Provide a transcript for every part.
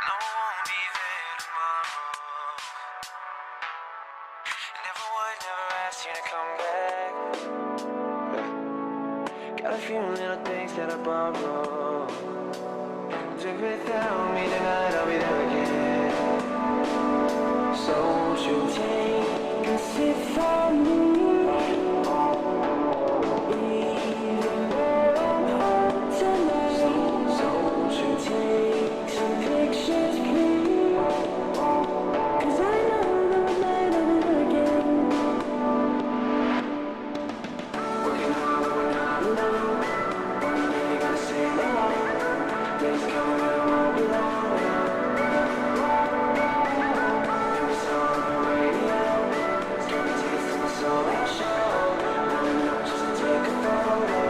No, I won't be there tomorrow. Never would, never ask you to come back. Got a few little things that I borrow. Do without me tonight, I'll be there again. So won't you take a sip from me? Even though I'm home tonight. So won't you take some pictures, please? 'Cause I know that we'll night of it again. Working hard, but we're not alone. One day you're gonna say no. Days coming and it won't be long. Hear a song on the radio. It's got me taste in my soul. I'll show. Running up just to take a photo.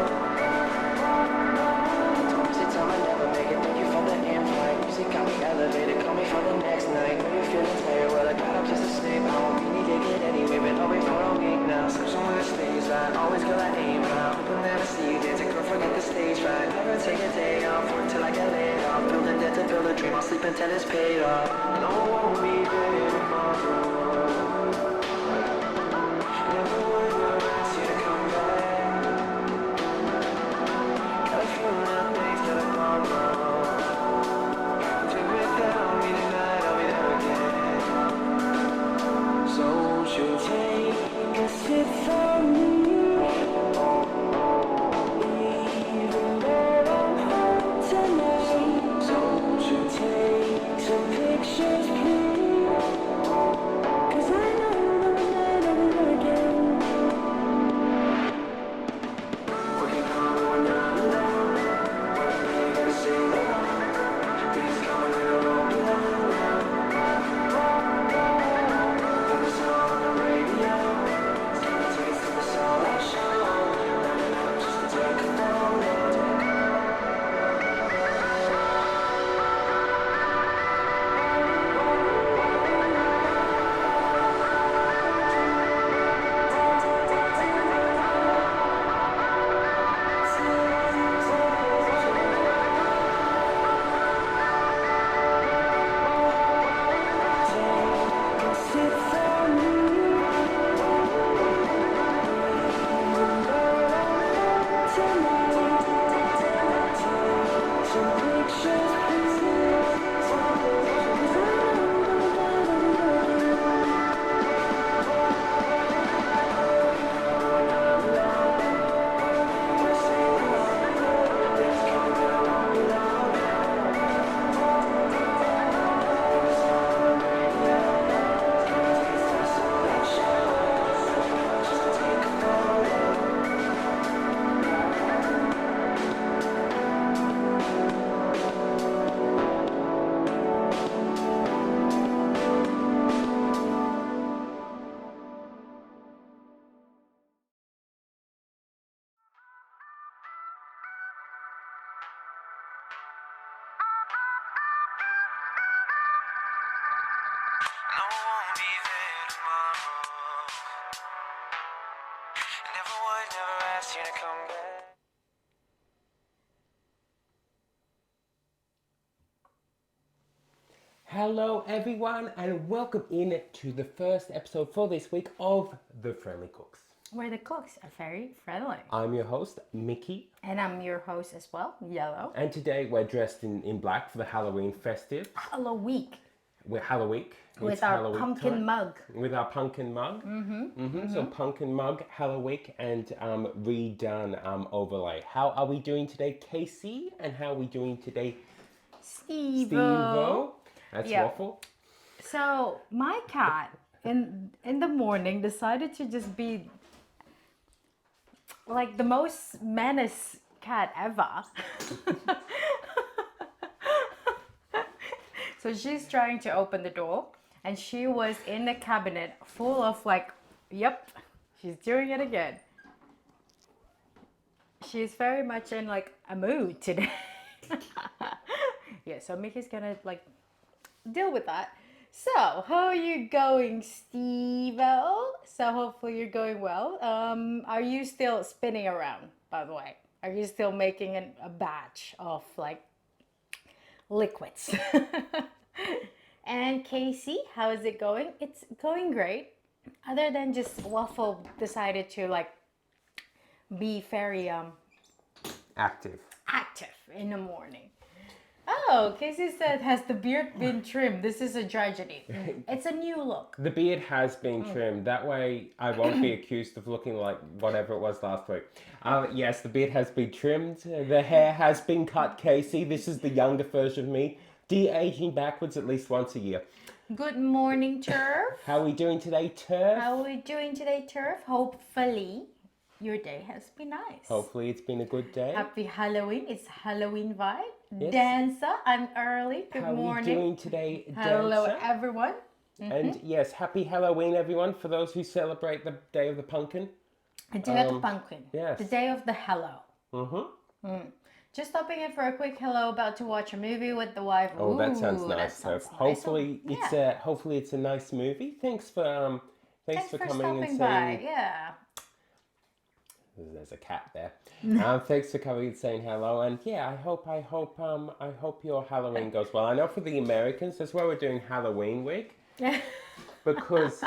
Every time I never make it, thank you for the invite. Music got me elevated, call me for the next night. When you're feeling tired, well I got up just to sleep. I won't be need to get anyway, been away for a week now. Searching with the stage light, always girl I aim high. Hoping never see you dancing, girl forget the stage fright. Never take a day off, work till I get laid off. Building debt to build a dream, I'll sleep until it's paid off. No, I won't be there tomorrow. Never would, never ask you to come back. Got a few little things that I borrow. Do without me tonight, I'll be there again. So won't you take a sip from me? Even though I'm home tonight. So won't you take some pictures, please? 'Cause I know that we'll night of it again. Working hard, but we're not alone. One day you're gonna say no. Days coming and it won't be long. Hear a song on the radio. It's got me taste in my soul. I'll show. Running up just to take a photo. No, I won't be there tomorrow. Never would, never ask you to come back. Hello everyone and welcome in to the first episode for this week of The Friendly Cooks. Where the cooks are very friendly. I'm your host, Mickey, And I'm your host as well, Yellow. and today we're dressed in black for the Halloween festive. Halloween. We're Halloween. With It's our Halloween pumpkin time. mug. With our pumpkin mug. So pumpkin mug, Halloween, and redone overlay. How are we doing today, Casey? And how are we doing today, Steve. Steve-O? That's Yeah. waffle. So my cat in the morning decided to just be like the most menace cat ever. So she's trying to open the door and she was in a cabinet full of like, yep, she's doing it again. She's very much in like a mood today. Yeah, so Mickey's gonna like deal with that. So, how are you going, Steve-O? So hopefully you're going well. Are you still spinning around, by the way? Are you still making a batch of like liquids? And Casey, how is it going? It's going great. Other than just Waffle decided to like be very Active. active in the morning. Oh, Casey said, has the beard been trimmed? This is a tragedy. It's a new look. The beard has been trimmed. That way I won't be accused of looking like whatever it was last week. Yes, the beard has been trimmed. The hair has been cut, Casey. This is the younger version of me. De-aging backwards at least once a year. Good morning, Turf. How are we doing today, Turf? How are we doing today, Turf? Hopefully, your day has been nice. Hopefully it's been a good day. Happy Halloween. It's Halloween vibe. Yes. Dancer, I'm early. Good How are morning. we doing today, Hello, Dancer? everyone. And yes, happy Halloween, everyone, for those who celebrate the Day of the Pumpkin. The day of the pumpkin. yes. The day of the hello. Mm-hmm. Just stopping in for a quick hello. About to watch a movie with the wife. Oh, that Ooh, sounds that nice. sounds So nice. hopefully Yeah. it's a nice movie. Thanks for Thanks for coming stopping and by. saying. Yeah. There's a cat there. Thanks for coming and saying hello. And yeah, I hope your Halloween goes well. I know for the Americans, that's why we're doing Halloween week. Because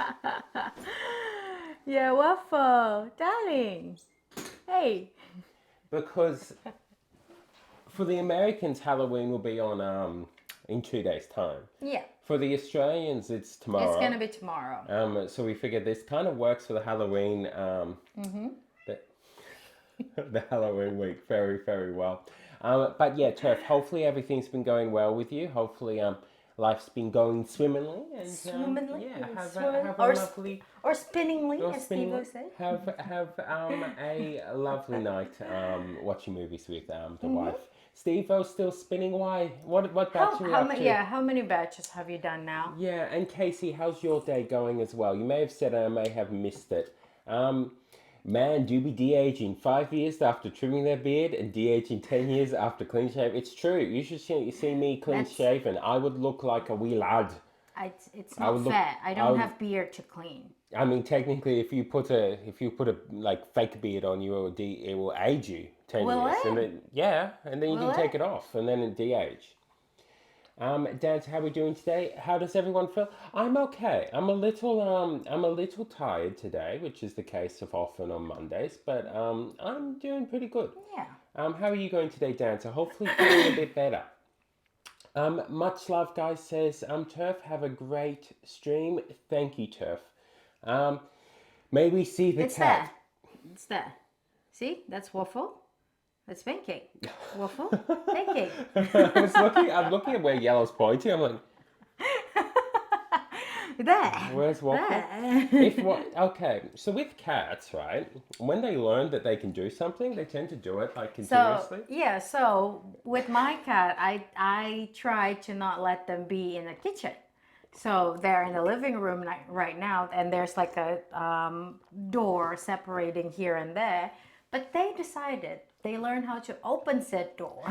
Yeah, Waffle, darling. Hey. because for the Americans, Halloween will be on in 2 days' time. Yeah. For the Australians, it's tomorrow. It's gonna be tomorrow. So we figured this kind of works for the Halloween the Halloween week very, very well. But yeah, Turf, hopefully everything's been going well with you. Hopefully life's been going swimmingly. And, Swimmingly. yeah, have a or, lovely... or spinningly, or as spinning- people say. Have a lovely night watching movies with the wife. Steve-O's still spinning. Why? What batch are we up to? Yeah, how many batches have you done now? Yeah, and Casey, how's your day going as well? You may have said, and I may have missed it. Man, do be de-aging 5 years after trimming their beard and de-aging 10 years after clean shave. It's true. You should see me clean shaven. I would look like a wee lad. It's not fair. I don't have beard to clean. I mean, technically, if you put a like fake beard on you, it will age you 10 Will years, it? and then you Will can take it? it off, and then it de-age. Dan, how are we doing today? How does everyone feel? I'm okay. I'm a little tired today, which is the case of often on Mondays, but I'm doing pretty good. Yeah. How are you going today, Dan? So hopefully feeling a bit better. Much love, guys, says, Turf, have a great stream. Thank you, Turf. May we see the It's cat? there. It's there. See? That's Waffle. That's pancake. Waffle. Pancake. I'm looking at where yellow's pointing. I'm like, There. where's Waffle? There. Okay, so with cats, right? When they learn that they can do something, they tend to do it like continuously. So with my cat, I try to not let them be in the kitchen. So they're in the living room right now, and there's like a door separating here and there. But they decided they learn how to open said door.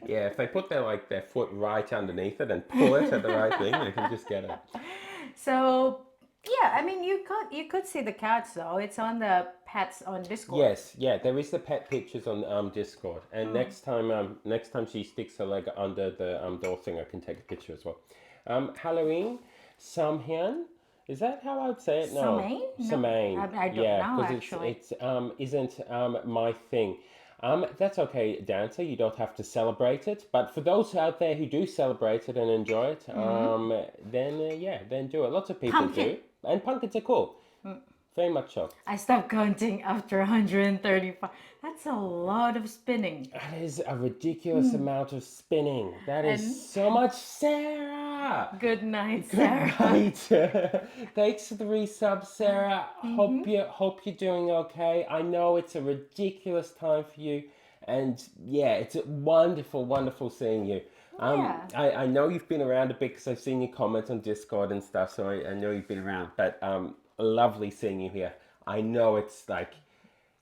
Yeah, if they put their foot right underneath it and pull it at the right thing, they can just get it. So yeah, I mean you could see the cats though. It's on the pets on Discord. Yes, yeah, there is the pet pictures on Discord, and next time she sticks her leg under the door thing, I can take a picture as well. Halloween, Samhain. Is that how I'd say it? No. Samhain? No, Samhain. I don't know, actually. It's isn't my thing. That's okay, Dancer. You don't have to celebrate it. But for those out there who do celebrate it and enjoy it, then do it. Lots of people do. And pumpkins are cool. Very much so. I stopped counting after 135. That's a lot of spinning. That is a ridiculous amount of spinning. That is so much, Sarah. Good night, Sarah. Right. Thanks for the resub, Sarah. Hope you're doing okay. I know it's a ridiculous time for you, and yeah, it's wonderful seeing you. I know you've been around a bit because I've seen your comments on Discord and stuff, so I know you've been around. But lovely seeing you here. I know it's like,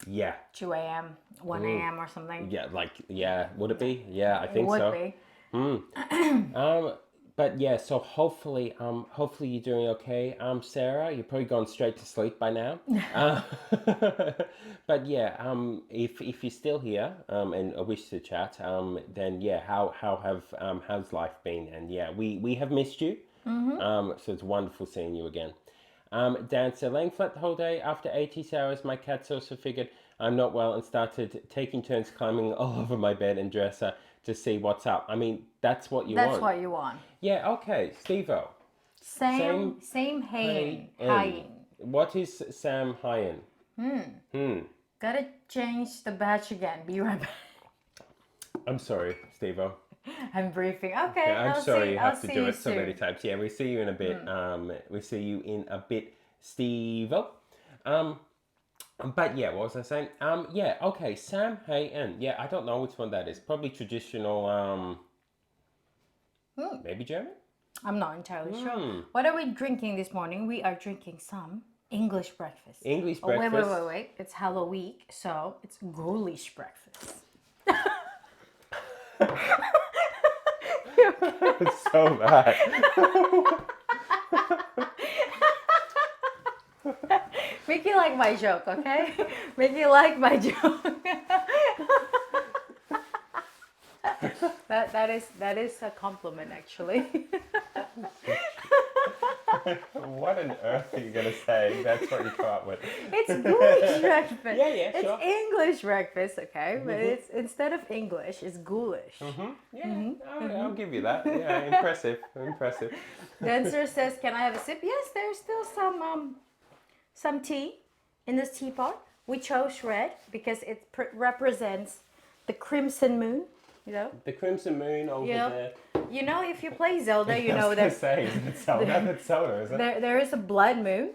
2 a.m., 1 a.m. or something. would it be? Yeah, I think so. Would be. But yeah, so hopefully you're doing okay. Sarah, you're probably gone straight to sleep by now. Uh, but yeah, if you're still here, and wish to chat, then yeah, how's life been? And yeah, we have missed you. So it's wonderful seeing you again. Dancer, laying flat the whole day after 80 hours. My cats also figured I'm not well and started taking turns climbing all over my bed and dresser to see what's up. I mean, that's what you That's want. what you want. Yeah, okay, Steve-O. Same Hayen. Hayen. What is Sam Hayen? Gotta change the batch again. Be right back. I'm sorry, Steve-O. I'm briefing. Okay, I'm I'll sorry see, you I'll have to see do you it so many soon. times. Yeah, we see you in a bit. We see you in a bit, Steve-O. But yeah, what was I saying? Yeah, okay, Sam Hayen. Yeah, I don't know which one that is. Probably traditional, maybe German? I'm not entirely sure. What are we drinking this morning? We are drinking some English breakfast. English Oh, wait, breakfast. wait. It's Halloween, so it's Ghoulish breakfast. It's so bad. Make you like my joke, okay? Make you like my joke. that is a compliment, actually. What on earth are you going to say? That's what you come up with. It's ghoulish breakfast. Yeah, sure. It's English breakfast, okay? But it's instead of English, it's ghoulish. Yeah, I'll give you that. Yeah, impressive. Dancer says, "Can I have a sip?" Yes, there's still some tea in this teapot. We chose red because it represents the crimson moon. You know. The Crimson Moon over Yep. there. You know, if you play Zelda, you know I that say, isn't it Zelda? It's Zelda, isn't it? there is a blood moon.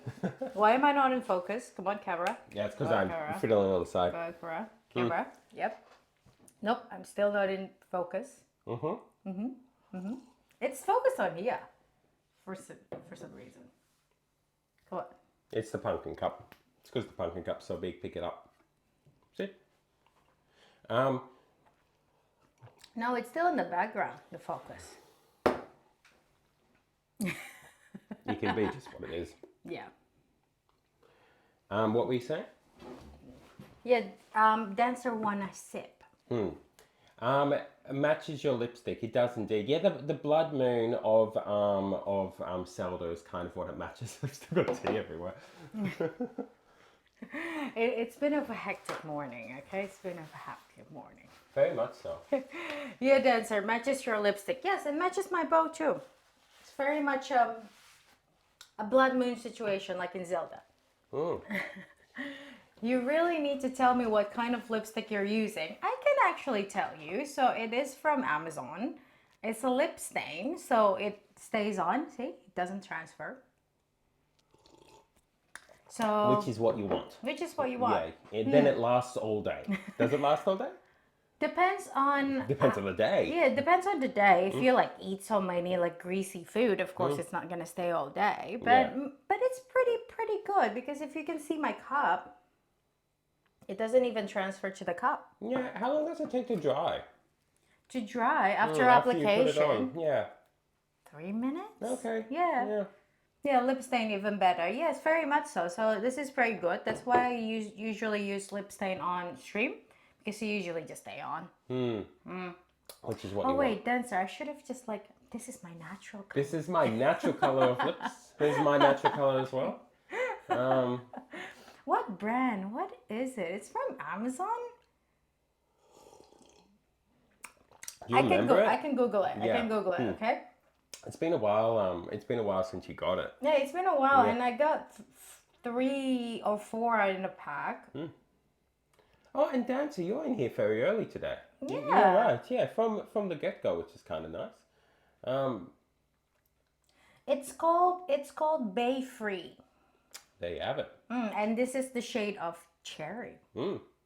Why am I not in focus? Come on, camera. Yeah, it's because Go, I'm camera. fiddling on the side. Go, camera. Yep. Nope, I'm still not in focus. It's focused on here for some reason. Come on. It's the pumpkin cup. It's because the pumpkin cup's so big. Pick it up. See? No, it's still in the background, the focus. You can be just what it is. Yeah. What were you saying? Yeah, Dancer wanna sip. Matches your lipstick. It does indeed. Yeah, the blood moon of Zelda is kind of what it matches. I've still got tea everywhere. It's been a hectic morning, okay? It's been a hectic morning. Very much so. Yeah, Dancer, matches your lipstick. Yes, it matches my bow too. It's very much a blood moon situation like in Zelda. You really need to tell me what kind of lipstick you're using. I can actually tell you. So it is from Amazon. It's a lip stain, so it stays on. See, it doesn't transfer. So Which is what you want. which is what you want. Yeah. Then it lasts all day. Does it last all day? Depends on Depends on the day. yeah, it depends on the day. If you like eat so many like greasy food, of course it's not gonna stay all day. But Yeah. but it's pretty good because if you can see my cup, it doesn't even transfer to the cup. Yeah. How long does it take to dry? To dry after After you put it application, on. Yeah. 3 minutes. Okay. Yeah. Yeah, lip stain even better. Yes, very much so. So this is very good. That's why I usually use lip stain on stream because you usually just stay on. Which is what Oh you wait, want. Dancer, I should have just like this is my natural color. This is my natural color of lips. This is my natural color as well. What brand? What is it? It's from Amazon. Do you remember it? I can Google it. I Yeah. can Google it. Okay. It's been a while. It's been a while since you got it. Yeah, it's been a while, Yeah. and I got 3 or 4 in a pack. Oh, and Dancer, you're in here very early today. You're Yeah. right. Yeah, from the get go, which is kind of nice. It's called Bay Free, There you have it. and this is the shade of cherry.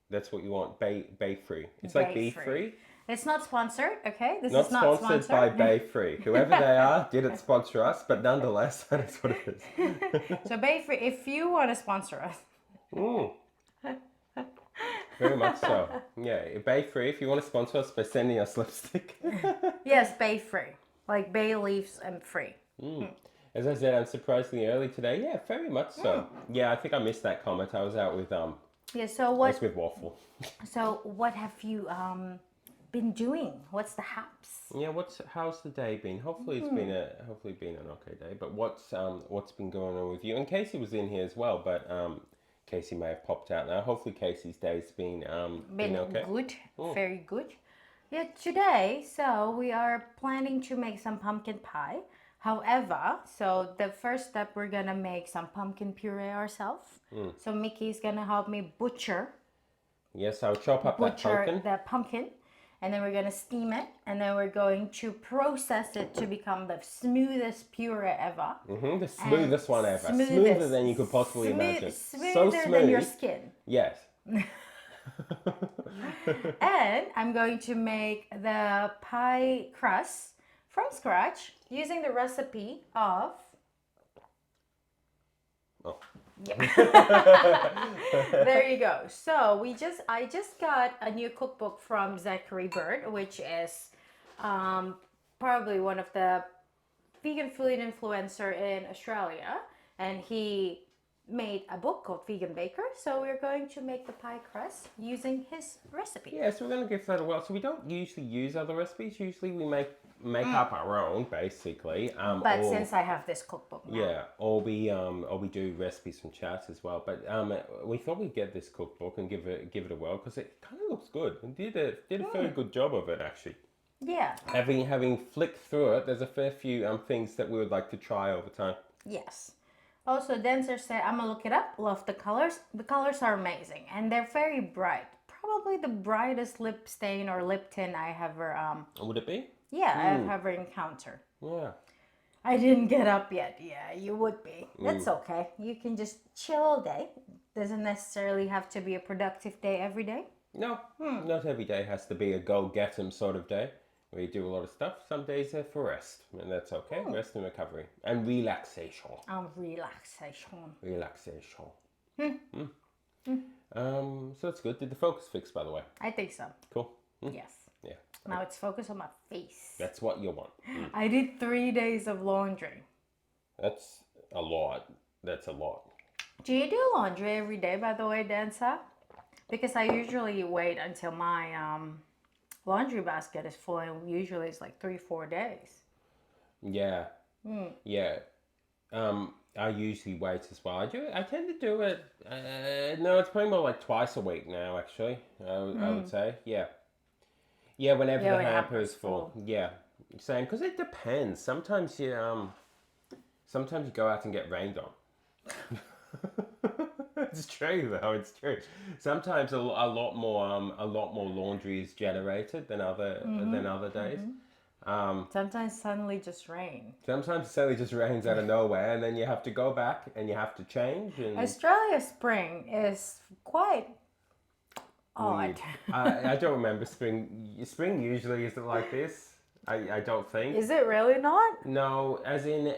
That's what you want. Bay Free. It's like Bay Bee Free. It's not sponsored, okay? This Not is not sponsored by Bay Free. Whoever they are didn't sponsor us, but nonetheless, that is what it is. So Bay Free, if you want to sponsor us, Very much so. Yeah, Bay Free, if you want to sponsor us by sending us lipstick. yes, Bay Free. like bay leaves and free. As I said, I'm surprisingly early today. Yeah, very much so. Yeah, I think I missed that comment. I was out with Yeah. So I what? was with Waffle. So what have you been doing? What's the haps? Yeah, how's the day been? Hopefully hopefully been an okay day. But what's been going on with you? And Casey was in here as well, but Casey may have popped out now. Hopefully Casey's day's been okay. Good, very good. Yeah, today, so we are planning to make some pumpkin pie. However, so the first step, we're gonna make some pumpkin puree ourselves. So Mickey's gonna help me Yes, I'll chop up that pumpkin. the pumpkin, and then we're gonna steam it, and then we're going to process it to become the smoothest puree ever. The smoothest one ever. Smoothest. Smoother than you could possibly imagine. Smoother So smooth. than your skin. Yes. And I'm going to make the pie crust from scratch using the recipe of. Oh. There you go. So I just got a new cookbook from Zachary Bird, which is probably one of the vegan food influencer in Australia, and he made a book called Vegan Baker. So we're going to make the pie crust using his recipe. Yeah, so we're going to give that a whirl. So we don't usually use other recipes. Usually we make up our own, basically. But since I have this cookbook now. Yeah, or we do recipes from chats as well. But we thought we'd get this cookbook and give it a whirl because it kind of looks good. And did a very good job of it, actually. Yeah. Having flicked through it, there's a fair few things that we would like to try over time. Yes. Also, Dancer said, I'm gonna look it up. Love the colors. The colors are amazing and they're very bright. Probably the brightest lip stain or lip tint I ever Would it be? Yeah, I've ever encountered. Yeah. I didn't get up yet. Yeah, you would be. That's okay. You can just chill all day. Doesn't necessarily have to be a productive day every day. No, not every day has to be a go-get-'em sort of day. We do a lot of stuff. Some days are for rest, and that's okay. Rest and recovery. And relaxation. Relaxation. Relaxation. So that's good. Did the focus fix, by the way? I think so. Cool. Yes. Yeah. Now it's focused on my face. That's what you want. I did 3 days of laundry. That's a lot. That's a lot. Do you do laundry every day, by the way, Dansa? Because I usually wait until my laundry basket is full, and usually it's like 3-4 days. Yeah. Yeah. I usually wait as well. I tend to do it. No, it's probably more like twice a week now. Actually, I would say. Yeah. Yeah, whenever the hamper is full. Yeah, same. Because it depends. Sometimes you go out and get rained on. It's true though. It's true. Sometimes a lot more laundry is generated than other days. Sometimes suddenly just rain. Sometimes it suddenly just rains out of nowhere, and then you have to go back and you have to change. And Australia spring is quite odd. I don't remember spring. Spring usually isn't like this. I don't think. Is it really not? No, as in.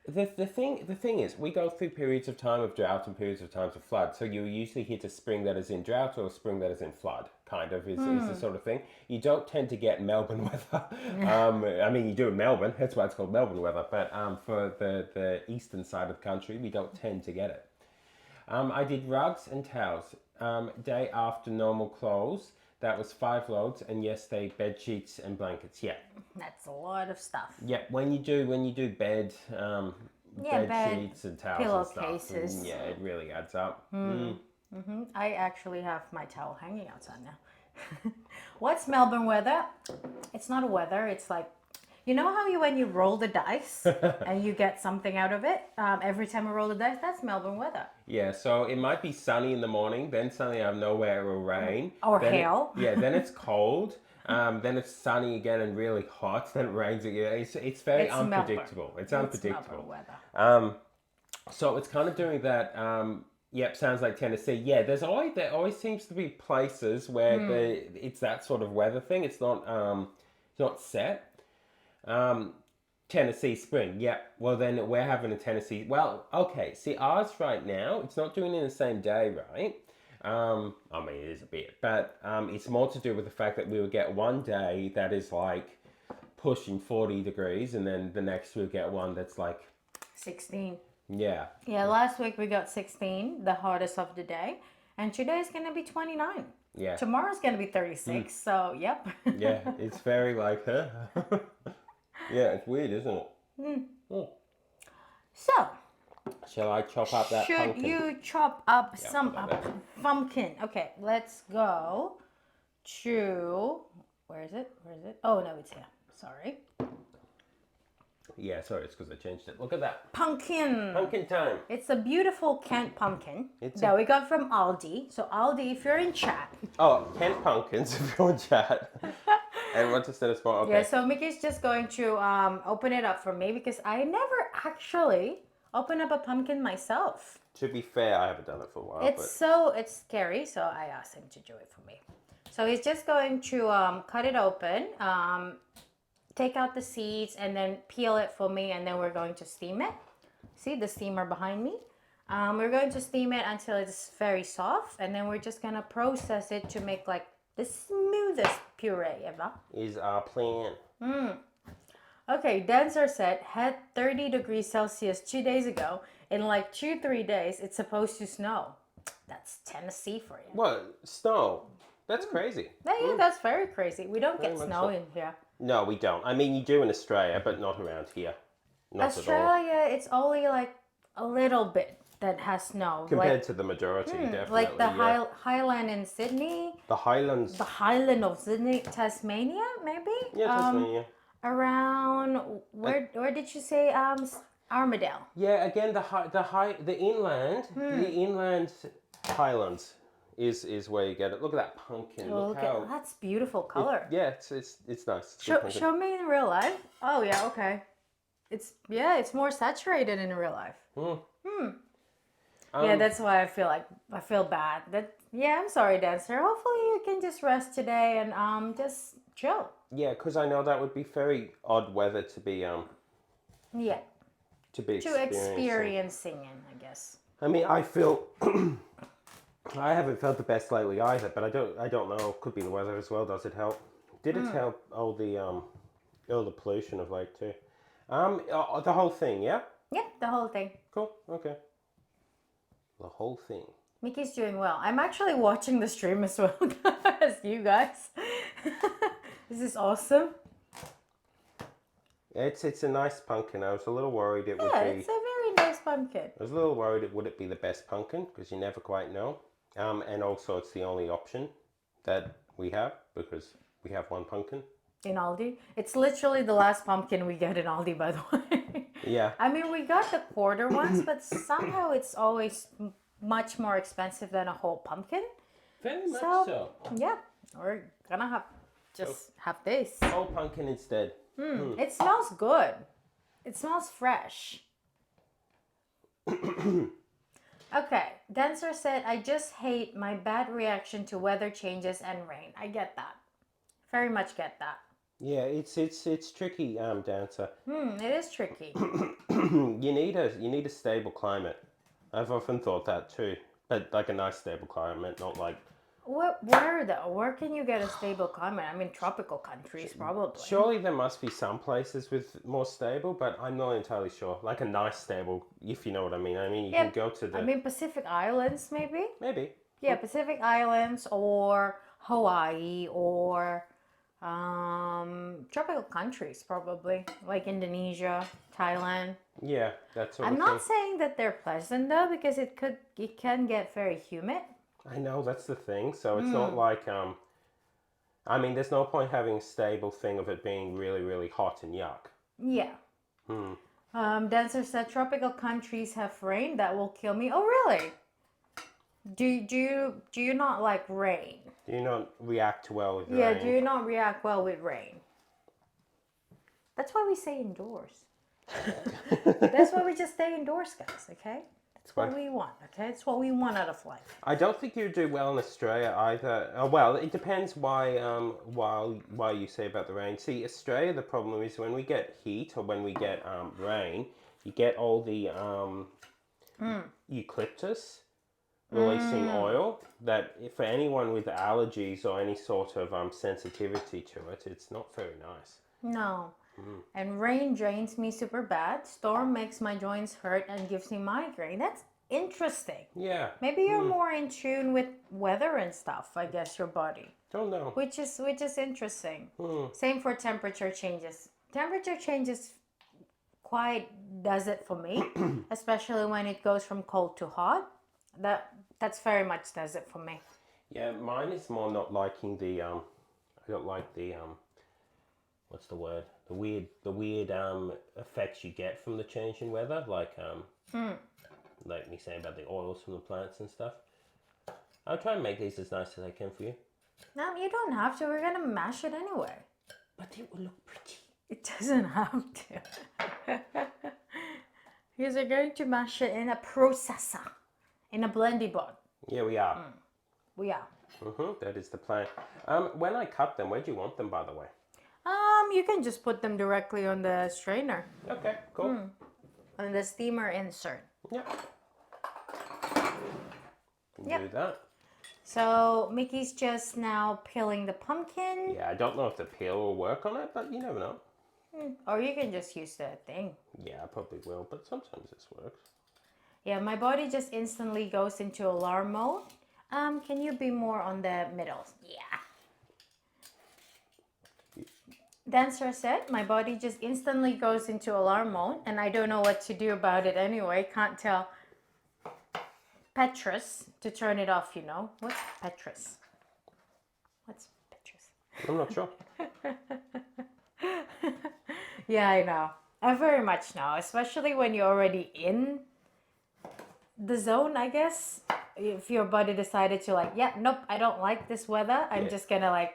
The thing is, we go through periods of time of drought and periods of times of flood. So you usually hit a spring that is in drought or a spring that is in flood, kind of, is the sort of thing. You don't tend to get Melbourne weather. I mean, you do in Melbourne, that's why it's called Melbourne weather. But for the eastern side of the country, we don't tend to get it. I did rugs and towels. Day after normal clothes. That was 5 loads, and yesterday bed sheets and blankets. Yeah, That's a lot of stuff. yeah. When you do bed sheets and towels and stuff, pillowcases. yeah, it really adds up. I actually have my towel hanging outside now. What's Melbourne weather? It's not a weather. It's like, you know how when you roll the dice and you get something out of it? Every time I roll the dice, that's Melbourne weather. Yeah, so it might be sunny in the morning, then suddenly out of nowhere it will rain. Or then hail. Then it's cold. Then it's sunny again and really hot. Then it rains again. It's very unpredictable. Melbourne. It's unpredictable. Melbourne weather. So it's kind of doing that. Yep, sounds like Tennessee. Yeah, there always seems to be places where it's that sort of weather thing. It's not set. Tennessee spring. Yep. Well, then we're having a Tennessee. Well, okay. See, ours right now, it's not doing it in the same day, right? I mean, it is a bit, but it's more to do with the fact that we will get one day that is like pushing 40 degrees, and then the next we'll get one that's like, 16. yeah. Yeah, last week we got 16, the hottest of the day. And today is going to be 29. Yeah. Tomorrow's going to be 36. So, yep. Yeah, it's very like, huh? Yeah, it's weird, isn't it? Oh. So, Shall I chop up that should pumpkin? you chop up some I bet. pumpkin? Okay, let's go to, where is it? Where is it? Oh, no, it's here. Sorry. Yeah, sorry, it's because I changed it. Look at that. Pumpkin. Pumpkin time. It's a beautiful Kent pumpkin It's that we got from Aldi. So Aldi, if you're in chat. Oh, Kent pumpkins, if you want to chat. And what to set us for? Okay. Yeah, so Mickey's just going to open it up for me because I never actually opened up a pumpkin myself. To be fair, I haven't done it for a while. It's scary, so I asked him to do it for me. So he's just going to cut it open, take out the seeds, and then peel it for me, and then we're going to steam it. See the steamer behind me? We're going to steam it until it's very soft, and then we're just going to process it to make like the smoothest puree ever. Is our plan. Okay, Dancer said had 30 degrees Celsius 2 days ago. In like 2-3 days, it's supposed to snow. That's Tennessee for you. What? Snow? That's crazy. Yeah, that's very crazy. We don't Very get much snow so. in here. No, we don't. I mean, you do in Australia, but not around here. Not at all. Australia, it's only like a little bit that has snow. Compared to the majority, definitely. like the yeah. Highland in Sydney, The Highlands. the Highland of Sydney, Tasmania, maybe. Yeah, Tasmania. Around where did you say Armadale? Yeah, again, the inland, Hmm. the inland Highlands is where you get it. Look at that pumpkin. Oh, Look look how. at that's beautiful color. Yeah, it's nice. It's a good Show, pumpkin. show me in real life. Oh yeah, okay. It's more saturated in real life. Yeah, that's why I feel bad. I'm sorry, Dancer. Hopefully you can just rest today and just chill. Yeah, because I know that would be very odd weather to be Yeah, to be to experiencing it, I guess. I mean, I feel I haven't felt the best lately either, but I don't know. Could be the weather as well. Does it help? Did it help all the pollution of late too? The whole thing, yeah. Yeah, the whole thing. Cool. Okay. The whole thing. Mickey's doing well. I'm actually watching the stream as well as you guys. This is awesome. It's a nice pumpkin. I was a little worried it would Yeah, be. it's a very nice pumpkin. I was a little worried would it be the best pumpkin because you never quite know. And also it's the only option that we have because we have one pumpkin. In Aldi. It's literally the last pumpkin we get in Aldi, by the way. Yeah. I mean, we got the quarter ones, but somehow it's always much more expensive than a whole pumpkin. Very much So, so. yeah, we're gonna have this. Whole pumpkin instead. It smells good. It smells fresh. Okay, Dancer said, I just hate my bad reaction to weather changes and rain. I get that. Very much get that. Yeah, it's tricky, Dancer. It is tricky. You need a stable climate. I've often thought that too, but like a nice stable climate, not like. Where though? Where can you get a stable climate? I mean, tropical countries probably. Surely there must be some places with more stable, but I'm not entirely sure. Like a nice stable, if you know what I mean. I mean, you can go to the. I mean, Pacific Islands maybe. Maybe. Yeah, Pacific Islands or Hawaii or tropical countries probably, like Indonesia, Thailand. Yeah, that's sort I'm of not thing. saying that they're pleasant though, because it can get very humid. I know that's the thing. So it's not like I mean, there's no point having a stable thing of it being really, really hot and yuck. Yeah. Dancer said tropical countries have rain that will kill me. Oh really? Do you not like rain? Do you not react well with Yeah, rain? do you not react well with rain? That's why we stay indoors. That's why we just stay indoors, guys, okay? That's what we want, okay? It's what we want out of life. I don't think you do well in Australia either. Well, it depends why you say about the rain. See, Australia, the problem is when we get heat or when we get rain, you get all the eucalyptus releasing oil that for anyone with allergies or any sort of sensitivity to it, it's not very nice. No. And rain drains me super bad. Storm makes my joints hurt and gives me migraine. That's interesting. Yeah. Maybe you're more in tune with weather and stuff, I guess, your body. Don't know. Which is interesting. Same for temperature changes. Temperature changes quite does it for me, especially when it goes from cold to hot. That's very much does it for me. Yeah, mine is more not liking the I don't like the what's the word? The weird effects you get from the change in weather, like me saying about the oils from the plants and stuff. I'll try and make these as nice as I can for you. No, you don't have to. We're gonna mash it anyway. But it will look pretty. It doesn't have to. Because we're going to mash it in a processor, in a blendy board. Yeah, we are. We are. That is the plan. When I cut them, where do you want them, by the way? You can just put them directly on the strainer, Okay, cool. on the steamer insert. Yep. Yep. Do that. So Mickey's just now peeling the pumpkin, Yeah, I don't know if the peel will work on it, but you never know. or you can just use the thing. Yeah, I probably will, but sometimes this works. Yeah, my body just instantly goes into alarm mode. Can you be more on the middle? Yeah. Dancer said, my body just instantly goes into alarm mode, and I don't know what to do about it anyway. Can't tell Petrus to turn it off, you know. What's Petrus? What's Petrus? I'm not sure. Yeah, I know. I very much know, especially when you're already in the zone, I guess. If your body decided to like, yeah, nope, I don't like this weather. I'm just gonna like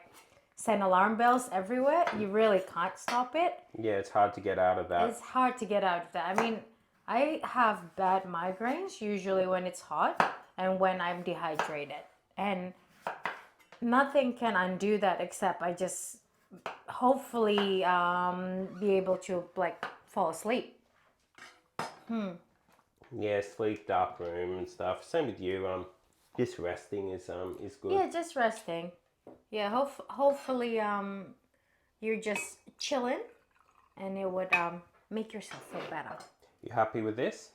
send alarm bells everywhere. You really can't stop it. Yeah, it's hard to get out of that. It's hard to get out of that. I mean, I have bad migraines usually when it's hot and when I'm dehydrated. And nothing can undo that except I just hopefully be able to like fall asleep. Yeah, sleep, dark room and stuff. Same with you. Just resting is good. Yeah, just resting. Yeah, hopefully you're just chilling and it would make yourself feel better. You happy with this?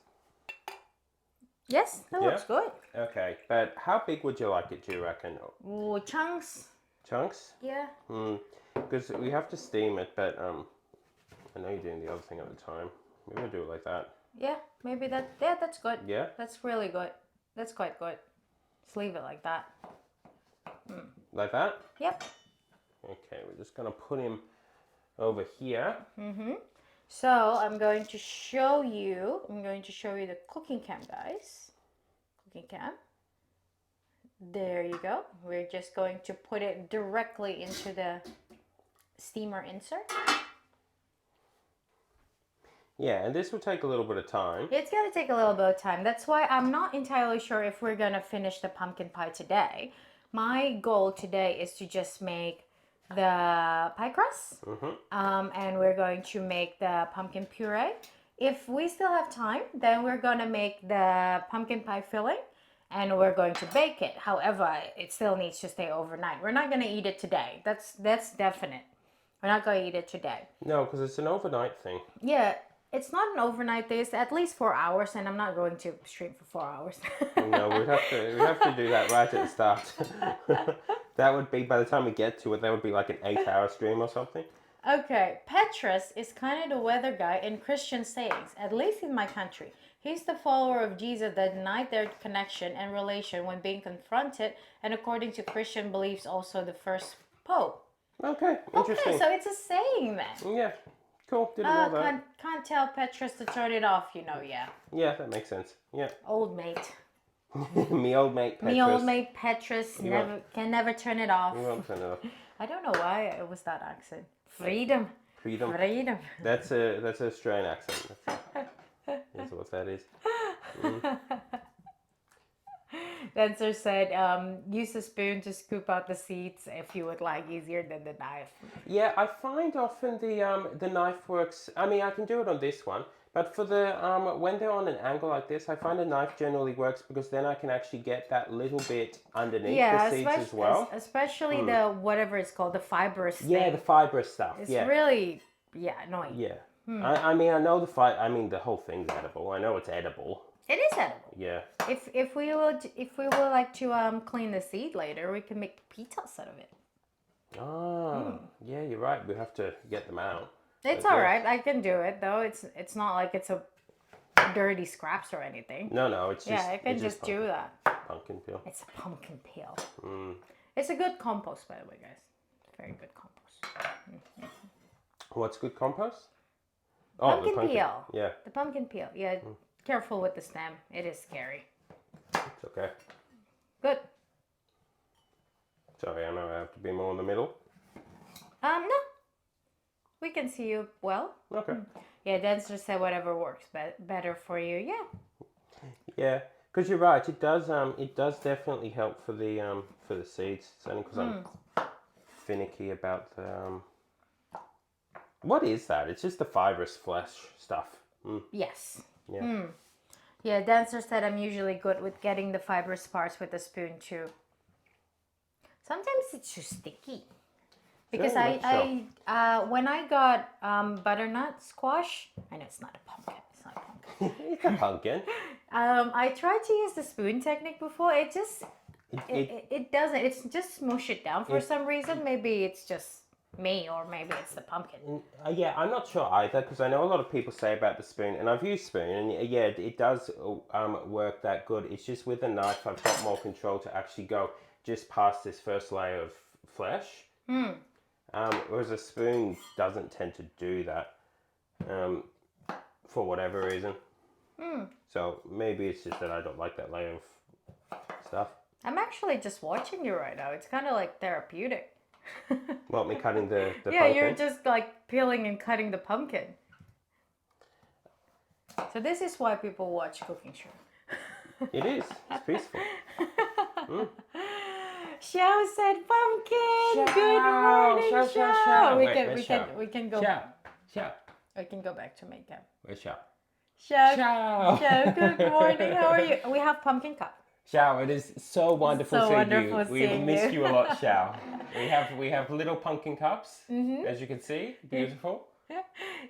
Yes, that looks good. Okay, but how big would you like it, do you reckon? Ooh, chunks. Chunks? Yeah. Because we have to steam it, but I know you're doing the other thing at the time. Maybe we'll do it like that. Yeah, maybe that's good. Yeah? That's really good. That's quite good. Just leave it like that. Like that? Yep. Okay, we're just going to put him over here. So I'm going to show you the cooking cam, guys. Cooking cam. There you go. We're just going to put it directly into the steamer insert. Yeah, and this will take a little bit of time. It's going to take a little bit of time. That's why I'm not entirely sure if we're going to finish the pumpkin pie today. My goal today is to just make the pie crust. And we're going to make the pumpkin puree. If we still have time, then we're going to make the pumpkin pie filling and we're going to bake it. However, it still needs to stay overnight. We're not going to eat it today. That's definite. We're not going to eat it today. No, because it's an overnight thing. Yeah, it's not an overnight thing. It's at least 4 hours, and I'm not going to stream for 4 hours. No, we'd have to do that right at the start. That would be, by the time we get to it, that would be like an 8-hour stream or something. Okay, Petrus is kind of the weather guy in Christian sayings, at least in my country. He's the follower of Jesus that denied their connection and relation when being confronted, and according to Christian beliefs, also the first pope. Okay, interesting. Okay, so it's a saying then. Yeah, cool. Didn't know that. Can't tell Petrus to turn it off, you know, yeah. Yeah, that makes sense. Yeah. Old mate. Me old mate Petrus. Me old mate Petrus can never turn it off. You won't turn it off. I don't know why it was that accent. Freedom. Freedom. Freedom. That's an Australian accent. That's what that is. Dancer said, use a spoon to scoop out the seeds if you would like, easier than the knife. Yeah, I find often the knife works. I mean, I can do it on this one, But for the when they're on an angle like this, I find a knife generally works because then I can actually get that little bit underneath Yeah, the seeds as well. especially the whatever it's called, the fibrous Yeah, thing. the fibrous stuff. It's Yeah, really annoying. yeah. I mean, I know I mean, the whole thing's edible. I know it's edible. It is edible. Yeah. If we would like to clean the seed later, we can make pizzas out of it. Ah, yeah, you're right. We have to get them out. It's But all yeah. right. I can do it though. It's not like it's a dirty scraps or anything. No, it's just. Yeah, I can it's just do that. pumpkin peel. It's a pumpkin peel. It's a good compost, by the way, guys. Very good compost. What's good compost? Oh, the Pumpkin peel. Yeah, The pumpkin peel. Yeah, careful with the stem. It is scary. it's okay. Good. Sorry, I know I have to be more in the middle. No. We can see you well. Okay. Yeah, Dancer said whatever works better for you. Yeah. Yeah, because you're right. It does. It does definitely help for the seeds. It's only because I'm finicky about the. What is that? It's just the fibrous flesh stuff. Yes. Yeah. Yeah, Dancer said I'm usually good with getting the fibrous parts with a spoon too. Sometimes it's too sticky. Because Very much I when I got butternut squash, I know it's not a pumpkin. It's not a pumpkin. It's a pumpkin. I tried to use the spoon technique before. It just it doesn't. It's just smush it down for some reason. Maybe it's just me, or maybe it's the pumpkin. Yeah, I'm not sure either because I know a lot of people say about the spoon, and I've used spoon, and yeah, it does work that good. It's just with a knife, I've got more control to actually go just past this first layer of flesh. Whereas a spoon doesn't tend to do that for whatever reason. So maybe it's just that I don't like that layer of stuff. I'm actually just watching you right now. It's kind of like therapeutic. Well, me cutting the Yeah, pumpkin. you're just like peeling and cutting the pumpkin. So this is why people watch cooking show. It is. It's peaceful. Xiao said pumpkin. Xiao, Good morning, Xiao, Xiao. Xiao, Xiao. We Wait, can where's we can Xiao? we can go Xiao. we can go back to makeup. Where's Xiao? Xiao. Xiao. Xiao, good morning. How are you? We have pumpkin cup. Xiao, it is so wonderful So seeing wonderful you. We've seeing missed you. you a lot, Xiao. We have little pumpkin cups, as you can see. Beautiful.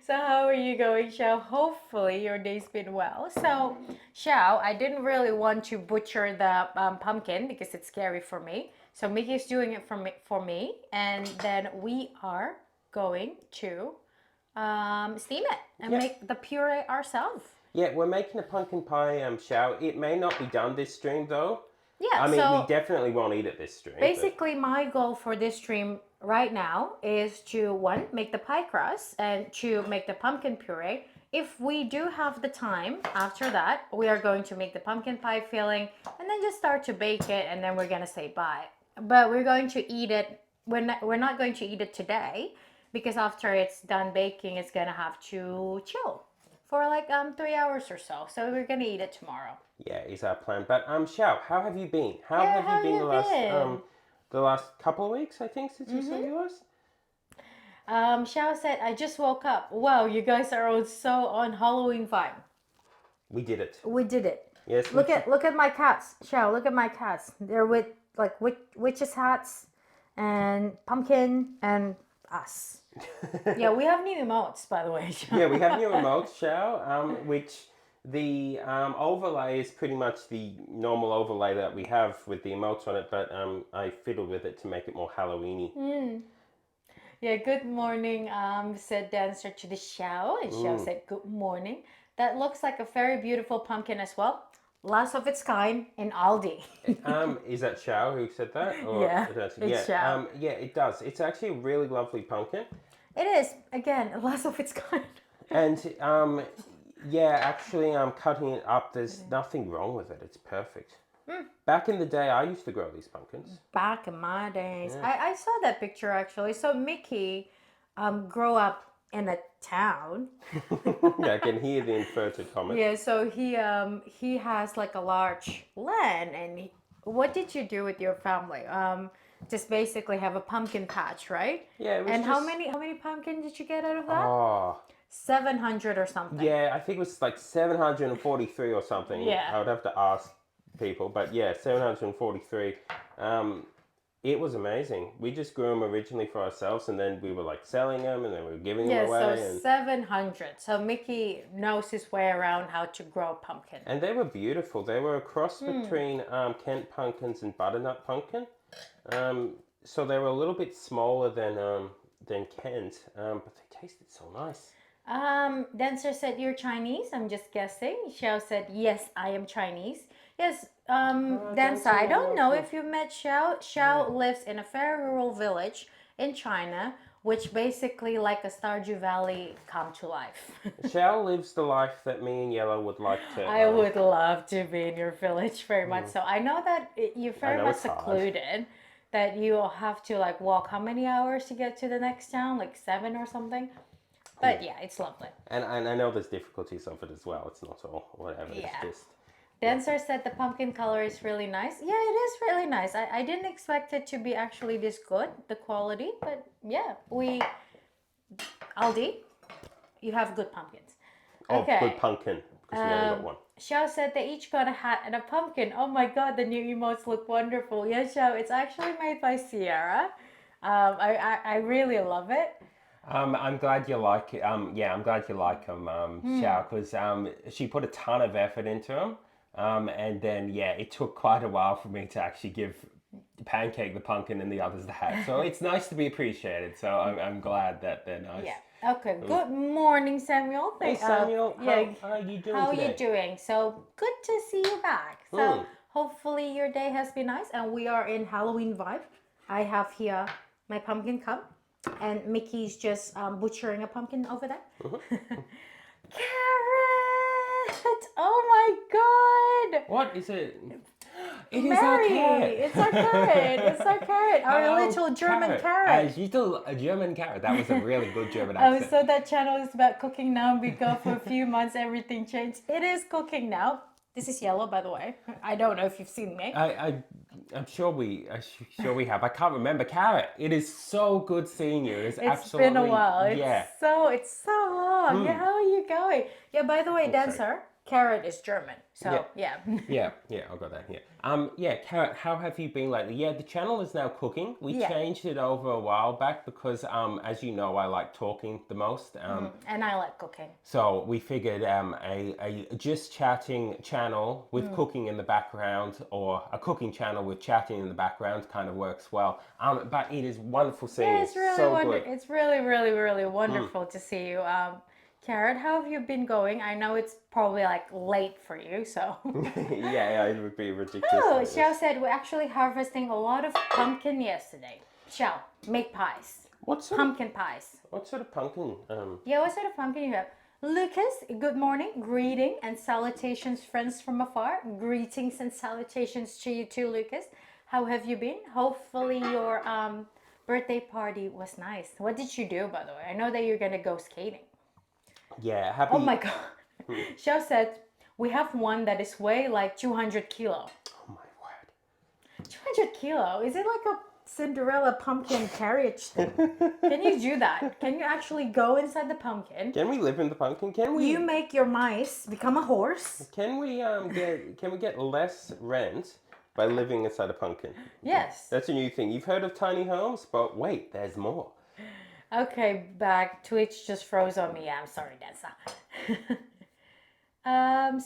So how are you going, Xiao? Hopefully your day's been well. So, Xiao, I didn't really want to butcher the pumpkin because it's scary for me. So Mickey's doing it for me, and then we are going to steam it and make the puree ourselves. Yeah, we're making a pumpkin pie, Xiao. It may not be done this stream though. Yeah, I mean, so we definitely won't eat it this stream. basically my goal for this stream right now is to, one, make the pie crust, and two, make the pumpkin puree. If we do have the time after that, we are going to make the pumpkin pie filling and then just start to bake it, and then we're going to say bye. But we're going to eat it, we're not going to eat it today because after it's done baking, it's going to have to chill for like 3 hours or so. So we're going to eat it tomorrow. Yeah, is our plan. But Xiao, how have you been? How Yeah, have how you been you the last couple of weeks, I think, since you saw yours? Xiao said, I just woke up. Wow, you guys are all so on Halloween vibe. We did it. We did it. Yes. Look at my cats, Xiao. Look at my cats. They're with like witches hats, and pumpkin, and us. Yeah, we have new emotes, by the way. Xiao. Yeah, we have new emotes, Xiao, which the overlay is pretty much the normal overlay that we have with the emotes on it, but I fiddled with it to make it more Halloween-y. Yeah, good morning, said Dancer to the Xiao, and Xiao said good morning. That looks like a very beautiful pumpkin as well. Last of its kind in Aldi. Is that Xiao who said that? Or Yeah, it's Xiao. Yeah, it does. It's actually a really lovely pumpkin. It is, again, last of its kind. And yeah, actually, cutting it up, there's nothing wrong with it. It's perfect. Back in the day, I used to grow these pumpkins. Back in my days. I saw that picture actually. So Mickey grew up in a town. Yeah, I can hear the inverted comment. Yeah, so he has like a large land, and what did you do with your family? Just basically have a pumpkin patch, right? Yeah, it was And just... how many pumpkins did you get out of that? Oh, 700 or something. Yeah, I think it was like 743 or something. Yeah. I would have to ask people, but yeah, 743. It was amazing. We just grew them originally for ourselves, and then we were like selling them, and then we were giving them Yeah, away. so And 700. So Mickey knows his way around how to grow a pumpkin. and they were beautiful. They were a cross between Kent pumpkins and butternut pumpkin. So they were a little bit smaller than Kent, but they tasted so nice. Dancer said you're Chinese. I'm just guessing. Xiao said yes, I am Chinese. Yes, Dancer. Dancer, I don't know welcome. if you met Xiao. Xiao lives in a very rural village in China, which basically like a Stardew Valley come to life. Xiao lives the life that me and Yellow would like to. I would love to be in your village very much. So I know that you're very know much it's hard. secluded. That you have to like walk how many hours to get to the next town? Like 7 or something. But yeah, it's lovely. And I know there's difficulties of it as well. It's not all whatever. Yeah. It's just. Dancer said the pumpkin color is really nice. Yeah, it is really nice. I didn't expect it to be actually this good, the quality. But yeah, Aldi, you have good pumpkins. Oh, good pumpkin, because we only got one. Xiao said they each got a hat and a pumpkin. Oh my god, the new emotes look wonderful. Yeah, Xiao, it's actually made by Sierra. I really love it. I'm glad you like it. Yeah, I'm glad you like them, Xiao, because she put a ton of effort into them. And then, yeah, it took quite a while for me to actually give Pancake the pumpkin and the others the hat. So it's nice to be appreciated. So I'm glad that they're nice. Yeah. Okay. Good morning, Samuel. Hey, Samuel. yeah. How are you doing How are today? you doing? So good to see you back. So hopefully your day has been nice, and we are in Halloween vibe. I have here my pumpkin cup, and Mickey's just butchering a pumpkin over there. Carrot! Oh my god! What is it? It is Mary, our carrot. it's our carrot. It's our carrot. Our Hello, little German carrot. As usual, a German carrot. That was a really good German Oh, accent. so that channel is about cooking now. We go for a few months, everything changed. It is cooking now. This is Yellow, by the way. I don't know if you've seen me. I'm sure we have. I can't remember. Carrot. It is so good seeing you. It's absolutely. Been a while. Yeah. It's so long. Yeah, how are you going? Yeah, by the way, Dancer, Carrot is German. So yeah. Yeah, I got that here. Yeah, Carrot, how have you been lately? Yeah, the channel is now cooking. We changed it over a while back because, as you know, I like talking the most. And I like cooking. So we figured a just chatting channel with cooking in the background, or a cooking channel with chatting in the background, kind of works well. But it is wonderful seeing you. It's really good. It's really, really, really wonderful to see you. Carrot, how have you been going? I know it's probably like late for you, so. yeah, it would be ridiculous. Oh, like Xiao said we're actually harvesting a lot of pumpkin yesterday. Xiao, make pies. What sort Pumpkin pies. What sort of pumpkin? Yeah, what sort of pumpkin you have? Lucas, good morning, greeting and salutations, friends from afar. Greetings and salutations to you too, Lucas. How have you been? Hopefully your birthday party was nice. What did you do, by the way? I know that you're gonna go skating. Yeah, happy. Oh my god. Xiao said, we have one that is weigh like 200 kilo. Oh my word. 200 kilo? Is it like a Cinderella pumpkin carriage thing? Can you do that? Can you actually go inside the pumpkin? Can we live in the pumpkin? Can we? You make your mice become a horse? Can we get less rent by living inside a pumpkin? Yes. That's a new thing. You've heard of tiny homes, but wait, there's more. Okay, back. Twitch just froze on me. I'm sorry, Danza.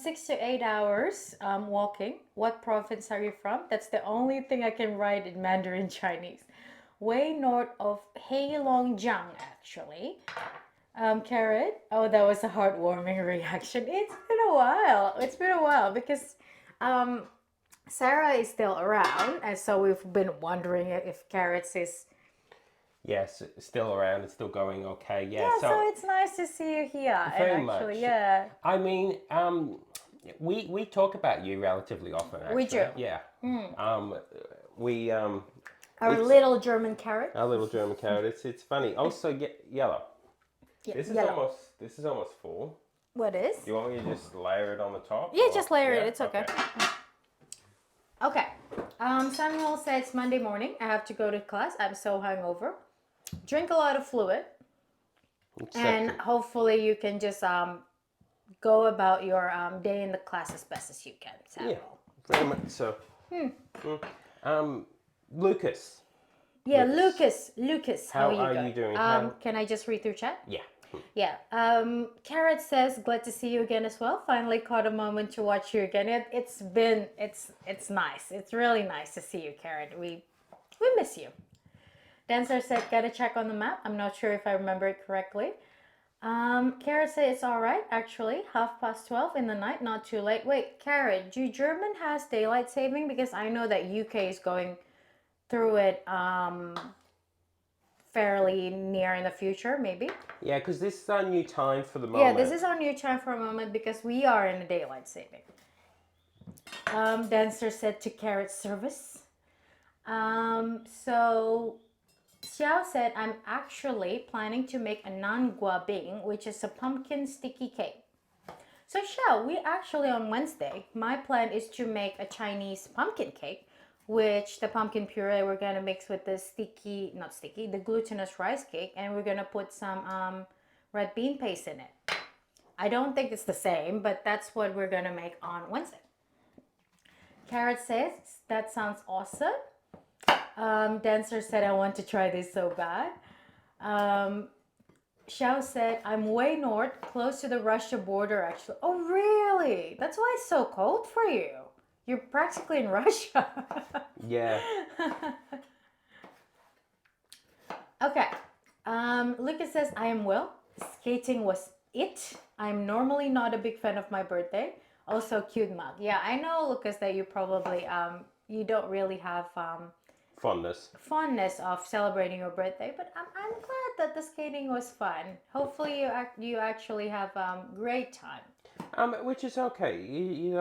6 to 8 hours walking. What province are you from? That's the only thing I can write in Mandarin Chinese. Way north of Heilongjiang, actually. Carrot. Oh, that was a heartwarming reaction. It's been a while. It's been a while because Sarah is still around, and so we've been wondering if Carrots is. Yes, still around. It's still going okay. Yeah. So it's nice to see you here. Very and actually, much. Yeah. I mean, we talk about you relatively often. Actually. We do. Yeah. Our little German carrot. Our little German carrot. It's funny. Also, Yellow. Yeah, This yellow. is almost full. What is? You want me to just layer it on the top? Yeah, or- just layer it. Yeah? It's okay. Okay. Samuel said it's Monday morning. I have to go to class. I'm so hungover. Drink a lot of fluid. And Exactly. hopefully you can just go about your day in the class as best as you can, Yeah, Samuel. very much so. Lucas. Yeah, Lucas, Lucas, how are how you are you going? doing? How? Can I just read through chat? Yeah. Yeah. Carrot says, glad to see you again as well. Finally caught a moment to watch you again. It's nice. It's really nice to see you, Carrot. We miss you. Dancer said, gotta check on the map. I'm not sure if I remember it correctly. Carrot said it's all right, actually. 12:30 in the night, not too late. Wait, Carrot, do German has daylight saving? Because I know that UK is going through it fairly near in the future, maybe. Yeah, because this is our new time for the Yeah, moment. this is our new time for a moment because we are in a daylight saving. Dancer said to Carrot service. So Xiao said, I'm actually planning to make a nan guabing, which is a pumpkin sticky cake. So Xiao, we actually on Wednesday, my plan is to make a Chinese pumpkin cake, which the pumpkin puree we're gonna mix with the the glutinous rice cake, and we're gonna put some red bean paste in it. I don't think it's the same, but that's what we're gonna make on Wednesday. Carrot says, that sounds awesome. Dancer said, I want to try this so bad. Xiao said, I'm way north, close to the Russia border actually. Oh, really? That's why it's so cold for you. You're practically in Russia. Yeah. Okay. Lucas says, I am well. Skating was it. I'm normally not a big fan of my birthday. Also, cute mug. Yeah, I know, Lucas, that you probably you don't really have Fondness. fondness of celebrating your birthday, but I'm glad that the skating was fun. Hopefully, you actually have great time. Which is okay. You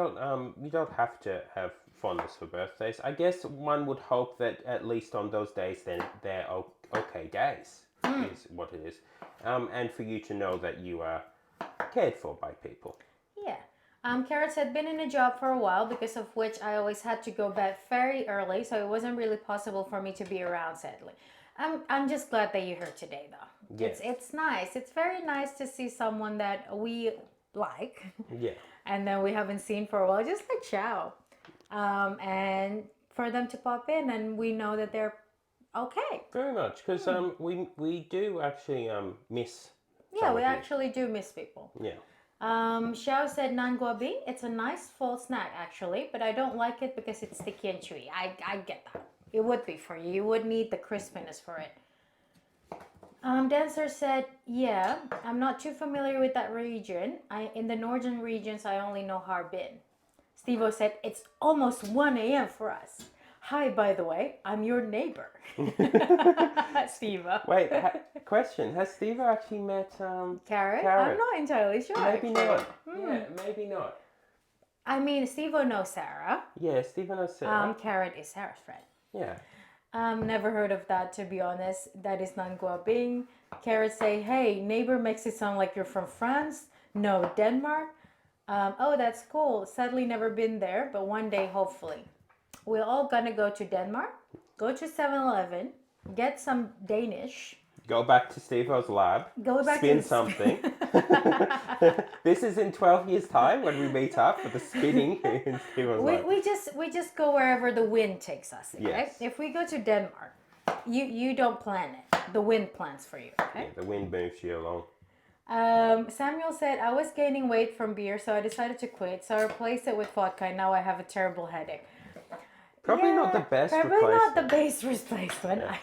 don't have to have fondness for birthdays. I guess one would hope that at least on those days, then they're okay days. Is what it is. And for you to know that you are cared for by people. Yeah. Carrots had been in a job for a while, because of which I always had to go bed very early, so it wasn't really possible for me to be around, sadly. I'm just glad that you're here today, though. Yes. It's nice. It's very nice to see someone that we like, Yeah. and then we haven't seen for a while, just like Chow. And for them to pop in, and we know that they're okay. Very much, because we do actually miss. Yeah, some we of you. actually do miss people. Yeah. Xiao said nan guabi. It's a nice fall snack actually, but I don't like it because it's sticky and chewy. I get that. It would be for you. You would need the crispiness for it. Dancer said, yeah, I'm not too familiar with that region. In the northern regions, I only know Harbin. Steve-O said, it's almost 1 a.m. for us. Hi, by the way, I'm your neighbor. Steve-O. Wait, question. Has Steve actually met Carrot? Carrot? I'm not entirely sure. Maybe actually. not. Yeah, maybe not. I mean, Steve-O knows Sarah. Yeah, Stephen has said. Carrot is Sarah's friend. Yeah. Never heard of that, to be honest. That is Nan Guabing. Carrot say, hey, neighbor makes it sound like you're from France. No, Denmark. Oh, that's cool. Sadly, never been there, but one day, hopefully. We're all gonna go to Denmark, go to 7-Eleven, get some Danish. Go back to Steve-O's lab. Go back spin to the something. This is in 12 years' time when we meet up for the spinning in Steve-O's lab. We just go wherever the wind takes us, okay? Yes. If we go to Denmark, you don't plan it. The wind plans for you, okay? Yeah, the wind moves you along. Samuel said, I was gaining weight from beer, so I decided to quit. So I replaced it with vodka, and now I have a terrible headache. Probably not the best Probably replacement. not the best replacement. Yeah.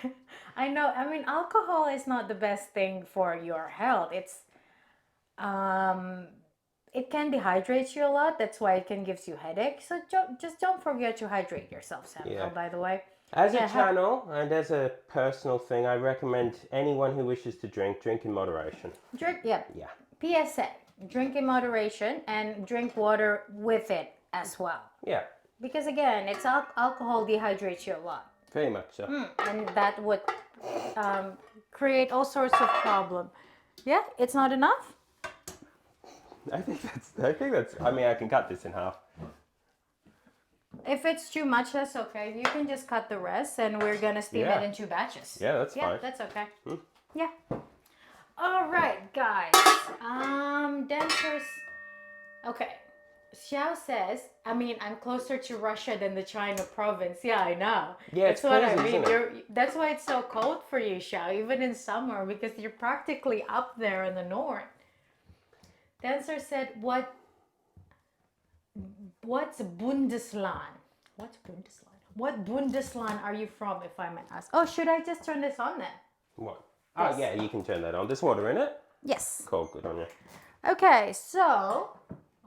I know. I mean, alcohol is not the best thing for your health. It can dehydrate you a lot. That's why it can give you headache. So just don't forget to hydrate yourself, Samuel. Yeah. By the way. As Yeah, a channel and as a personal thing, I recommend anyone who wishes to drink in moderation. Drink. Yeah. Yeah. PSA: drink in moderation and drink water with it as well. Yeah. Because again, it's alcohol dehydrates you a lot. Very much so. And that would create all sorts of problem. Yeah, it's not enough. I think that's. I mean, I can cut this in half. If it's too much, that's okay. You can just cut the rest, and we're gonna steam Yeah. it in 2 batches. Yeah, that's fine. That's okay. Yeah. All right, guys. Dancers. Okay. Xiao says, I mean, I'm closer to Russia than the China province. Yeah, I know. Yeah, it's That's what I crazy, mean. isn't it? That's why it's so cold for you, Xiao, even in summer, because you're practically up there in the north. Dancer said, what's Bundesland? What's Bundesland? What Bundesland are you from, if I may ask? Oh, should I just turn this on then? What? Oh, Yes. yeah, you can turn that on. There's water in it. Yes. Cool, good on you. Okay, so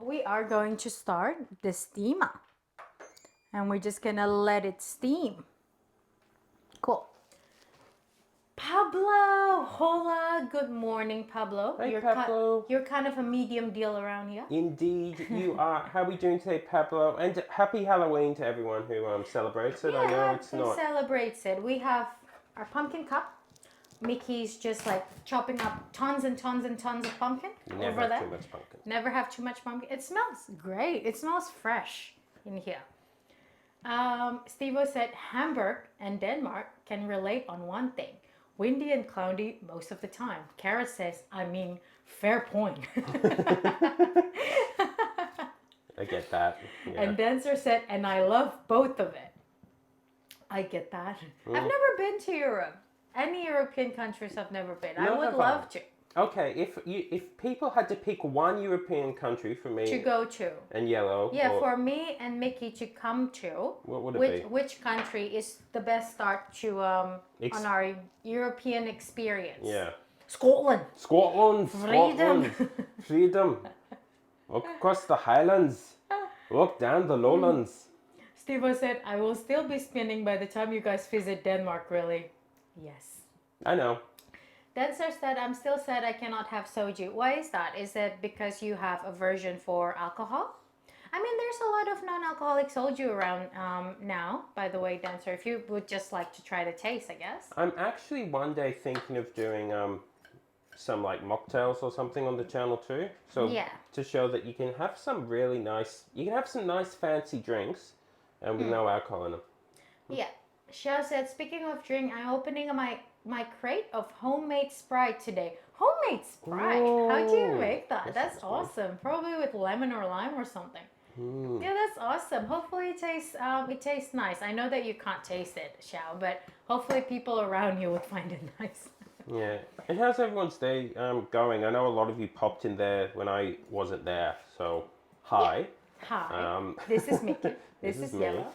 we are going to start the steamer. And we're just gonna let it steam. Cool. Pablo, hola, good morning, Pablo. Hey, Pablo. You're kind of a medium deal around here. Indeed, you are. How are we doing today, Pablo? And happy Halloween to everyone who celebrates it. I know it's Who not. celebrates it? We have our pumpkin cup. Mickey's just like chopping up tons and tons and tons of pumpkin You never over have there. too much pumpkin. Never have too much pumpkin. It smells great. It smells fresh in here. Steve said Hamburg and Denmark can relate on one thing. Windy and cloudy most of the time. Carrot says, I mean, fair point. I get that. Yeah. And Dancer said, and I love both of it. I get that. I've never been to Europe. Any European countries I've never been. I Nor would have love to Okay, if people had to pick one European country for me go to. and yellow, Yeah, or for me and Mickey to come to. what would it be? Which country is the best start to on our European experience? Yeah. Scotland. Scotland, Freedom. Scotland, freedom. Walk across the highlands, walk down the lowlands. Steve said, I will still be spinning by the time you guys visit Denmark, really. Yes. I know. Dancer said, I'm still sad I cannot have soju. Why is that? Is it because you have aversion for alcohol? I mean, there's a lot of non-alcoholic soju around now, by the way, Dancer, if you would just like to try the taste, I guess. I'm actually one day thinking of doing some like mocktails or something on the channel too. So Yeah. to show that you can have some really nice, you can have some nice fancy drinks, and with no alcohol in them. Yeah. Xiao said, speaking of drink, I'm opening my crate of homemade Sprite today. Homemade Sprite? How do you Ooh, make that? that That's sounds awesome. Probably with lemon or lime or something. Yeah, that's awesome. Hopefully it tastes nice. I know that you can't taste it, Xiao, but hopefully people around you would find it nice. Yeah. And how's everyone's day going? I know a lot of you popped in there when I wasn't there, so hi. Hi, this is Mickey. This is me. Yellow.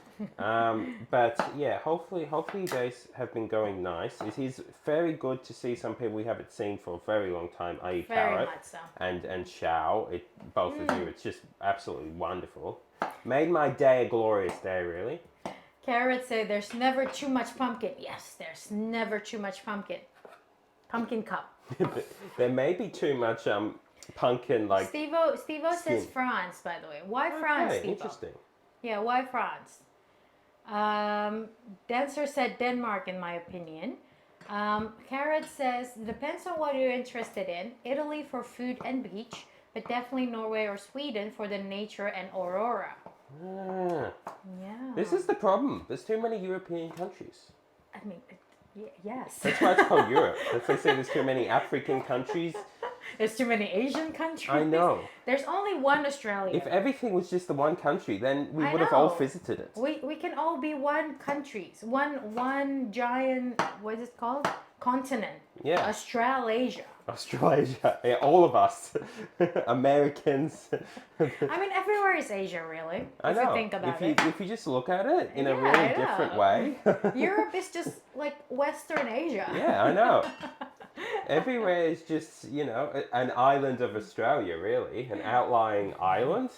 But yeah, hopefully you days have been going nice. It is very good to see some people we haven't seen for a very long time, i.e. Very Carrot much so. and Xiao. Both of you, it's just absolutely wonderful. Made my day a glorious day, really. Carrot said there's never too much pumpkin. Yes, there's never too much pumpkin. Pumpkin cup. There may be too much pumpkin like. Steve-O says skin. France, by the way. Why France, Okay, Steve-O? interesting. Yeah, why France? Dancer said Denmark, in my opinion. Carrot says, depends on what you're interested in. Italy for food and beach, but definitely Norway or Sweden for the nature and aurora. Ah, Yeah. this is the problem. There's too many European countries. I mean, yes. That's why it's called Europe. That's why they say there's too many African countries. There's too many Asian countries. I know. There's only one Australia. If everything was just the one country, then we I would have all know. visited it. We can all be one countries, one giant, what is it called? Continent. Yeah. Australasia. Australasia, yeah, all of us, Americans. I mean, everywhere is Asia, really. I If know. you think about If you just look at it in a Yeah, really I know. different way. Europe is just like Western Asia. Yeah, I know. Everywhere is just, an island of Australia, really, an outlying island.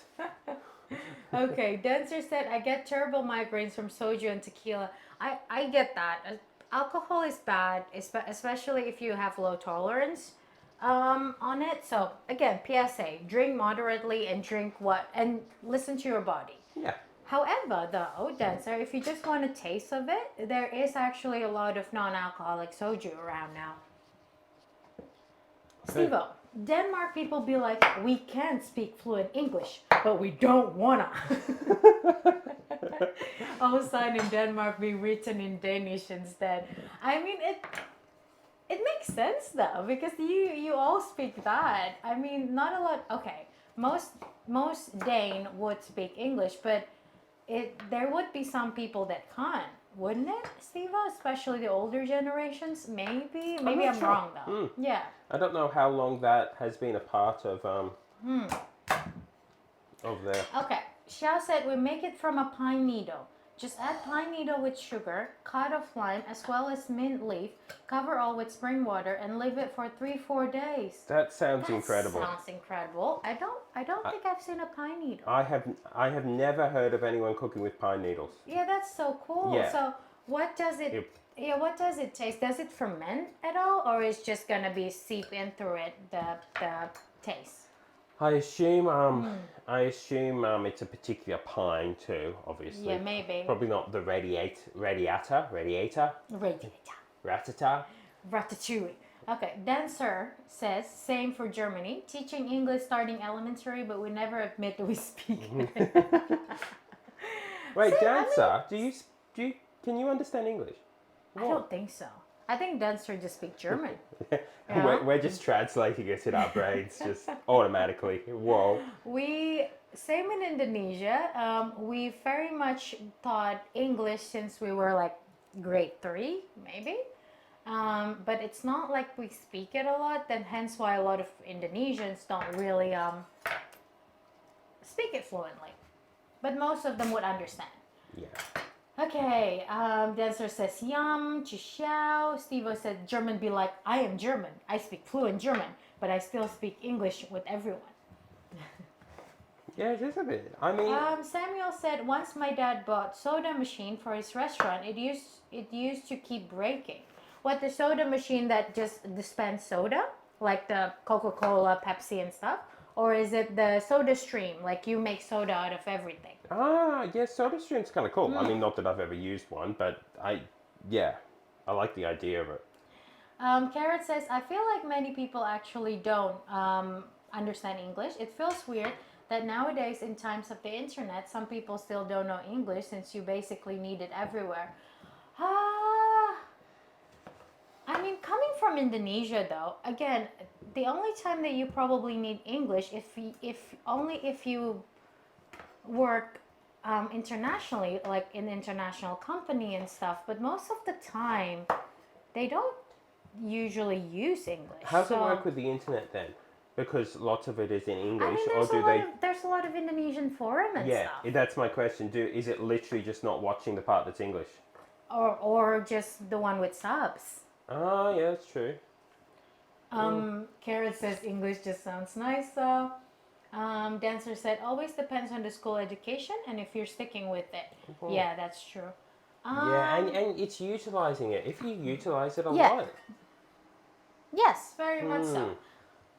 Okay, Dancer said, I get terrible migraines from soju and tequila. I get that. Alcohol is bad, especially if you have low tolerance on it. So again, PSA, drink moderately and listen to your body. Yeah. However, though, Dancer, if you just want a taste of it, there is actually a lot of non-alcoholic soju around now. Steve-O, Denmark people be like, we can speak fluent English, but we don't wanna. All sign in Denmark be written in Danish instead. I mean, it makes sense though, because you all speak that. I mean, not a lot. Okay, most Dane would speak English, but there would be some people that can't, wouldn't it, Steva? Especially the older generations. Maybe not I'm sure. wrong though. Yeah. I don't know how long that has been a part of there. Okay. Xiao said we make it from a pine needle. Just add pine needle with sugar, cut off lime, as well as mint leaf, cover all with spring water, and leave it for 3-4 days. That sounds That incredible. sounds incredible. I don't think I've seen a pine needle. I have never heard of anyone cooking with pine needles. Yeah, that's so cool. Yeah. So what does it? Yeah, what does it taste? Does it ferment at all, or is just gonna be seep in through it the taste? I assume it's a particular pine too, obviously. Yeah, maybe. Probably not the radiator. Ratata. Ratatouille. Okay, Dancer says same for Germany. Teaching English starting elementary, but we never admit that we speak it. Wait, See, Dancer, can you understand English? I don't think so. I think Dancer just speak German. We're just translating it in our brains, just automatically. Whoa. Same in Indonesia. We very much taught English since we were like grade 3, maybe. But it's not like we speak it a lot, then hence why a lot of Indonesians don't really speak it fluently. But most of them would understand. Yeah. Okay, Dancer says yum, chixiao. Stevo said German be like, I am German. I speak fluent German, but I still speak English with everyone. Yeah, it is a bit. I mean... Samuel said once my dad bought soda machine for his restaurant, it used to keep breaking. What, the soda machine that just dispense soda? Like the Coca-Cola, Pepsi and stuff? Or is it the soda stream, like you make soda out of everything? Yeah, soda stream's kind of cool. I mean, not that I've ever used one, but I like the idea of it. Carrot says, I feel like many people actually don't understand English. It feels weird that nowadays, in times of the internet, some people still don't know English since you basically need it everywhere. I mean, coming from Indonesia though, again, the only time that you probably need English if you work internationally, like in international company and stuff. But most of the time, they don't usually use English. How does it work with the internet then? Because lots of it is in English, I mean, there's a lot of Indonesian forum and stuff. Yeah, that's my question. Is it literally just not watching the part that's English? Or just the one with subs. Oh, yeah, that's true. Carrot says English just sounds nice though. Dancer said always depends on the school education and if you're sticking with it. Mm-hmm. Yeah, that's true. Yeah, and it's utilizing it. If you utilize it a lot. Yes, very much so.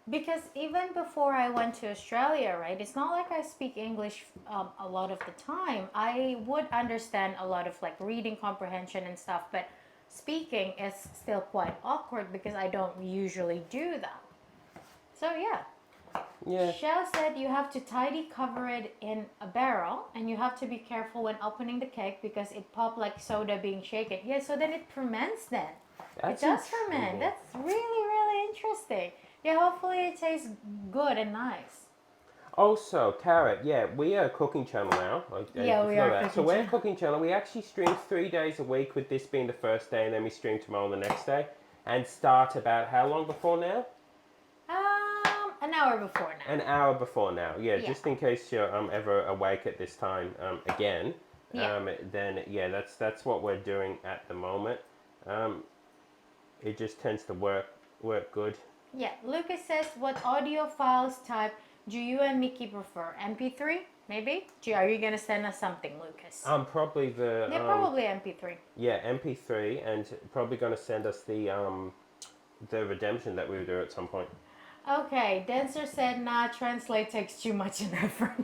Because even before I went to Australia, right, it's not like I speak English a lot of the time. I would understand a lot of like reading comprehension and stuff, but speaking is still quite awkward because I don't usually do that. So yeah. Yeah. Shell said you have to tidy cover it in a barrel and you have to be careful when opening the cake because it popped like soda being shaken. Yeah, so then it ferments then. It does ferment. That's really, really interesting. Yeah, hopefully it tastes good and nice. Also, Carrot, yeah, we are a cooking channel now. Yeah, we are. So we're a cooking channel. We actually stream 3 days a week, with this being the first day, and then we stream tomorrow and the next day. And start about how long before now? An hour before now. An hour before now, yeah. Just in case you're ever awake at this time again. Then yeah, that's what we're doing at the moment. It just tends to work good. Yeah, Lucas says, what audio files type do you and Mickey prefer? MP3, maybe? Are you gonna send us something, Lucas? Probably the. Yeah, probably MP3. Yeah, MP3, and probably gonna send us the redemption that we would do at some point. Okay, Dancer said, nah, translate takes too much an effort.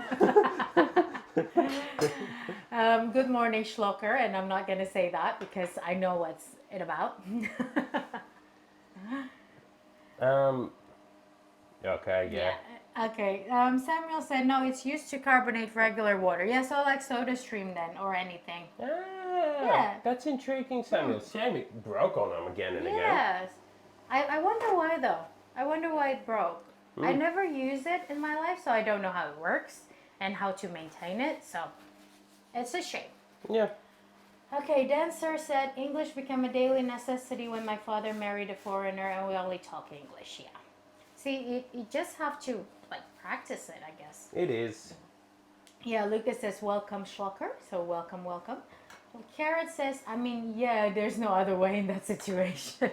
Good morning, Schlocker, and I'm not gonna say that because I know what's it about. Okay, yeah. Okay, Samuel said, no, it's used to carbonate regular water. Yeah, so like soda stream then, or anything. Yeah. That's intriguing, Samuel. Shame it broke on them again and again. Yes. I though. I wonder why it broke. I never use it in my life, so I don't know how it works and how to maintain it. So it's a shame. Yeah. Okay, Dancer said English became a daily necessity when my father married a foreigner and we only talk English. Yeah. See, you just have to like practice it, I guess. It is. Yeah, Lucas says welcome Schlocker, so welcome, welcome. Carrot says, I mean, yeah, there's no other way in that situation.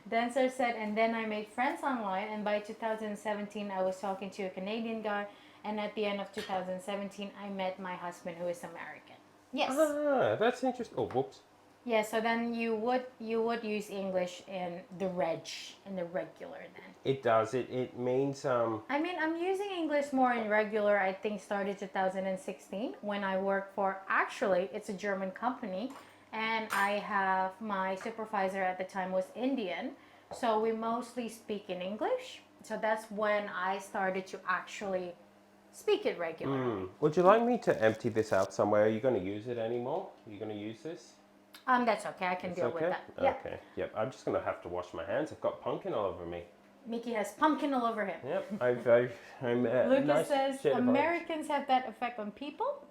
Dancer said, and then I made friends online, and by 2017 I was talking to a Canadian guy, and at the end of 2017 I met my husband who is American. Yes. Ah, that's interesting. Oh, whoops. Yeah, so then you would use English in the regular then. It does. It means I mean, I'm using English more in regular, I think started 2016 when I worked for, actually, it's a German company, and I have my supervisor at the time was Indian, so we mostly speak in English. So that's when I started to actually speak it regular. Would you like me to empty this out somewhere? Are you going to use it anymore? Are you going to use this? That's okay, I can It's deal okay? with that. Yeah. Okay. Yep. I'm just going to have to wash my hands. I've got pumpkin all over me. Mickey has pumpkin all over him. Yep. I'm Lucas nice says shade of orange. Americans have that effect on people.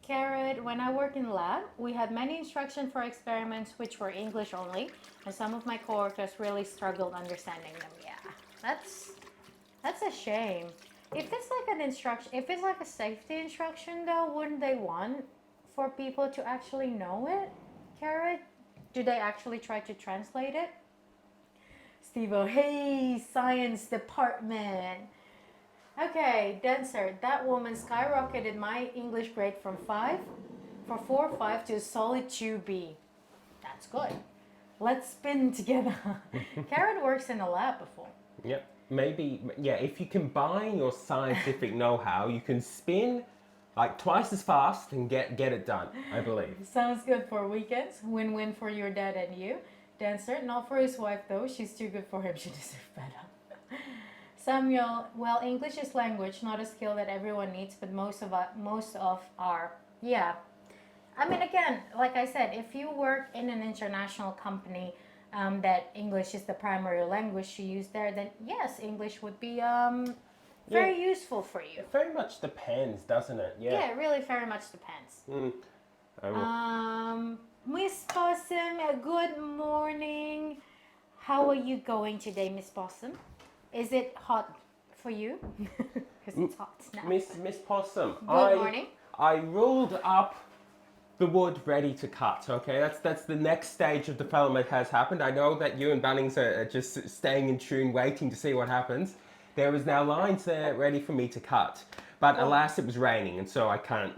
Carrot, when I work in lab, we had many instructions for experiments which were English only, and some of my coworkers really struggled understanding them. Yeah, that's a shame. If it's like an instruction, if it's like a safety instruction though, wouldn't they want for people to actually know it? Carrot, do they actually try to translate it? Steve-O, hey, science department. Okay, Dancer, that woman skyrocketed my English grade from 4 or 5 to a solid 2B. That's good. Let's spin together. Karen works in a lab before. Yep. Maybe, yeah, if you combine your scientific know-how, you can spin like twice as fast and get it done, I believe. Sounds good for weekends. Win-win for your dad and you. Dancer, not for his wife though. She's too good for him. She deserves better. Samuel, well, English is language, not a skill that everyone needs, but most of our, yeah. I mean, again, like I said, if you work in an international company that English is the primary language you use there, then yes, English would be very useful for you. It very much depends, doesn't it? Yeah. Yeah, it really very much depends. Miss Possum, good morning. How are you going today, Miss Possum? Is it hot for you? Because it's hot now. Miss Possum. Good morning. I rolled up the wood ready to cut. Okay, that's the next stage of development has happened. I know that you and Bunnings are just staying in tune, waiting to see what happens. There is now lines there ready for me to cut, but alas, it was raining, and so I can't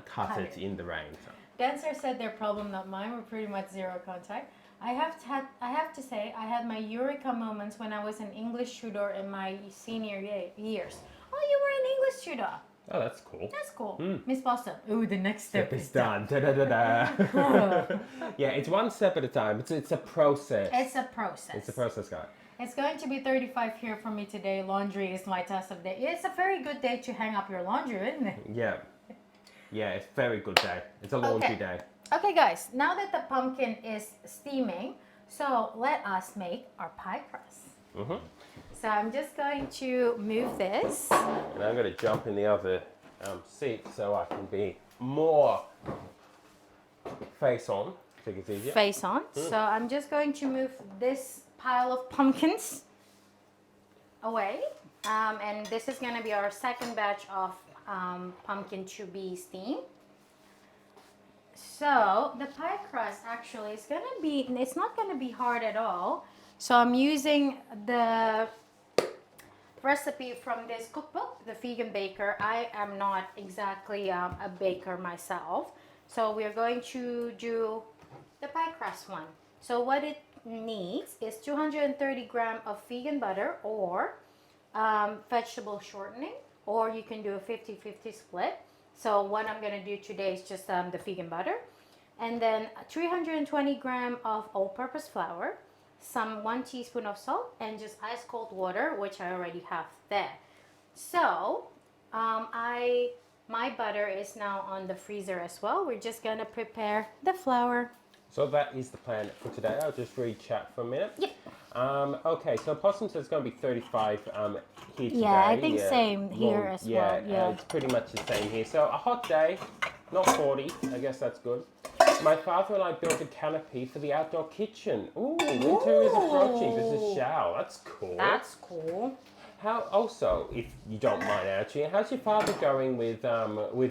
cut it in the rain. So. Dancer said their problem, not mine. We're pretty much zero contact. I have to say, I had my eureka moments when I was an English tutor in my senior years. Oh, you were an English tutor. Oh, that's cool. That's cool. Miss Possum. Ooh, the next step It's done. Da, da, da, da. Yeah, it's one step at a time. It's a process. It's a process. It's a process, guy. It's going to be 35 here for me today. Laundry is my task of the day. It's a very good day to hang up your laundry, isn't it? Yeah. Yeah, it's a very good day. It's a laundry day. Okay, guys. Now that the pumpkin is steaming, so let us make our pie crust. So I'm just going to move this. And I'm going to jump in the other seat so I can be more face on. I think it's easier. Face on. So I'm just going to move this pile of pumpkins away. And this is going to be our second batch of pumpkin to be steamed. So the pie crust actually is going to be, it's not going to be hard at all. So I'm using the recipe from this cookbook, The Vegan Baker. I am not exactly a baker myself. So we're going to do the pie crust one. So what it needs is 230 grams of vegan butter or vegetable shortening, or you can do a 50-50 split. So what I'm going to do today is just the vegan butter, and then 320 grams of all-purpose flour, some 1 teaspoon of salt, and just ice cold water, which I already have there. So my butter is now on the freezer as well. We're just going to prepare the flour. So that is the plan for today. I'll just read chat for a minute. Yep. Okay, so Possum says it's going to be 35 here today. Yeah, I think same here as yeah, well. Yeah. it's pretty much the same here. So a hot day, not 40. I guess that's good. My father and I built a canopy for the outdoor kitchen. Ooh, winter is approaching. This is Shao. That's cool. That's cool. How also, if you don't mind answering, how's your father going with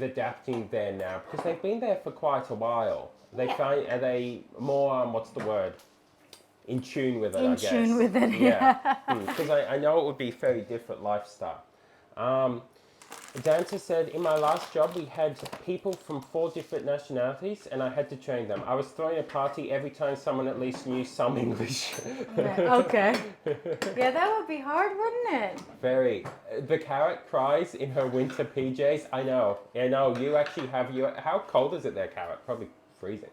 adapting there now? Because they've been there for quite a while. Are they more what's the word? In tune with it, I guess. In tune with it, yeah. Because I know it would be a very different lifestyle. Dancer said, in my last job, we had people from 4 different nationalities and I had to train them. I was throwing a party every time someone at least knew some English. Okay. Yeah, that would be hard, wouldn't it? Very. The carrot cries in her winter PJs. I know. You actually have your... How cold is it there, Carrot? Probably freezing.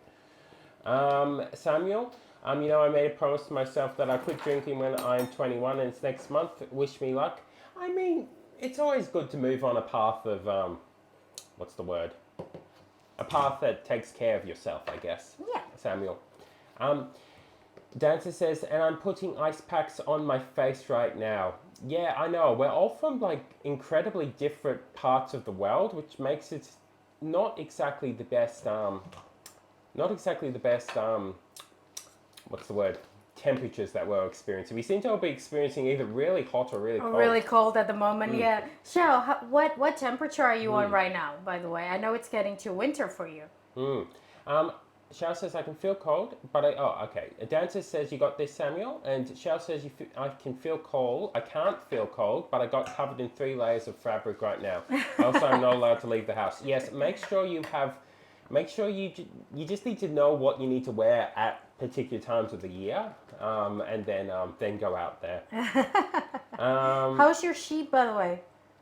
Samuel, I made a promise to myself that I quit drinking when I'm 21 and it's next month. Wish me luck. I mean, it's always good to move on a path of, what's the word? A path that takes care of yourself, I guess. Yeah. Samuel. Dancer says, and I'm putting ice packs on my face right now. Yeah, I know. We're all from, incredibly different parts of the world, which makes it not exactly the best, what's the word? Temperatures that we're experiencing. We seem to all be experiencing either really hot or really cold. Really cold at the moment, yeah. Shao, what temperature are you on right now, by the way? I know it's getting to winter for you. Shao says, I can feel cold, but okay. Dancer says, you got this, Samuel. And Shao says, I can feel cold. I can't feel cold, but I got covered in 3 layers of fabric right now. Also, I'm not allowed to leave the house. Yes, make sure you just need to know what you need to wear at particular times of the year, and then go out there. How's your sheep, by the way?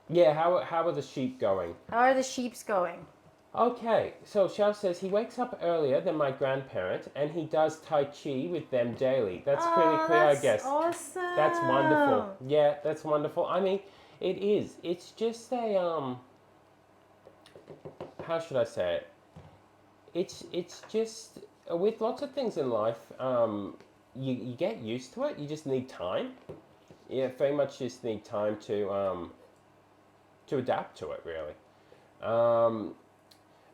Yeah, how are the sheep going? How are the sheeps going? Okay, so Shao says he wakes up earlier than my grandparent and he does Tai Chi with them daily. That's pretty clear, I guess. Awesome. That's wonderful. Yeah, that's wonderful. I mean, it is. It's just a, how should I say it? It's just, with lots of things in life, you get used to it. You just need time. Yeah, very much just need time to adapt to it, really.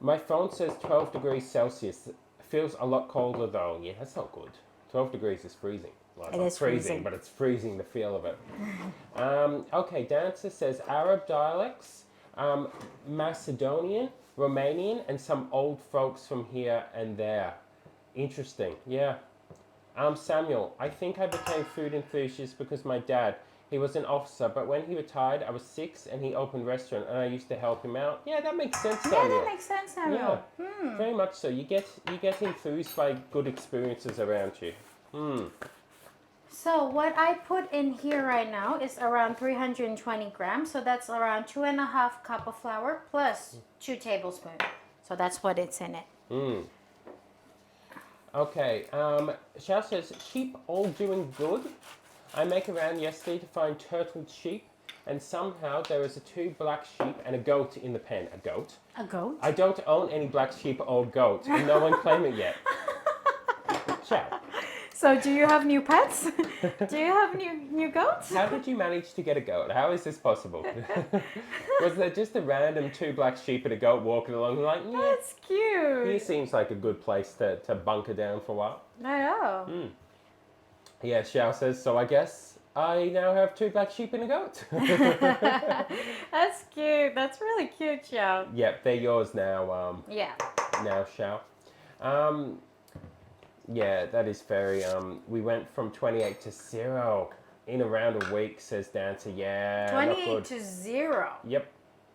My phone says 12 degrees Celsius. Feels a lot colder though. Yeah, that's not good. 12 degrees is freezing. Well, it's not freezing, but it's freezing the feel of it. Okay, Dancer says Arab dialects, Macedonian, Romanian, and some old folks from here and there. Interesting, yeah. Samuel, I think I became food enthusiast because my dad, he was an officer, but when he retired, I was 6 and he opened a restaurant and I used to help him out. Yeah, that makes sense, Samuel. Yeah, that makes sense, Samuel. Yeah, very much so. You get enthused by good experiences around you. So what I put in here right now is around 320 grams. So that's around 2.5 cup of flour plus 2 tablespoons. So that's what it's in it. Okay, Shao says, sheep all doing good. I make around yesterday to find turtled sheep, and somehow there is 2 black sheep and a goat in the pen. A goat? A goat? I don't own any black sheep or goat, and no one claimed it yet. Shao. So do you have new pets? Do you have new goats? How did you manage to get a goat? How is this possible? Was there just a random 2 black sheep and a goat walking along like, yeah, That's cute. here seems like a good place to bunker down for a while. I know. Yeah, Xiao says, so I guess I now have 2 black sheep and a goat. That's cute. That's really cute, Xiao. Yep, they're yours now, Yeah. now, Xiao. Yeah, that is very, we went from 28 to 0 in around a week, says Dancer. Yeah, 28 to 0. Yep.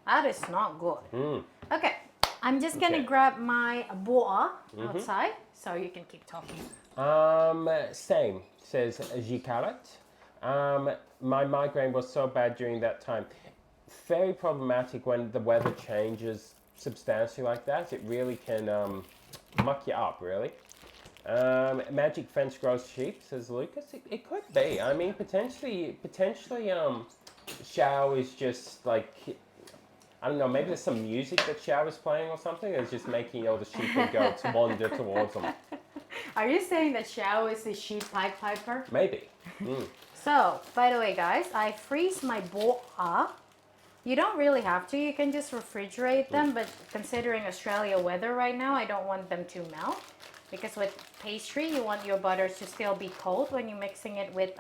That is not good. Okay. I'm just going to Okay. grab my boa outside so you can keep talking. Same, says Gikalet. My migraine was so bad during that time. Very problematic when the weather changes substantially like that. It really can muck you up, really. Magic fence grows sheep, says Lucas. It could be. I mean, potentially, Xiao is just like, I don't know, maybe there's some music that Xiao is playing or something. It's just making all the sheep and goats wander towards them. Are you saying that Xiao is a sheep pied piper? Maybe. Mm. So, by the way, guys, I freeze my boa. You don't really have to. You can just refrigerate them, but considering Australia weather right now, I don't want them to melt. Because with pastry, you want your butters to still be cold when you're mixing it with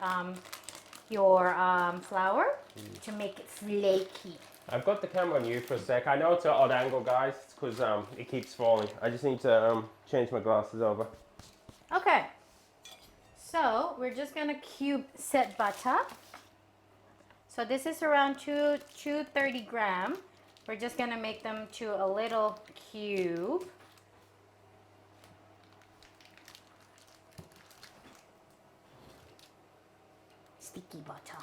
your flour to make it flaky. I've got the camera on you for a sec. I know it's an odd angle, guys, because it keeps falling. I just need to change my glasses over. Okay. So we're just gonna cube set butter. So this is around 230 gram. We're just gonna make them to a little cube. Sticky butter.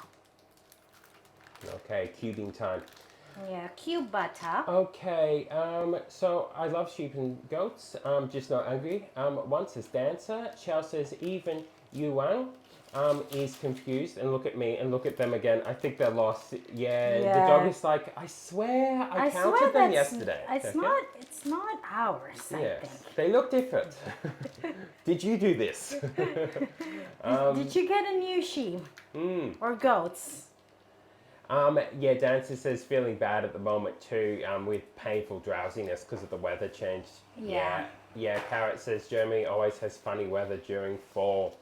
Okay, cubing time. Yeah, cube butter. Okay, so I love sheep and goats, just not angry. One says dancer, Xiao says even Yuan is confused, and look at me and look at them again. I think they're lost. Yeah, the dog is like, I swear I counted them yesterday. It's not ours, I Yes, think. they look different. Did you do this? Did you get a new sheep or goats? Yeah, Dancer says feeling bad at the moment too, with painful drowsiness because of the weather change. Yeah. Yeah, Carrot says Germany always has funny weather during fall.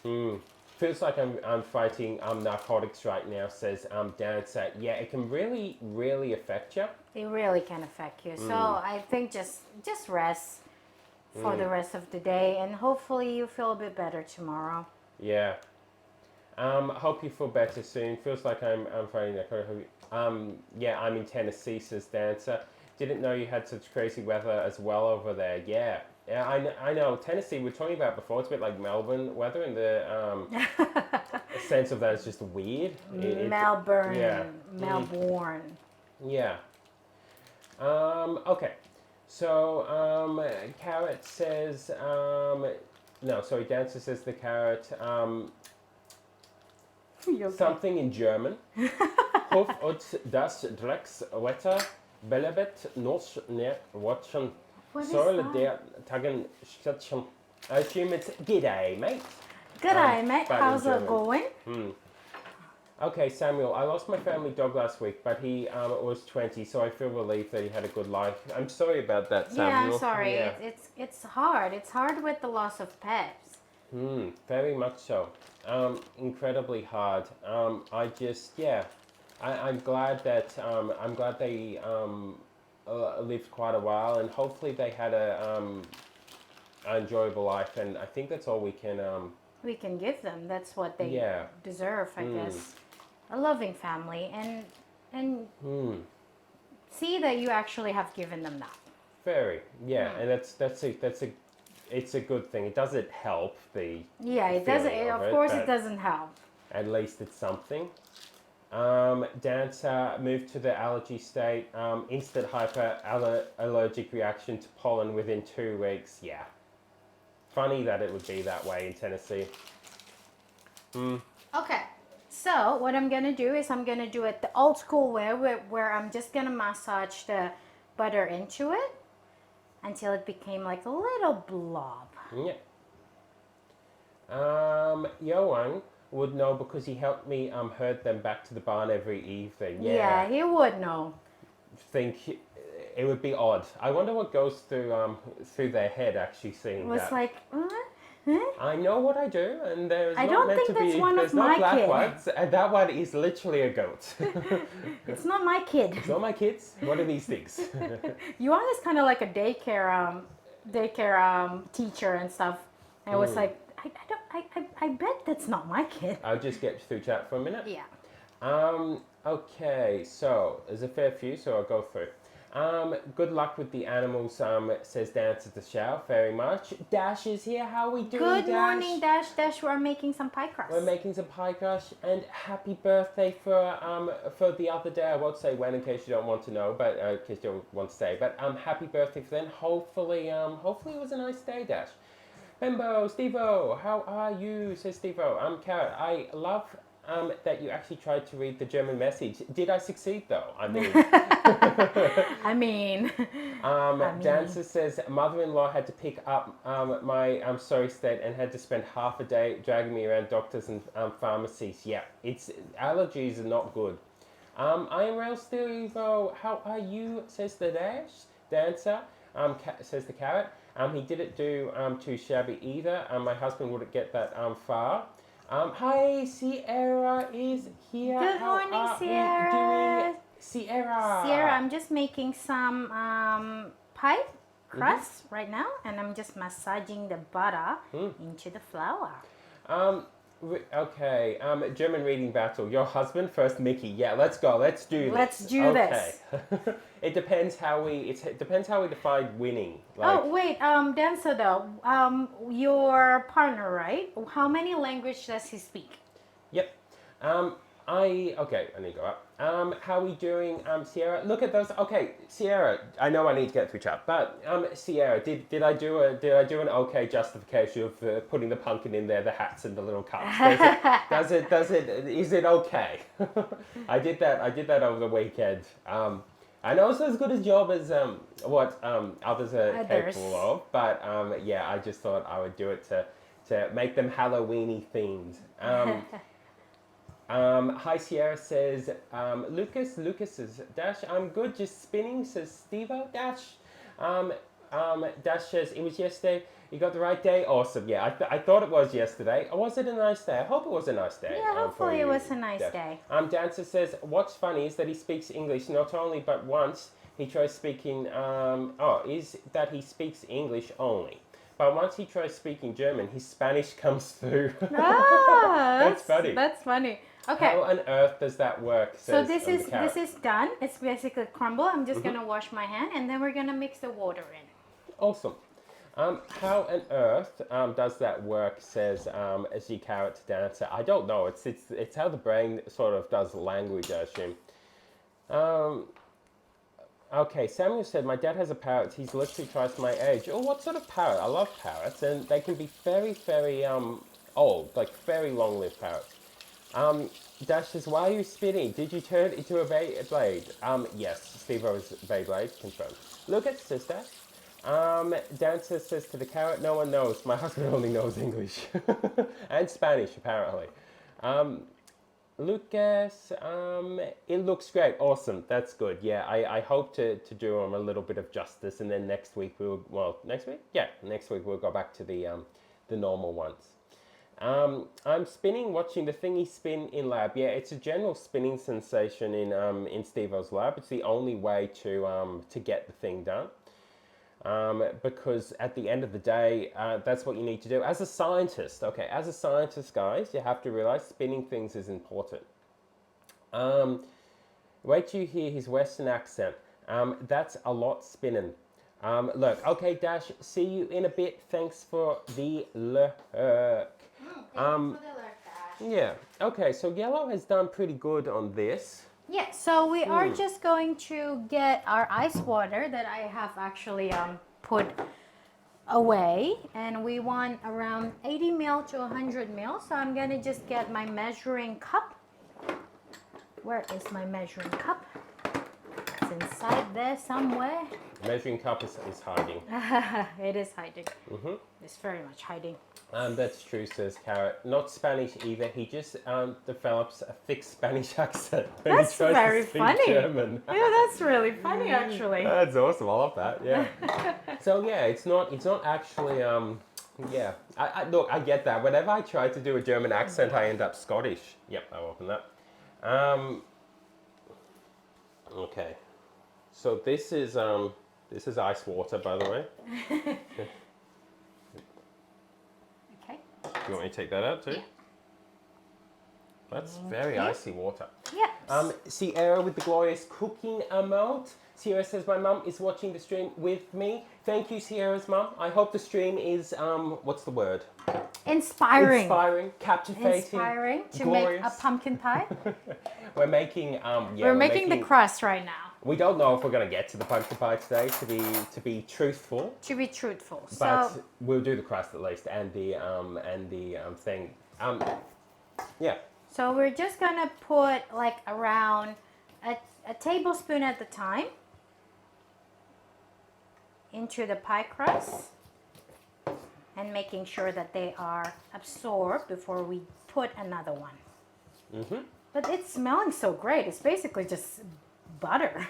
Feels like I'm fighting narcotics right now, says Dancer. Yeah, it can really affect you. It really can affect you. So I think just rest for the rest of the day, and hopefully you feel a bit better tomorrow. Yeah. Hope you feel better soon. Feels like I'm fighting narcotics. Yeah, I'm in Tennessee, says Dancer. Didn't know you had such crazy weather as well over there. Yeah, I know. Tennessee, we were talking about before. It's a bit like Melbourne weather in the sense of that it's just weird. Melbourne. Yeah. Melbourne. Yeah. Okay. So Carrot says no. Sorry, Dancer says the carrot. Okay. Something in German. Hof ut das Drecks Wetter belebet nos ne watchen. What is Soll that? der Tagen Städtchen. I assume it's g'day, mate. G'day, mate. but in How's it German. going? Okay, Samuel, I lost my family dog last week, but he was 20, so I feel relieved that he had a good life. I'm sorry about that, Samuel. Yeah, I'm sorry. Yeah. It's hard. It's hard with the loss of pets. Very much so. Incredibly hard. I just, yeah, I'm glad that they lived quite a while, and hopefully they had an enjoyable life. And I think that's all we can give them. That's what they Yeah. deserve, I guess. A loving family, and see that you actually have given them that. Very, yeah, and it's a good thing. It doesn't help the Yeah, it doesn't. feeling Of it, course, but it doesn't help. At least it's something. Dancer moved to the allergy state. Instant allergic reaction to pollen within 2 weeks. Yeah. Funny that it would be that way in Tennessee. Okay, so what I'm gonna do is I'm gonna do it the old school way, where I'm just gonna massage the butter into it until it became like a little blob. Yeah. Johan would know because he helped me herd them back to the barn every evening. Yeah, he would know. Think it would be odd. I wonder what goes through their head actually seeing It was that. like, I know what I do, and there's I not don't meant think to that's be. one of There's no my black kids. ones, and that one is literally a goat. it's not my kid. It's not my kids. What are these things? Yuan is kind of like a daycare teacher and stuff. And it was like, I bet that's not my kid. I'll just get through chat for a minute. Yeah. Okay, so there's a fair few, so I'll go through. Good luck with the animals, says Dancer to Xiao, very much. Dash is here, how are we doing, Good Dash? morning, Dash. Dash, we're making some pie crust. We're making some pie crust, and happy birthday for the other day. I won't say when in case you don't want to know, but in case you don't want to say. But happy birthday for then. Hopefully it was a nice day, Dash. Bembo, Stevo, how are you? Says Stevo. Carrot. I love that you actually tried to read the German message. Did I succeed though? I mean, I mean, Dancer says mother-in-law had to pick up my sorry state and had to spend half a day dragging me around doctors and pharmacies. Yeah, it's allergies are not good. I am real still though. How are you? Says the dancer. Says the carrot. He didn't do too shabby either. My husband wouldn't get that far. Hi, Sierra is here. Good How morning, are we Sierra. doing? Sierra. Sierra, I'm just making some pie crust right now, and I'm just massaging the butter into the flour. Okay, German reading battle. Your husband first, Mickey. Yeah, let's go. Let's do this. Let's do this. It depends how we define winning. Oh wait, Dancer though, your partner, right? How many languages does he speak? Yep. Okay, I need to go up. How are we doing, Sierra? Look at those. Okay, Sierra. I know I need to get through chat, but Sierra, did I do an okay justification of putting the pumpkin in there, the hats and the little cups? Is it okay? I did that over the weekend. I know it's as good a job as what others are capable of, but yeah, I just thought I would do it to make them Halloweeny themed. Hi Sierra says, Lucas is Dash, I'm good, just spinning, says Steve-O. Dash. Dash says, it was yesterday, you got the right day, awesome. Yeah, I thought it was yesterday. Was it a nice day? I hope it was a nice day. Yeah, hopefully it was a nice day. Dancer says, what's funny is that he speaks English not only but once he tries speaking, is that he speaks English only. But once he tries speaking German, his Spanish comes through. That's funny. That's funny. Okay. How on earth does that work? So this is done. It's basically crumble. I'm just gonna wash my hand, and then we're gonna mix the water in. Awesome. How on earth does that work? Says as you carrot dancer. I don't know. It's how the brain sort of does language, I assume. Okay, Samuel said, my dad has a parrot. He's literally twice my age. Oh, what sort of parrot? I love parrots, and they can be very, very old, like very long-lived parrots. Dash says, why are you spinning? Did you turn into a Beyblade? Yes, Steve-O's Beyblade, confirmed. Look at sister. Dancer says to the carrot, no one knows. My husband only knows English. And Spanish, apparently. Lucas, it looks great. Awesome. That's good. Yeah, I hope to do him a little bit of justice, and then next week next week? Yeah, next week we'll go back to the normal ones. I'm spinning, watching the thingy spin in lab. Yeah, it's a general spinning sensation in Steve-O's lab. It's the only way to get the thing done. Because at the end of the day, that's what you need to do. As a scientist, guys, you have to realize spinning things is important. Wait till you hear his Western accent. That's a lot spinning. Look, okay, Dash, see you in a bit. Thanks for the lurk. Yeah, okay, so yellow has done pretty good on this. Yeah, so we are just going to get our ice water that I have actually put away, and we want around 80 ml to 100 ml. So I'm gonna just get my measuring cup. Where is my measuring cup? It's inside there somewhere. Measuring cup is hiding. It is hiding. It's very much hiding. That's true, says Carrot. Not Spanish either. He just develops a thick Spanish accent when That's he tries very to speak funny. German. Yeah, that's really funny, actually. That's awesome. I love that. Yeah. So yeah, it's not actually yeah. Look, I get that. Whenever I try to do a German accent, I end up Scottish. Yep, I'll open that. Okay. So this is ice water, by the way. Okay. You want me to take that out too? Yeah. That's very icy water. Yeah. Sierra with the glorious cooking emote. Sierra says, my mum is watching the stream with me. Thank you, Sierra's mum. I hope the stream is, what's the word? Inspiring. Inspiring, captivating, Inspiring to glorious. make a pumpkin pie. We're making, we're making the crust right now. We don't know if we're going to get to the pumpkin pie today, to be truthful. To be truthful. But so we'll do the crust at least, and the thing. Yeah. So we're just gonna put like around a tablespoon at a time into the pie crust and making sure that they are absorbed before we put another one. Mm-hmm. But it's smelling so great. It's basically just butter.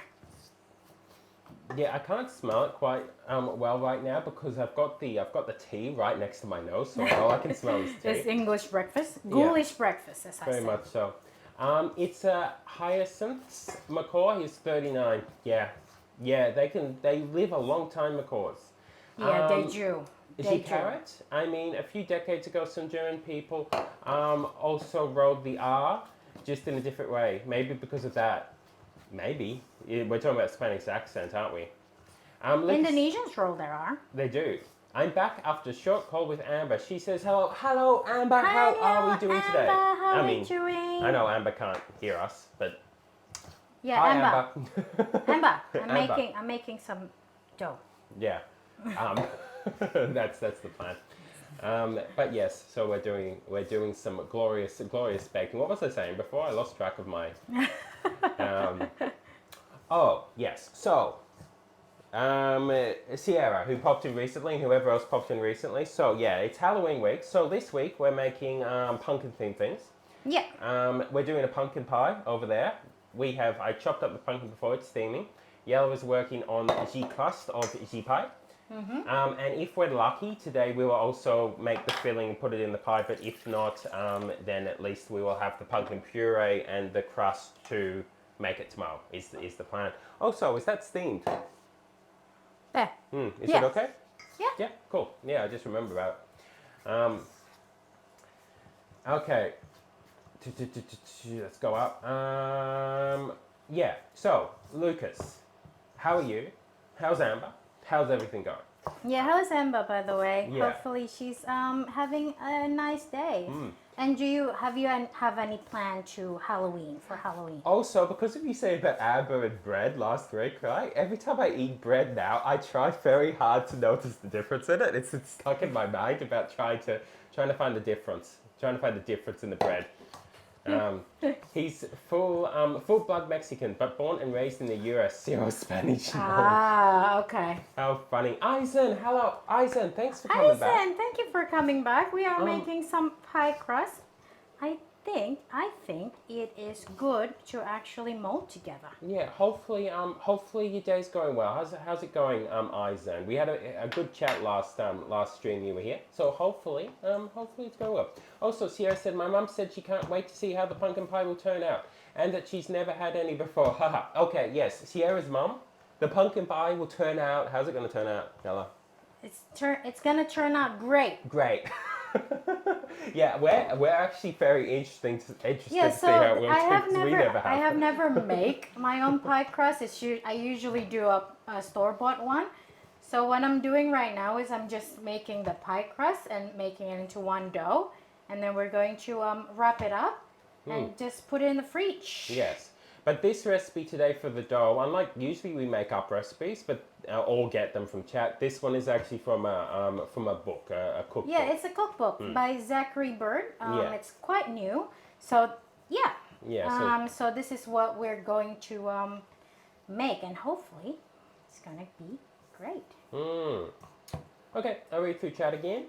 Yeah, I can't smell it quite well right now because I've got the tea right next to my nose, so all I can smell is tea. This English breakfast, ghoulish breakfast, as I Very say. much so. It's a hyacinths macaw. He's 39. Yeah, yeah. They live a long time, macaws. Yeah, they Um, do. Is They he do. carrot? I mean, a few decades ago, some German people also wrote the R just in a different way. Maybe because of that. Maybe. Yeah, we're talking about Spanish accent, aren't we? Indonesians roll their R. They do. I'm back after a short call with Amber. She says, hello, hello, Amber, how are we doing today? How I are mean, we doing? I know Amber can't hear us, but Yeah, hi, Amber. Amber. Amber, Amber. I'm making some dough. Yeah, that's the plan. But yes, so we're doing some glorious baking. What was I saying before? I lost track of my. Oh yes, so Sierra, who popped in recently, and whoever else popped in recently. So yeah, it's Halloween week. So this week we're making pumpkin themed things. Yeah. We're doing a pumpkin pie over there. I chopped up the pumpkin before it's steaming. Yellow is working on the crust of the pie. And if we're lucky, today we will also make the filling and put it in the pie. But if not, then at least we will have the pumpkin puree and the crust to make it tomorrow, is the plan. Also, is that steamed? There. Is Yeah. it okay? Yeah. Yeah, cool. Yeah, I just remember that. Okay. Let's go up. Yeah, so, Lucas, how are you? How's Amber? How's everything going? Yeah, how's Amber, by the way? Yeah. Hopefully she's having a nice day. And have you any plan to for Halloween? Also, because of you saying about Amber and bread last week, right? Every time I eat bread now, I try very hard to notice the difference in it. It's stuck in my mind about trying to find the difference. Trying to find the difference in the bread. He's full blood Mexican, but born and raised in the US. Zero Spanish. Ah, okay. How funny. Eisen, hello. Eisen, thanks for coming back. Eisen, thank you for coming back. We are making some pie crust. I think it is good to actually mold together. Yeah, hopefully your day's going well. How's it going, Eisen? We had a good chat last stream you were here. So hopefully it's going well. Also, Sierra said my mum said she can't wait to see how the pumpkin pie will turn out, and that she's never had any before. Haha. Okay, yes, Sierra's mum. The pumpkin pie will turn out. How's it going to turn out, Ella? It's gonna turn out great. Great. Yeah, we're actually very interested to see how it will turn because we never have. I have never make my own pie crust. I usually do a store-bought one. So what I'm doing right now is I'm just making the pie crust and making it into one dough, and then we're going to wrap it up and just put it in the fridge. Yes. But this recipe today for the dough, unlike usually we make up recipes, but or get them from chat. This one is actually from a book, a cookbook. Yeah, it's a cookbook by Zachary Bird. Yeah. It's quite new, so yeah. Yeah. So this is what we're going to make, and hopefully it's gonna be great. Okay, I'll read through chat again.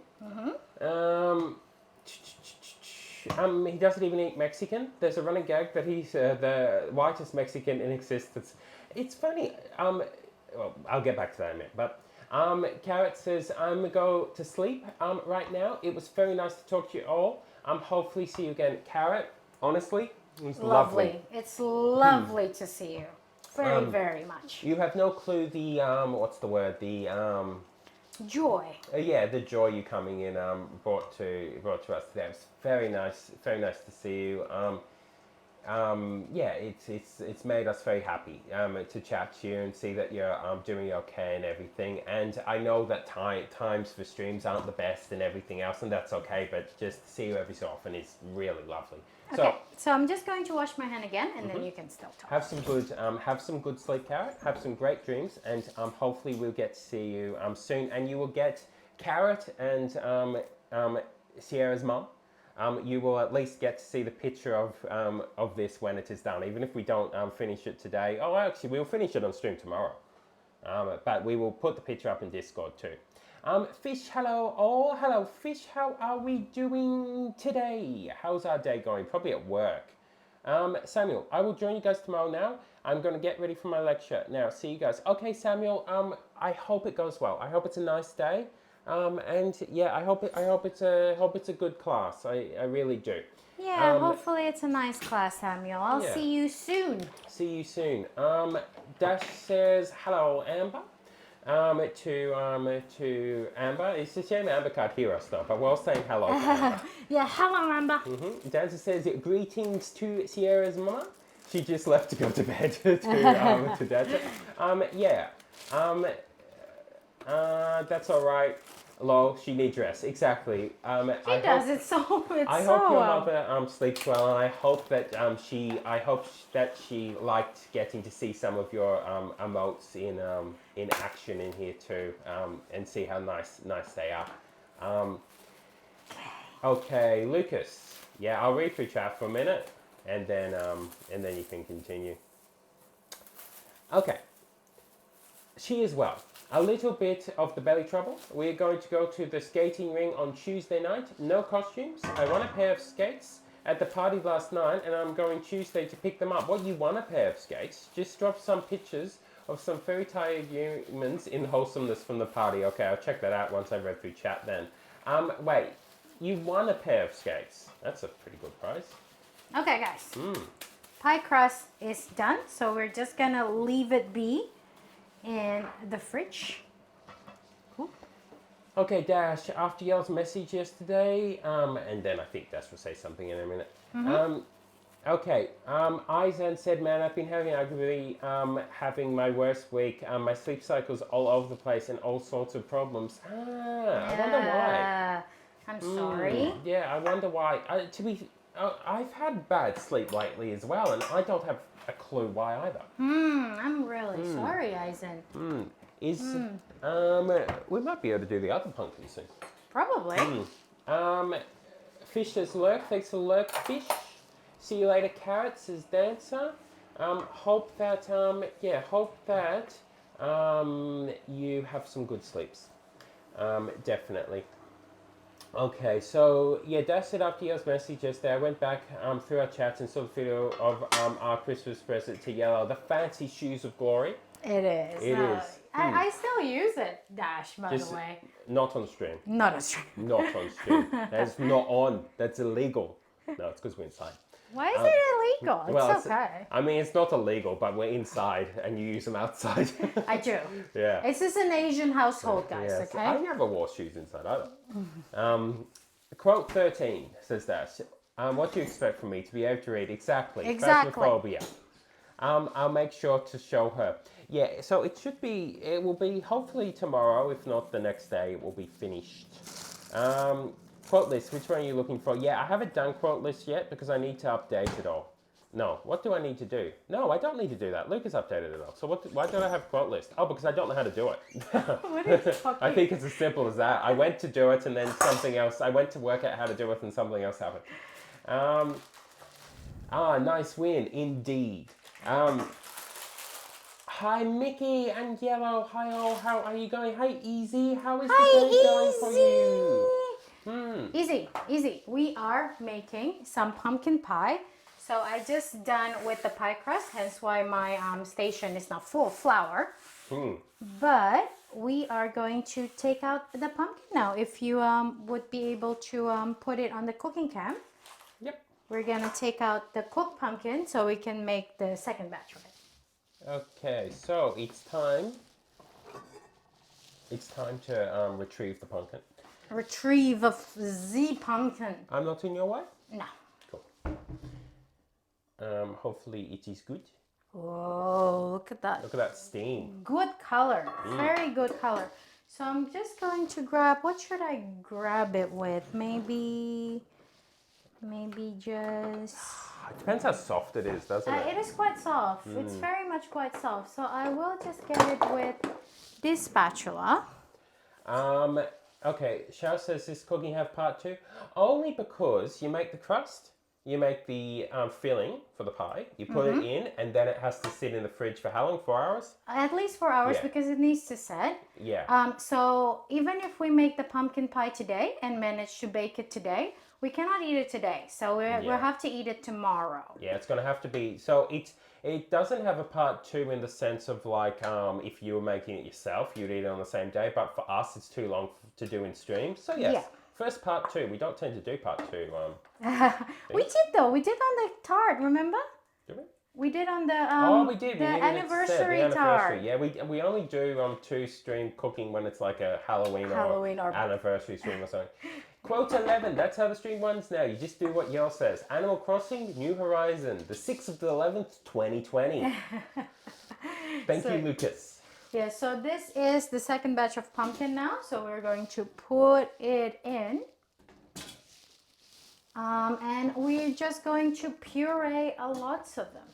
He doesn't even eat Mexican. There's a running gag that he's the whitest Mexican in existence. It's funny. Well, I'll get back to that in a minute. But Carrot says, I'm going to go to sleep right now. It was very nice to talk to you all. Hopefully see you again. Carrot, honestly, it was lovely. It's lovely to see you. Very, very much. You have no clue the, what's the word? The, joy. yeah, the joy you coming in brought to us today. It was very nice to see you. Yeah, it's made us very happy to chat to you and see that you're doing okay and everything. And I know that times for streams aren't the best and everything else, and that's okay. But just to see you every so often is really lovely. Okay, so I'm just going to wash my hand again, and then you can still talk. Have some good sleep, Carrot. Have some great dreams, and hopefully we'll get to see you soon. And you will get Carrot and Sierra's mum you will at least get to see the picture of this when it is done, even if we don't finish it today. Oh, actually, we'll finish it on stream tomorrow. But we will put the picture up in Discord too. Fish, hello. Oh, hello, Fish. How are we doing today? How's our day going? Probably at work. Samuel, I will join you guys tomorrow now. I'm going to get ready for my lecture. Now, see you guys. Okay, Samuel, I hope it goes well. I hope it's a nice day. And yeah, I hope it's a good class. I really do. Yeah, hopefully it's a nice class, Samuel. I'll yeah. see you soon. See you soon. Dash says hello, Amber. To Amber. It's a shame Amber can't hear us though, but we're all saying hello to Amber. Yeah, hello, Amber. Dancer says greetings to Sierra's mama. She just left to go to bed to Dancer. Yeah. That's all right. Lol, she needs rest. Exactly. She does it so it's I so hope your well. mother sleeps well, and I hope that she liked getting to see some of your emotes in action in here too, and see how nice they are. Okay, Lucas. Yeah, I'll read through chat for a minute, and then you can continue. Okay. She is well. A little bit of the belly trouble. We're going to go to the skating ring on Tuesday night. No costumes. I won a pair of skates at the party last night, and I'm going Tuesday to pick them up. What, you won a pair of skates? Just drop some pictures of some very tired humans in wholesomeness from the party. Okay, I'll check that out once I've read through chat then. Wait, you won a pair of skates. That's a pretty good prize. Okay, guys. Pie crust is done, so we're just gonna leave it be in the fridge. Cool. Okay, Dash, after Yell's message yesterday, and then I think Dash will say something in a minute. Okay, Izan said, man, I've been having my worst week. My sleep cycle's all over the place and all sorts of problems. I wonder why. I'm sorry. Yeah, I wonder why. I've had bad sleep lately as well, and I don't have a clue why either. I'm really sorry, Eisen. We might be able to do the other pumpkin soon. Probably. Fish says lurk. Thanks for lurk, Fish. See you later, Carrot says Dancer. Hope that you have some good sleeps. Definitely. Okay, so yeah, Dash said after Yellow's message yesterday, I went back through our chats and saw the video of our Christmas present to Yellow, the fancy shoes of glory. It is. It is. I still use it, Dash, by the way. Not on stream. Not a stream. Not on stream. That's not on. That's illegal. No, it's because we're inside. Why is it illegal? It's okay. I mean, it's not illegal, but we're inside and you use them outside. I do. Yeah. This is an Asian household, guys, Yes. okay? I never wore shoes inside either. Quote 13 says that. What do you expect from me to be able to read? Exactly. Phasmophobia. I'll make sure to show her. Yeah, so it will be hopefully tomorrow, if not the next day, it will be finished. Quote list, which one are you looking for? Yeah, I haven't done quote list yet because I need to update it all. No, what do I need to do? No, I don't need to do that. Lucas updated it all. So why don't I have quote list? Oh, because I don't know how to do it. What are you talking? I think it's as simple as that. I went to do it and then something else. I went to work out how to do it and something else happened. Nice win, indeed. Hi, Mickey and Yellow. Hi, all. How are you going? Hi, Easy. How is the day going for you? Easy. We are making some pumpkin pie. So I just done with the pie crust, hence why my station is not full of flour. But we are going to take out the pumpkin now. If you would be able to put it on the cooking cam. Yep. We're gonna take out the cooked pumpkin so we can make the second batch of it. Okay, so it's time. It's time to retrieve the pumpkin. Retrieve of the pumpkin. I'm not in your way? No. Cool. Hopefully it is good. Whoa, look at that. Look at that steam. Good color. Very good color. So I'm just going to grab, what should I grab it with? Maybe just... It depends how soft it is, doesn't it? It is quite soft. It's very much quite soft. So I will just get it with this spatula. Okay, Shao says this cooking have part two. Only because you make the crust, you make the filling for the pie, you put it in, and then it has to sit in the fridge for how long? 4 hours? At least 4 hours Yeah. because it needs to set. Yeah. So even if we make the pumpkin pie today and manage to bake it today, we cannot eat it today. So we'll Yeah. have to eat it tomorrow. Yeah, it's gonna have to be. So it doesn't have a part two in the sense of like if you were making it yourself, you'd eat it on the same day. But for us, it's too long to do in stream. So yes, Yeah. first part two. We don't tend to do part two. We did though. We did on the tart. Remember? Do we? We did on the Oh, we did. the We didn't anniversary set the tart. anniversary. Yeah, we only do two stream cooking when it's like a Halloween or anniversary stream or something. Quote 11. That's how the stream runs now. You just do what Yell says. Animal Crossing, New Horizon, the 6th of the 11th, 2020. Thank you, Lucas. Yeah, so this is the second batch of pumpkin now. So we're going to put it in. And we're just going to puree a lots of them.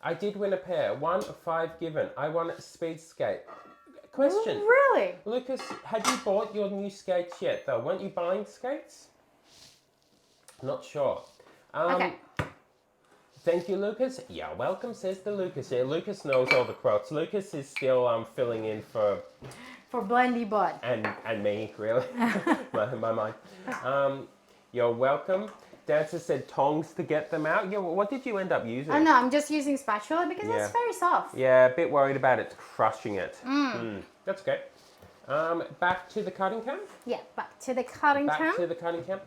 I did win a pair. 1 of 5 given. I won a speed skate. Question. Really? Lucas, had you bought your new skates yet, though? Weren't you buying skates? Not sure. Okay. Thank you, Lucas. Yeah, welcome, says the Lucas. Yeah, Lucas knows all the quotes. Lucas is still filling in for Blendy Bud. and me, really. my mind. You're welcome. Dancer said tongs to get them out. Yeah, well, what did you end up using? Oh no, I'm just using spatula because it's very soft. Yeah, a bit worried about it crushing it. That's okay. Back to the cutting camp. Yeah, back to the cutting Back camp. to the cutting camp.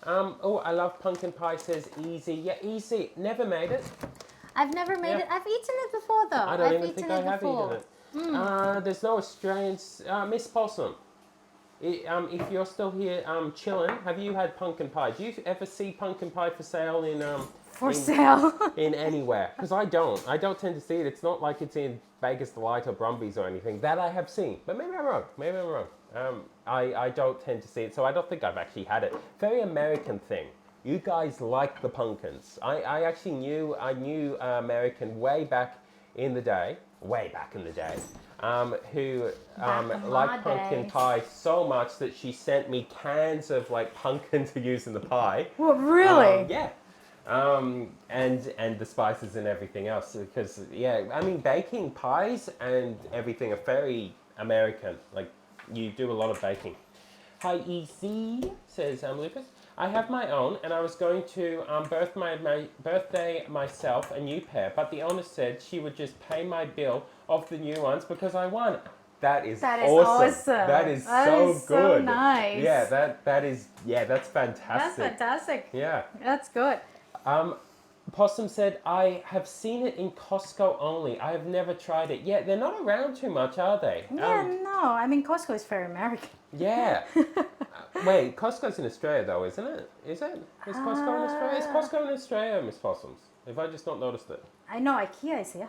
Oh, I love pumpkin pie, says Easy. Yeah, Easy. Never made it. I've never made it. I've eaten it before though. I don't I've even eaten think it I have before. eaten it. There's no Australians. Miss Possum, if you're still here chilling, have you had pumpkin pie? Do you ever see pumpkin pie for sale in sale? in anywhere? Because I don't. I don't tend to see it. It's not like it's in Vegas Delight or Brumbies or anything. That I have seen. But maybe I'm wrong. Maybe I'm wrong. I don't tend to see it, so I don't think I've actually had it. Very American thing. You guys like the pumpkins. I actually knew American way back in the day, who liked pumpkin pie so much that she sent me cans of like pumpkin to use in the pie. What, really? Yeah. And the spices and everything else, because I mean baking pies and everything are very American. Like you do a lot of baking. Hi EC, says Lucas. I have my own, and I was going to my birthday myself a new pair, but the owner said she would just pay my bill of the new ones because I won. That is awesome. That is so good. So nice. Yeah, that's fantastic. That's fantastic. Yeah. That's good. Possum said, I have seen it in Costco only. I have never tried it. Yeah, they're not around too much, are they? Yeah, no. I mean, Costco is very American. Yeah. Wait, Costco's in Australia though, isn't it? Is it? Is Costco in Australia? Is Costco in Australia, Miss Possums? Have I just not noticed it? I know IKEA is here.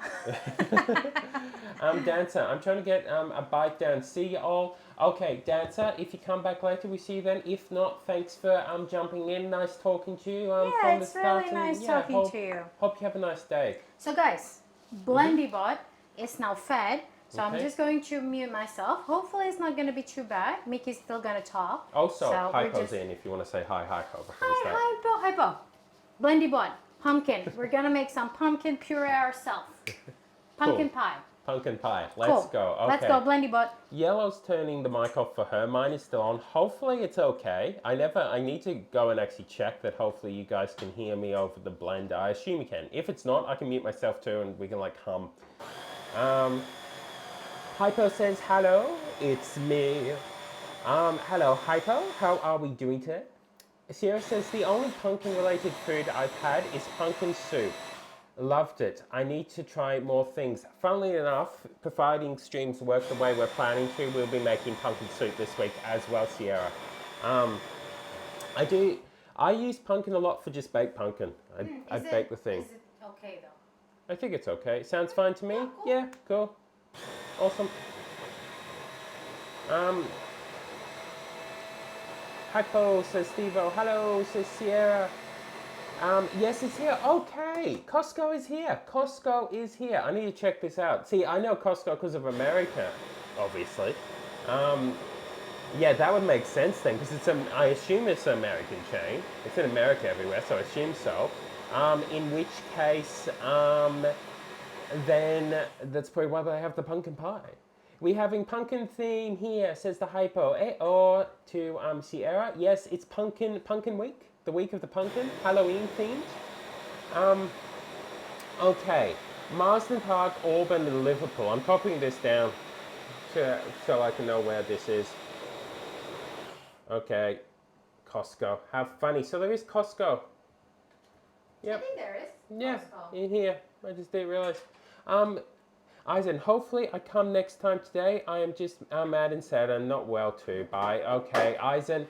Dancer, I'm trying to get a bite down. See you all. Okay, Dancer, if you come back later, we see you then. If not, thanks for jumping in. Nice talking to you. Yeah, from it's the start really nice talking to you. Hope you have a nice day. So guys, Blendybot is now fed. So I'm Okay. just going to mute myself. Hopefully it's not going to be too bad. Mickey's still going to talk. Also, So we're Hypo's just- in if you want to say hi, Hypo. Hi, Hypo. Blendybot, pumpkin. We're going to make some pumpkin puree ourselves. Pumpkin pie. Pumpkin pie. Let's Cool. go. Okay. Let's go, Blendybot. Yellow's turning the mic off for her. Mine is still on. Hopefully it's okay. I need to go and actually check that hopefully you guys can hear me over the blend. I assume you can. If it's not, I can mute myself too and we can like hum. Hypo says, hello, it's me. Hello, Hypo. How are we doing today? Sierra says, the only pumpkin-related food I've had is pumpkin soup. Loved it. I need to try more things. Funnily enough, providing streams work the way we're planning to, we'll be making pumpkin soup this week as well, Sierra. I use pumpkin a lot for just baked pumpkin. I bake the thing. Is it okay though? I think it's okay. Sounds fine to me. Yeah, cool. Awesome. Hypo says Steve-O. Hello, says Sierra. Yes, it's here. Okay, Costco is here. Costco is here. I need to check this out. See, I know Costco because of America, obviously. Yeah, that would make sense then, because I assume it's an American chain. It's in America everywhere, so I assume so. In which case, then that's probably why they have the pumpkin pie. We having pumpkin theme here, says the hypo. Or to Sierra. Yes, it's pumpkin week, the week of the pumpkin, Halloween themed. Okay, Marsden Park, Auburn, and Liverpool. I'm copying this down so I can know where this is. Okay, Costco. How funny. So there is Costco. Yep. there is. Yeah, in here. I just didn't realize. Eisen, hopefully I come next time today. I'm mad and sad and not well too. Bye. Okay, Eisen,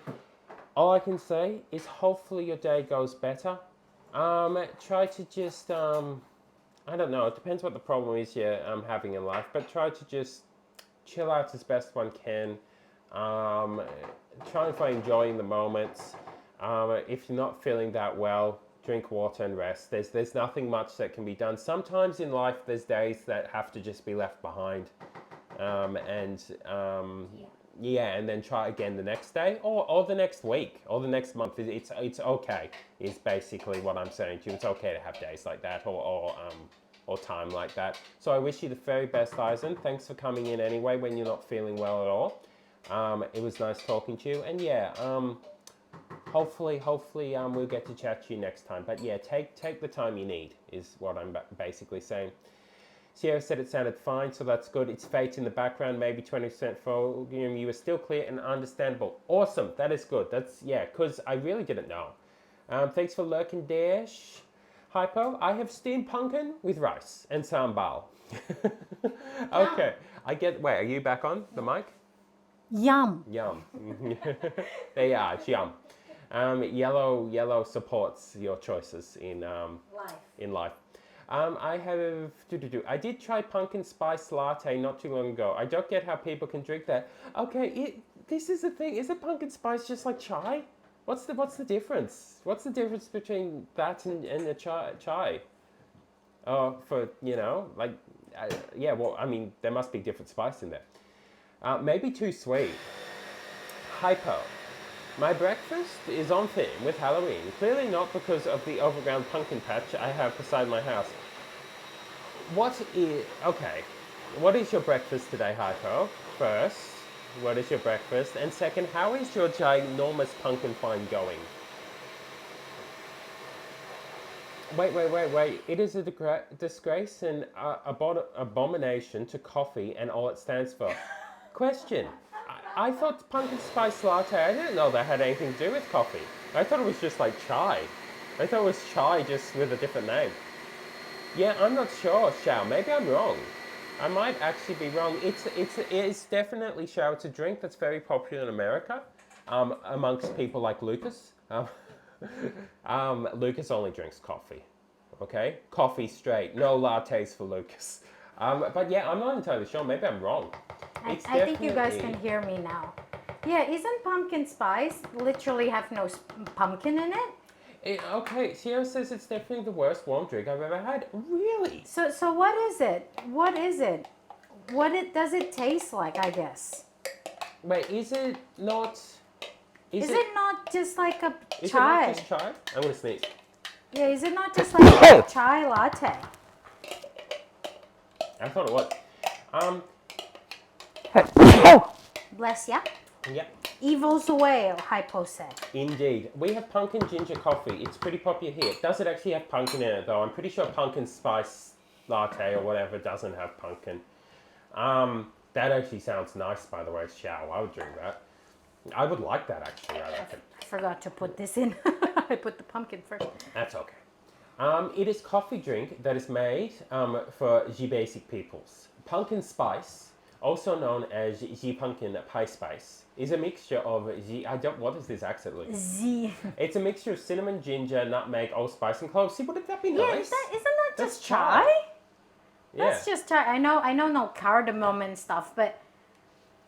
all I can say is hopefully your day goes better. Try to just, I don't know, it depends what the problem is you're having in life, but try to just chill out as best one can. Try and find enjoying the moments. If you're not feeling that well, drink water and rest. There's nothing much that can be done. Sometimes in life, there's days that have to just be left behind, and then try again the next day or the next week or the next month. It's okay. Is basically what I'm saying to you. It's okay to have days like that or time like that. So I wish you the very best, Eisen. Thanks for coming in anyway when you're not feeling well at all. It was nice talking to you, and yeah. Hopefully, we'll get to chat to you next time. But yeah, take the time you need is what I'm basically saying. Sierra said it sounded fine, so that's good. It's fate in the background, maybe 20% volume. You were still clear and understandable. Awesome, that is good. That's, yeah, because I really didn't know. Thanks for lurk and dash. Hypo, I have steamed pumpkin with rice and sambal. Okay, wait, are you back on the mic? Yum. Yum. There you are, it's yum. Yellow supports your choices in life. I did try pumpkin spice latte not too long ago. I don't get how people can drink that. Okay, this is the thing. Is it pumpkin spice just like chai? What's the difference? What's the difference between that and the chai? Oh, yeah. Well, I mean, there must be different spice in there. Maybe too sweet. Hypo. My breakfast is on theme with Halloween, clearly not because of the overground pumpkin patch I have beside my house. What is your breakfast today, Hypo? First, what is your breakfast? And second, how is your ginormous pumpkin find going? Wait. It is a disgrace and abomination to coffee and all it stands for. Question. I thought pumpkin spice latte, I didn't know that had anything to do with coffee. I thought it was just like chai. I thought it was chai just with a different name. Yeah, I'm not sure, Xiao. Maybe I'm wrong. I might actually be wrong. It's definitely, Xiao, it's a drink that's very popular in America amongst people like Lucas. Lucas only drinks coffee, okay? Coffee straight, no lattes for Lucas. But yeah, I'm not entirely sure. Maybe I'm wrong. I think you guys can hear me now. Yeah, isn't pumpkin spice literally have no pumpkin in it? Okay, Sierra says it's definitely the worst warm drink I've ever had. Really? So what is it? What is it? Does it taste like, I guess? Wait, is it not... Is it not just like a Is chai? it not just chai? I'm going to sneeze. Yeah, is it not just like a chai latte? I thought it was. Bless ya. Yep. Evil's away, Hypo said. Indeed. We have pumpkin ginger coffee. It's pretty popular here. Does it actually have pumpkin in it, though? I'm pretty sure pumpkin spice latte or whatever doesn't have pumpkin. That actually sounds nice, by the way, Xiao. I would drink that. I would like that, actually, I reckon. I forgot to put this in. I put the pumpkin first. That's okay. It is coffee drink that is made for the basic peoples. Pumpkin spice, also known as the pumpkin pie spice, is a mixture of what is this accent like? It's a mixture of cinnamon, ginger, nutmeg, allspice, and cloves. See, wouldn't that be nice? Yeah, isn't that just chai? Yeah. That's just chai. I know no cardamom and stuff, but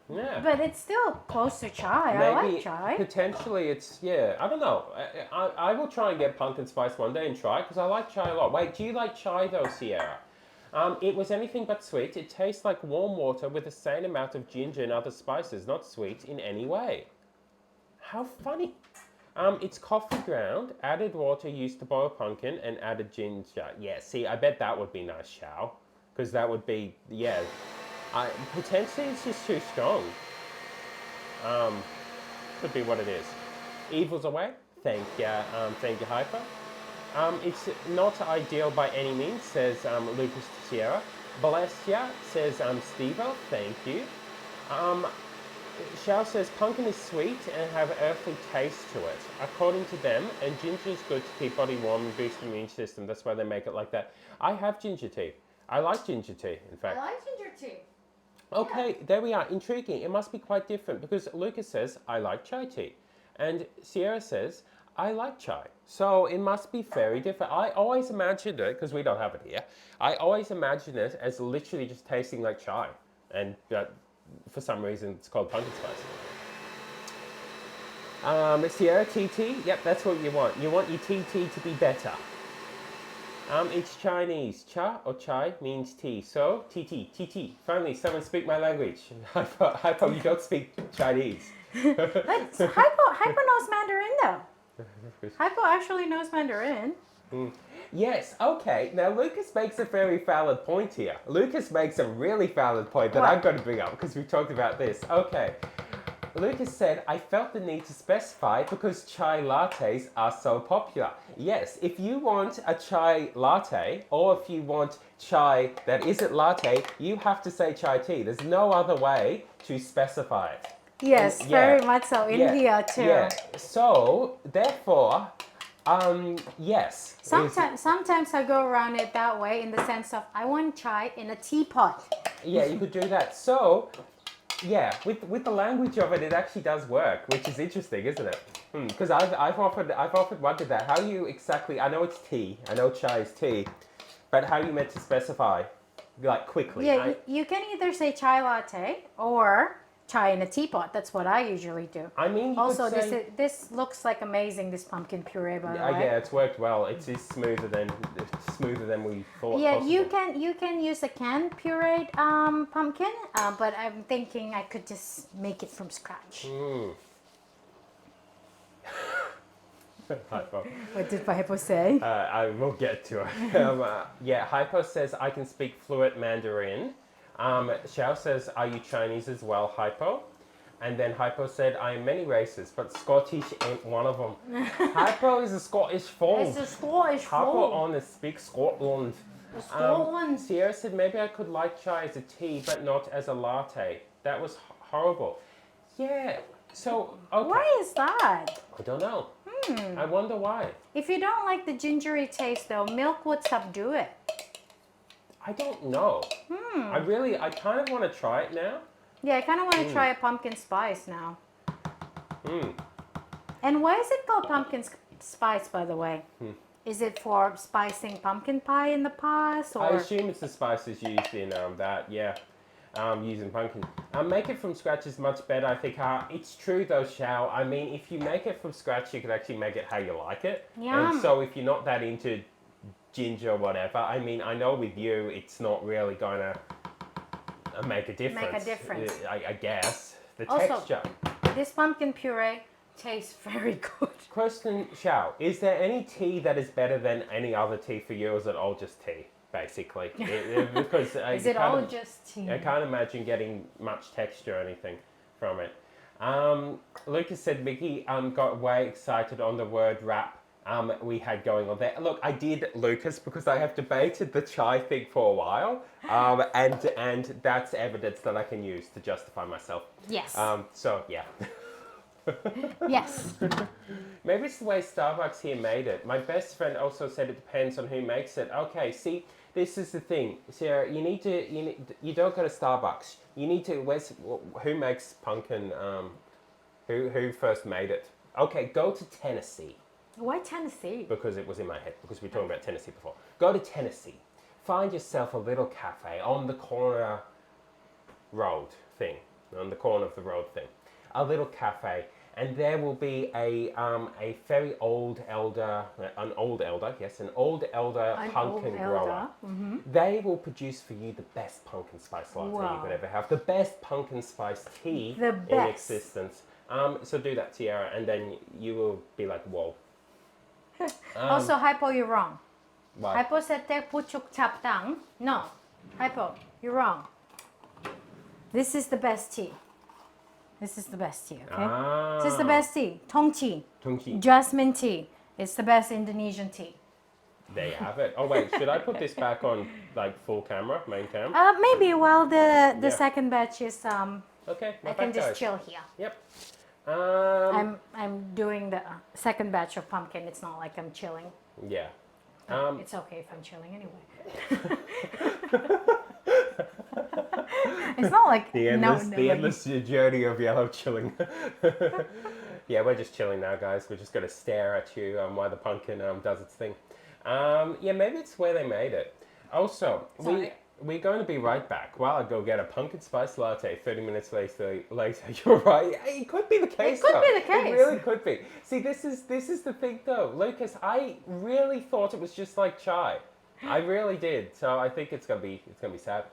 Yeah. but it's still close to chai. I like chai. Potentially it's, I don't know. I will try and get pumpkin spice one day and try it because I like chai a lot. Wait, do you like chai though, Sierra? It was anything but sweet. It tastes like warm water with the same amount of ginger and other spices, not sweet in any way. How funny. It's coffee ground, added water used to boil pumpkin, and added ginger. Yeah, see, I bet that would be nice, Shao. Because that would be, yeah. Potentially it's just too strong. Could be what it is. Evil's away. Thank you, Hyper. It's not ideal by any means, says Lucas to Sierra. Balestia says Stevo, thank you. Shao says pumpkin is sweet and have earthly taste to it. According to them, and ginger is good to keep body warm and boost the immune system. That's why they make it like that. I have ginger tea. I like ginger tea, in fact. I like ginger tea. Okay, there we are. Intriguing. It must be quite different because Lucas says, I like chai tea. And Sierra says, I like chai. So it must be very different. I always imagined it, because we don't have it here, I always imagined it as literally just tasting like chai. And for some reason it's called pumpkin spice. Sierra TT, yep, that's what you want. You want your TT to be better. It's Chinese. Cha or chai means tea. So, TT. Finally, someone speak my language. Hypo, you don't speak Chinese. Hypo knows Mandarin though. Hypo actually knows Mandarin. Yes, okay. Now, Lucas makes a very valid point here. Lucas makes a really valid point that I'm going to bring up because we've talked about this. Okay. Lucas said, I felt the need to specify because chai lattes are so popular. Yes, if you want a chai latte or if you want chai that isn't latte, you have to say chai tea. There's no other way to specify it. Yes, very much so. In here too. Yeah. So, therefore, yes. Sometimes I go around it that way in the sense of I want chai in a teapot. Yeah, you could do that. So, yeah, with the language of it, it actually does work, which is interesting, isn't it? Because I've often wondered that. How you exactly? I know it's tea. I know chai is tea, but how you meant to specify, like quickly? Yeah, you can either say chai latte or chai in a teapot. That's what I usually do. I mean, you also, could say, this looks like amazing. This pumpkin puree, by the way. yeah, it's worked well. It's smoother than we thought. Yeah, possible. you can use a canned pureed pumpkin, but I'm thinking I could just make it from scratch. Hypo. What did Hypo say? I will get to it. Yeah, Hypo says I can speak fluent Mandarin. Xiao says, are you Chinese as well, Hypo? And then Hypo said, I am many races, but Scottish ain't one of them. Hypo is a Scottish fool. It's a Scottish Hypo fool. on to speak Scotland. Scotland. Sierra said, maybe I could like chai as a tea, but not as a latte. That was horrible. Yeah, so, okay. Why is that? I don't know. I wonder why. If you don't like the gingery taste though, milk would subdue it. I don't know. I kind of want to try it now. Yeah, I kind of want to try a pumpkin spice now. And why is it called pumpkin spice, by the way? Is it for spicing pumpkin pie in the past? Or? I assume it's the spices used in that, yeah. Using pumpkin. Make it from scratch is much better, I think. It's true though, Shao. I mean, if you make it from scratch, you could actually make it how you like it. Yum. And so if you're not that into ginger or whatever, I mean, I know with you, it's not really going to make a difference. Make a difference. I guess. The Also, texture. This pumpkin puree tastes very good. Question, Shao, is there any tea that is better than any other tea for you, or is it all just tea, basically? Because Is it all just tea? I can't imagine getting much texture or anything from it. Lucas said Mickey got way excited on the word rap we had going on there. Look, I did, Lucas, because I have debated the chai thing for a while, and that's evidence that I can use to justify myself. Yes. So, yeah. Yes. Maybe it's the way Starbucks here made it. My best friend also said it depends on who makes it. Okay, see, this is the thing, Sarah. You don't go to Starbucks. You need to. Who makes pumpkin? Who first made it? Okay, go to Tennessee. Why Tennessee? Because it was in my head. Because we talked about Tennessee before. Go to Tennessee. Find yourself a little cafe on the corner road thing. On the corner of the road thing. A little cafe. and there will be a very old elder, an old elder pumpkin grower. They will produce for you the best pumpkin spice latte you Wow. could ever have, the best pumpkin spice tea The in best. existence. So do that, Tiara, and then you will be like, whoa. Also, Hypo, you're wrong. Wow. Hypo said te puchuk chaptang. No, Hypo, you're wrong. This is the best tea. This is the best tea, okay? This is the best tea. Tong tea. Tong tea. Jasmine tea. It's the best Indonesian tea. There you have it. Oh wait, should I put this back on like full camera, main cam? Maybe while the Yeah. second batch is Okay, I can just chill here. Yep. I'm doing the second batch of pumpkin. It's not like I'm chilling. Yeah. It's okay if I'm chilling anyway. It's not like The endless journey of yellow chilling. Yeah, we're just chilling now, guys. We're just going to stare at you while the pumpkin does its thing. Yeah, maybe it's where they made it. Also, we're going to be right back while I go get a pumpkin spice latte 30 minutes later. You're right. It could be the case. It could be the case. It really could be. See, this is the thing though. Lucas, I really thought it was just like chai. I really did. So I think it's gonna be sad.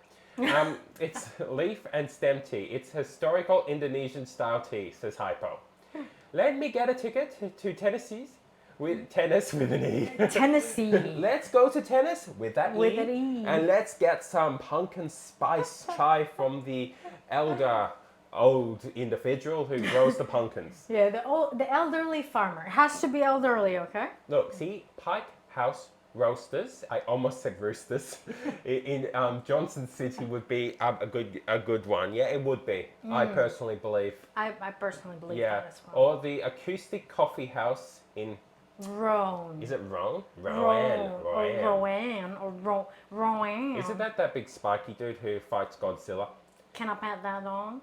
It's leaf and stem tea. It's historical Indonesian style tea, says Hypo. Let me get a ticket to Tennessee's with tennis with an E. Tennessee. Let's go to tennis with that With E. an E. And let's get some pumpkin spice chai from the old individual who grows the pumpkins. Yeah, the elderly farmer. Has to be elderly, okay? Look, see, Pike House Roasters. I almost said roosters. in Johnson City would be a good one. Yeah, it would be. I personally believe. I personally believe Yeah. that as well. Or the Acoustic Coffee House in. Roan. Is it Rowan? Rowan. Rowan. Or Rowan. Isn't that big spiky dude who fights Godzilla? Can I pat that on?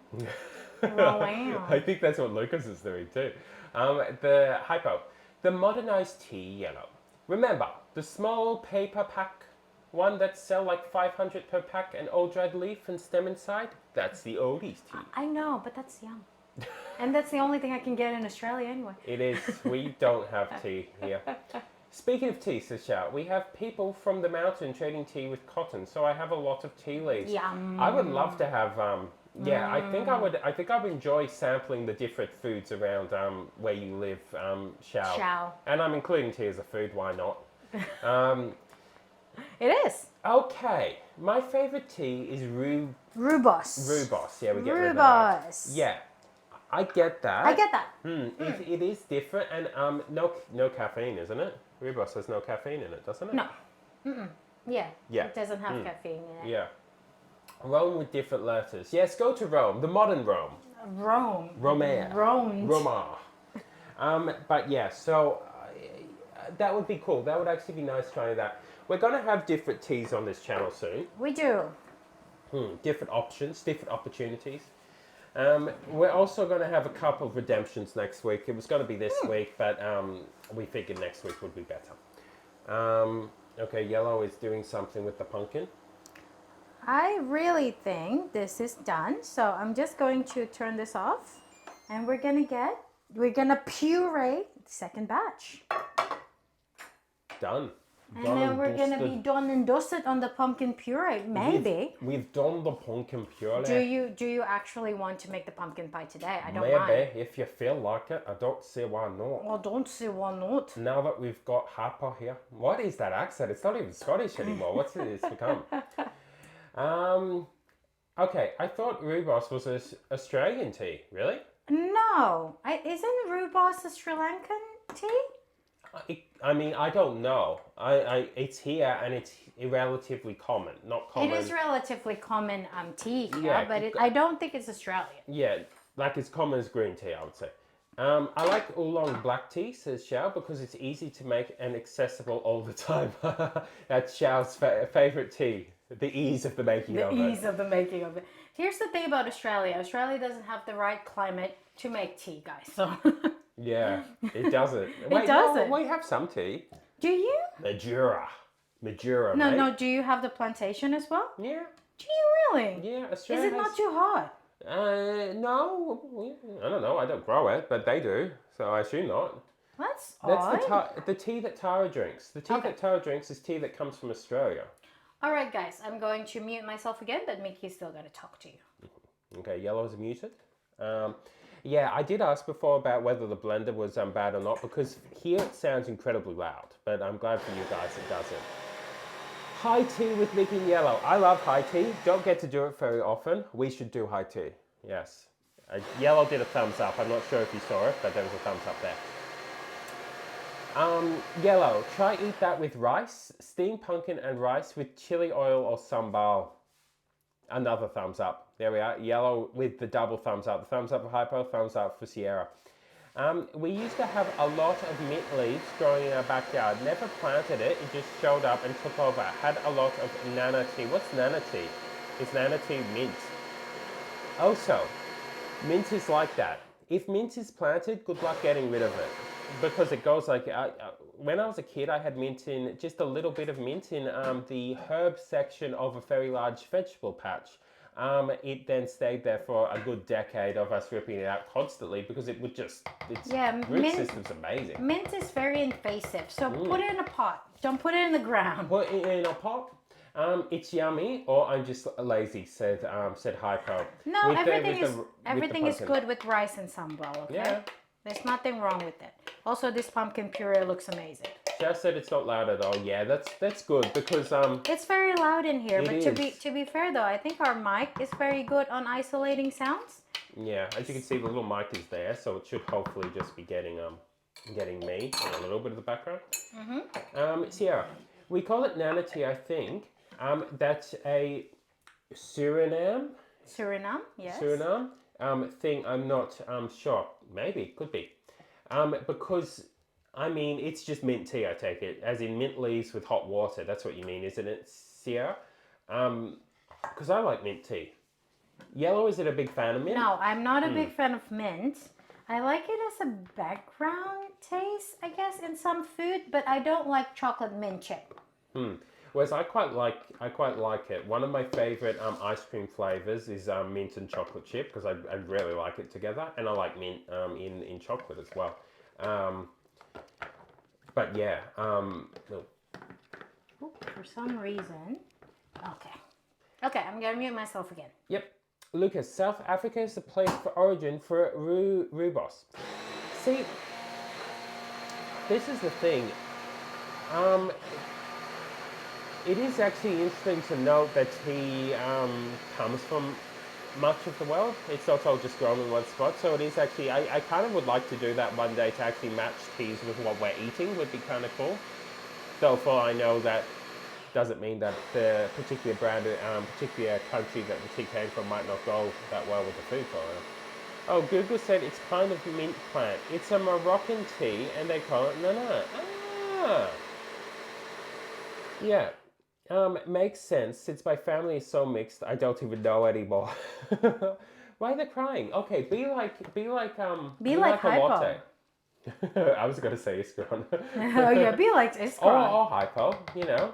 Rowan. I think that's what Lucas is doing too. The Hypo. The modernized tea yellow. Remember, the small paper pack, one that sell like 500 per pack and all dried leaf and stem inside? That's the oldies tea. I know, but that's yum. And that's the only thing I can get in Australia anyway. It is. We don't have tea here. Speaking of tea, says Xiao, we have people from the mountain trading tea with cotton, so I have a lot of tea leaves. Yum. I would love to have. Yeah, I think I would enjoy sampling the different foods around where you live, Xiao. Xiao. And I'm including tea as a food. Why not? It is. Okay, my favorite tea is Rooibos. Rooibos. Yeah, we get rid of that. Rooibos. Yeah, I get that. I get that. It is different, and no caffeine, isn't it? Rooibos has no caffeine in it, doesn't it? No. Yeah. Yeah. It doesn't have caffeine in it. Yeah. Rome with different letters. Yes, go to Rome, the modern Rome. Rome. Romain. Rome. Roma. But yeah, so that would be cool. That would actually be nice trying that. We're going to have different teas on this channel soon. We do. Different options, different opportunities. We're also going to have a couple of redemptions next week. It was going to be this week, but we figured next week would be better. Okay, yellow is doing something with the pumpkin. I really think this is done. So I'm just going to turn this off and we're gonna puree the second batch. Done. And then we're gonna be done and dusted on the pumpkin puree, maybe. We've done the pumpkin puree. Do you actually want to make the pumpkin pie today? I don't Maybe, mind. if you feel like it. I don't see why not. Well, don't see why not. Now that we've got Harper here. What is that accent? It's not even Scottish anymore. What's it's become? Okay, I thought Rooibos was an Australian tea. Really? No, isn't Rooibos a Sri Lankan tea? I mean, I don't know. It's here and it's relatively common. Not common. It is relatively common tea here, Yeah, but I don't think it's Australian. Yeah, like as common as green tea, I would say. I like oolong black tea, says Xiao, because it's easy to make and accessible all the time. That's Xiao's favourite tea. The ease of the making of it. The ease of the making of it. Here's the thing about Australia. Australia doesn't have the right climate to make tea, guys. So Yeah, it doesn't. Wait, doesn't. No, we have some tea. do you? Majura, No, mate. no. Do you have the plantation as well? Yeah, Do you really? yeah. Is Australia it has... not too hot? No, I don't know. I don't grow it, but they do, so I assume not. That's That's odd. the tea that Tara drinks. The tea Okay. that Tara drinks is tea that comes from Australia. All right, guys, I'm going to mute myself again, but Mickey's still going to talk to you. Okay, yellow is muted. Um, yeah, I did ask before about whether the blender was bad or not because here it sounds incredibly loud, but I'm glad for you guys it doesn't. High tea with Mickey and Yellow. I love high tea. Don't get to do it very often. We should do high tea. Yes. Yellow did a thumbs up. I'm not sure if you saw it, but there was a thumbs up there. Yellow, try eat that with rice, steamed pumpkin and rice with chili oil or sambal. Another thumbs up. There we are. Yellow with the double thumbs up. The thumbs up for Hypo, thumbs up for Sierra. We used to have a lot of mint leaves growing in our backyard. Never planted it. It just showed up and took over. Had a lot of nana tea. What's nana tea? Is nana tea mint? Also, mint is like that. If mint is planted, good luck getting rid of it because it goes like. When I was a kid, I had mint in just a little bit of mint in the herb section of a very large vegetable patch. It then stayed there for a good decade of us ripping it out constantly because it would just its root system's amazing. Mint is very invasive, so put it in a pot. Don't put it in the ground. Put it in a pot. It's yummy, or I'm just lazy. Said Hypo. No, With everything is pumpkin. good with rice and sambal. Okay. Yeah. There's nothing wrong with it. Also, this pumpkin puree looks amazing. Just said it's not loud at all. Yeah, that's good because It's very loud in here, It but is. to be fair though, I think our mic is very good on isolating sounds. yeah, as you can see, the little mic is there, so it should hopefully just be getting me and a little bit of the background. Sierra, we call it nana tea, I think. That's a Suriname Yes. thing. I'm not sure. Maybe could be, because I mean it's just mint tea. I take it as in mint leaves with hot water. That's what you mean, isn't it, Sierra? Because I like mint tea. Yellow, is it a big fan of mint? No, I'm not a big fan of mint. I like it as a background taste, I guess, in some food, but I don't like chocolate mint chip. Whereas I quite like it. One of my favorite ice cream flavors is mint and chocolate chip because I really like it together, and I like mint in chocolate as well. But yeah, For some reason. Okay, I'm gonna mute myself again. yep. Lucas, South Africa is the place for origin for rooibos. See, this is the thing. It is actually interesting to note that tea comes from much of the world. It's not all just grown in one spot. So it is actually, I kind of would like to do that one day to actually match teas with what we're eating would be kind of cool. Though for I know that doesn't mean that the particular brand, particular country that the tea came from might not go that well with the food for it. Oh, Google said it's kind of mint plant. It's a Moroccan tea and they call it nana. Ah. Yeah. Makes sense. Since my family is so mixed, I don't even know anymore. Why are they crying? Okay, be like a Hypo. latte. I was gonna say Iskron. Oh yeah, be like Iskron. or Hypo, you know.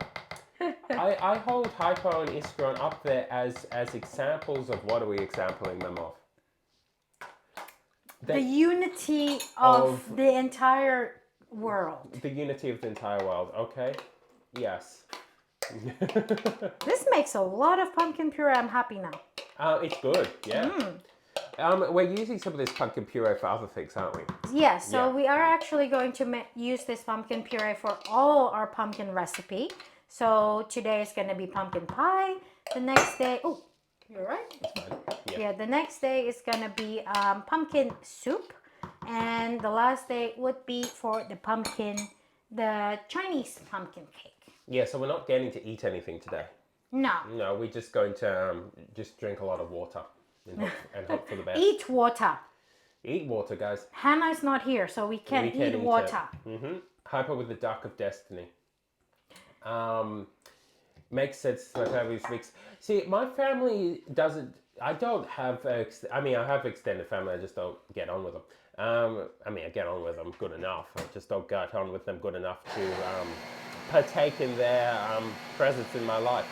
I hold Hypo and Iskron up there as examples of what are we exampling them of? The unity of the entire world. The unity of the entire world, okay? Yes. This makes a lot of pumpkin puree. I'm happy now. It's good, yeah. We're using some of this pumpkin puree for other things, aren't we? Yeah, so Yeah. we are actually going to use this pumpkin puree for all our pumpkin recipe. So today is going to be pumpkin pie. The next day, oh, you're right. That's fine. Yeah, the next day is going to be pumpkin soup. And the last day would be for the Chinese pumpkin cake. Yeah, so we're not getting to eat anything today. No. No, we're just going to just drink a lot of water and hope for the best. Eat water. Eat water, guys. Hannah's not here, so we can We eat water. Hyper with the Duck of Destiny. Makes sense that everybody's mixed. See, my family doesn't. I don't have. I mean, I have extended family. I just don't get on with them. I mean, I get on with them good enough. I just don't get on with them good enough to partake in their presence in my life.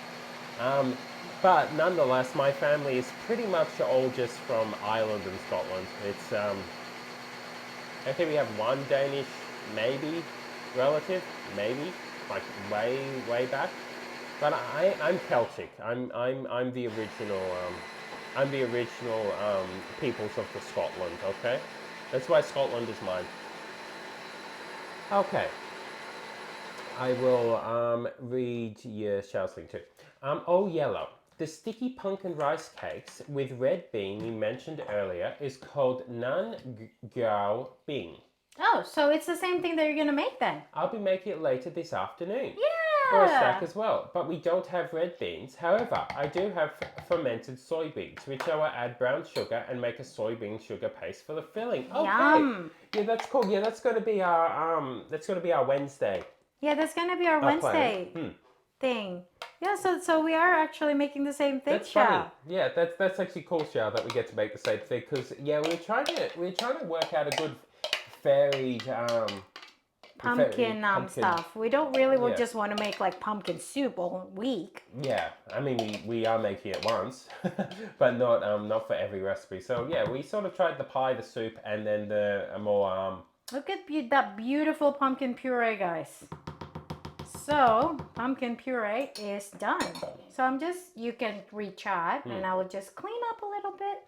But nonetheless, my family is pretty much all just from Ireland and Scotland. It's I think we have one Danish, maybe, relative, maybe, like way back. But I'm Celtic. I'm the original. I'm the original peoples of the Scotland. Okay, that's why Scotland is mine. Okay, I will read your Xiao's link too. Oh, yellow. The sticky pumpkin rice cakes with red bean you mentioned earlier is called Nan Gao Bing. Oh, so it's the same thing that you're gonna make then? I'll be making it later this afternoon. Yeah. Or a snack as well, but we don't have red beans. However, I do have fermented soybeans, which I will add brown sugar and make a soybean sugar paste for the filling. Okay. Yum. Yeah, that's cool. Yeah, that's gonna be our Wednesday. Yeah, that's gonna be our plan. Wednesday thing. Yeah, so we are actually making the same thing, That's funny. Xiao. Yeah, that's actually cool, Xiao, that we get to make the same thing. Because yeah, we're trying to work out a good varied Pumpkin stuff. We don't really Yeah. just want to make like pumpkin soup all week. Yeah, I mean we are making it once, but not for every recipe. So yeah, we sort of tried the pie, the soup, and then the more Look at that beautiful pumpkin puree, guys. So pumpkin puree is done. So you can rechat, and I will just clean up a little bit.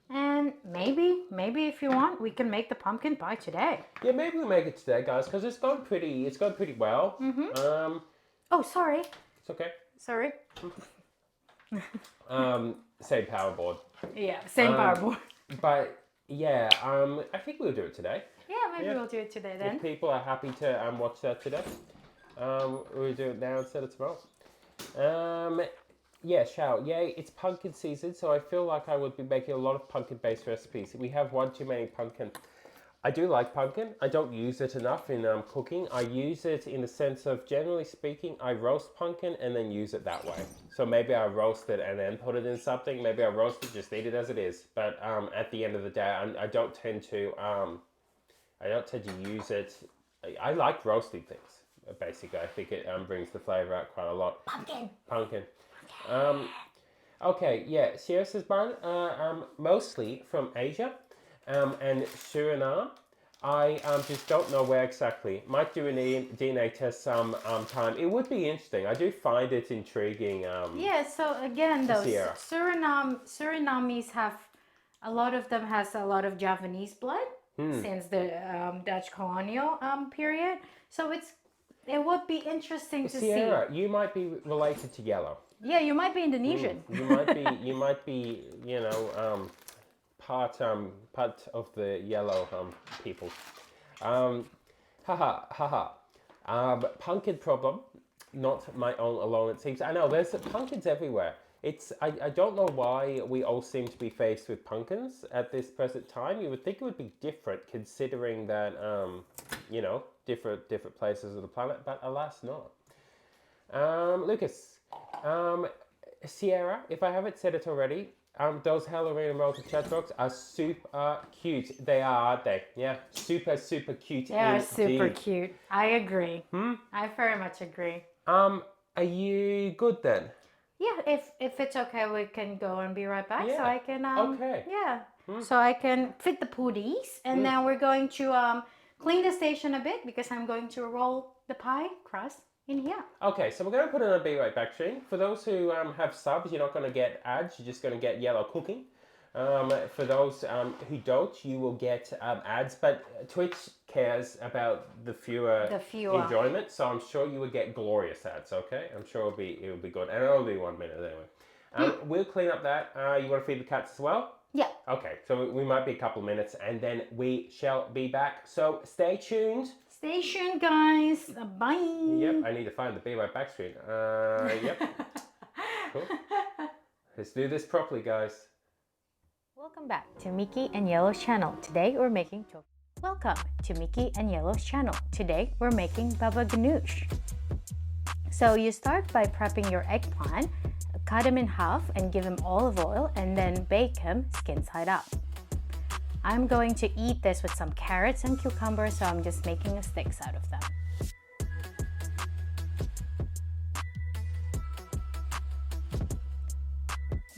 And maybe if you want, we can make the pumpkin pie today. Yeah, maybe we'll make it today, guys, because it's gone pretty well. Oh, sorry. It's okay. Sorry. Same power board. Yeah, same power board. But yeah, I think we'll do it today. Yeah, maybe we'll do it today then. If people are happy to watch that today, we'll do it now instead of tomorrow. Yeah, Xiao, yay, it's pumpkin season, so I feel like I would be making a lot of pumpkin-based recipes. We have one too many pumpkin. I do like pumpkin. I don't use it enough in cooking. I use it in the sense of, generally speaking, I roast pumpkin and then use it that way. So maybe I roast it and then put it in something. Maybe I roast it, just eat it as it is. But at the end of the day, I don't tend to use it. I like roasting things, basically. I think it brings the flavor out quite a lot. Pumpkin. Okay, yeah, Sierra says, Brian, mostly from Asia and Suriname. I just don't know where exactly. Might do a DNA test some time. It would be interesting. I do find it intriguing. Yeah, so again, those Sierra. Surinamese have, a lot of them has a lot of Javanese blood since the Dutch colonial period. So it would be interesting to Sierra, you might be related to Yellow. Yeah, you might be Indonesian. You might be, part of the Yellow people. Pumpkin problem, not my own alone. It seems. I know there's pumpkins everywhere. I don't know why we all seem to be faced with pumpkins at this present time. You would think it would be different, considering that different places of the planet, but alas, not. Lucas. Sierra, if I haven't said it already, those Halloween and Roller Chat dogs are super cute. They are, aren't they? Yeah, super cute. They are super cute. I agree. I very much agree. Are you good then? Yeah, if it's okay, we can go and be right back. Yeah. So I can Okay. Yeah. So I can fit the pooties, and then we're going to clean the station a bit because I'm going to roll the pie crust in here. Okay, so we're going to put it on a Be Right Back stream. For those who have subs, you're not going to get ads. You're just going to get Yellow cooking. For those who don't, you will get ads. But Twitch cares about the viewer enjoyment, so I'm sure you will get glorious ads. Okay, I'm sure it'll be good, and it'll be 1 minute anyway. We'll clean up that. You want to feed the cats as well? Yeah. Okay, so we might be a couple of minutes, and then we shall be back. So stay tuned. Stay tuned, guys. Bye. Yep, I need to find the Be Right Back screen. Yep. Cool. Let's do this properly, guys. Welcome back to Mickey and Yellow's channel. Today we're making Welcome to Mickey and Yellow's channel. Today we're making baba ganoush. So you start by prepping your eggplant, cut him in half and give him olive oil, and then bake him skin side up. I'm going to eat this with some carrots and cucumbers, so I'm just making sticks out of them.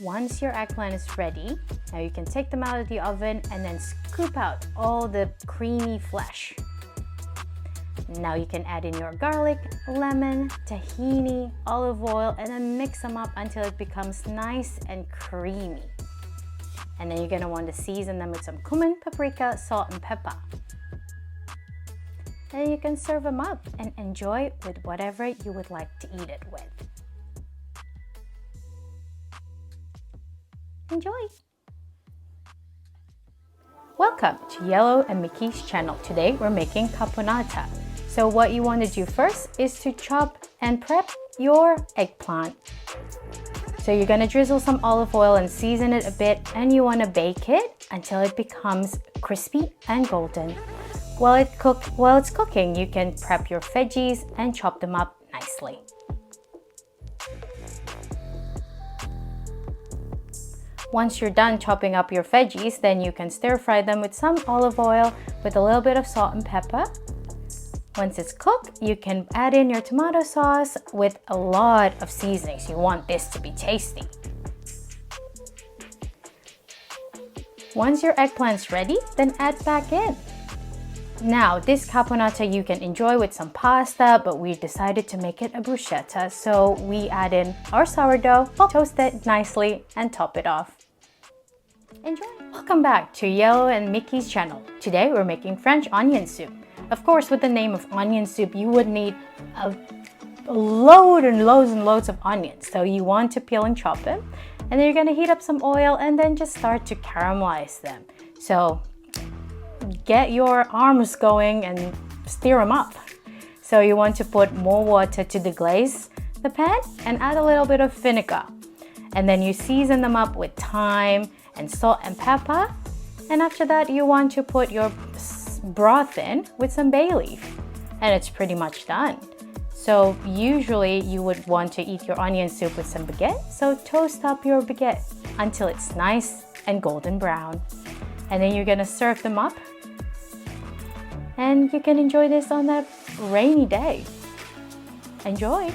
Once your eggplant is ready, now you can take them out of the oven and then scoop out all the creamy flesh. Now you can add in your garlic, lemon, tahini, olive oil, and then mix them up until it becomes nice and creamy. And then you're gonna want to season them with some cumin, paprika, salt, and pepper. And then you can serve them up and enjoy with whatever you would like to eat it with. Enjoy! Welcome to Yellow and Mickey's channel. Today we're making caponata. So what you want to do first is to chop and prep your eggplant. So you're going to drizzle some olive oil and season it a bit, and you want to bake it until it becomes crispy and golden. While it's cooking, you can prep your veggies and chop them up nicely. Once you're done chopping up your veggies, then you can stir fry them with some olive oil with a little bit of salt and pepper. Once it's cooked, you can add in your tomato sauce with a lot of seasonings. You want this to be tasty. Once your eggplant's ready, then add back in. Now, this caponata you can enjoy with some pasta, but we decided to make it a bruschetta, so we add in our sourdough, toast it nicely, and top it off. Enjoy! Welcome back to Yellow and Mickey's channel. Today we're making French onion soup. Of course, with the name of onion soup, you would need a load and loads of onions. So you want to peel and chop them, and then you're gonna heat up some oil and then just start to caramelize them. So get your arms going and stir them up. So you want to put more water to deglaze the pan and add a little bit of vinegar. And then you season them up with thyme and salt and pepper. And after that, you want to put your broth in with some bay leaf. And it's pretty much done. So usually you would want to eat your onion soup with some baguette. So toast up your baguette until it's nice and golden brown. And then you're gonna serve them up. And you can enjoy this on that rainy day. Enjoy!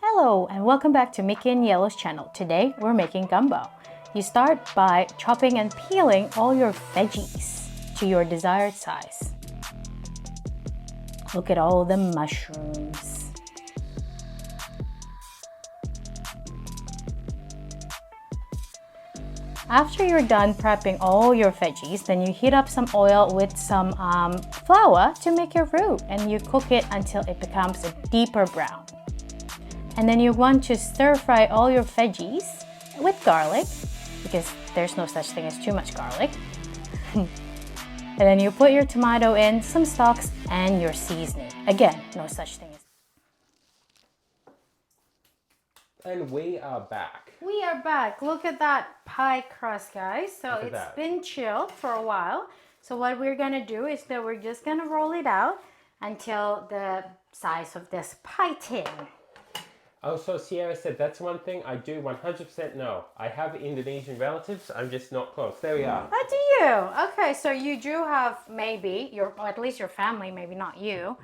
Hello and welcome back to Mickey and Yellow's channel. Today we're making gumbo. You start by chopping and peeling all your veggies to your desired size. Look at all the mushrooms. After you're done prepping all your veggies, then you heat up some oil with some flour to make your roux, and you cook it until it becomes a deeper brown. And then you want to stir fry all your veggies with garlic, because there's no such thing as too much garlic. And then you put your tomato in, some stalks, and your seasoning. Again, no such thing as... And we are back. We are back. Look at that pie crust, guys. So it's been chilled for a while. So what we're gonna do is that we're just gonna roll it out until the size of this pie tin. Oh, so Sierra said that's one thing I do 100% know. I have Indonesian relatives, I'm just not close. There we are. Oh, do you? Okay, so you do have maybe, or at least your family, maybe not you,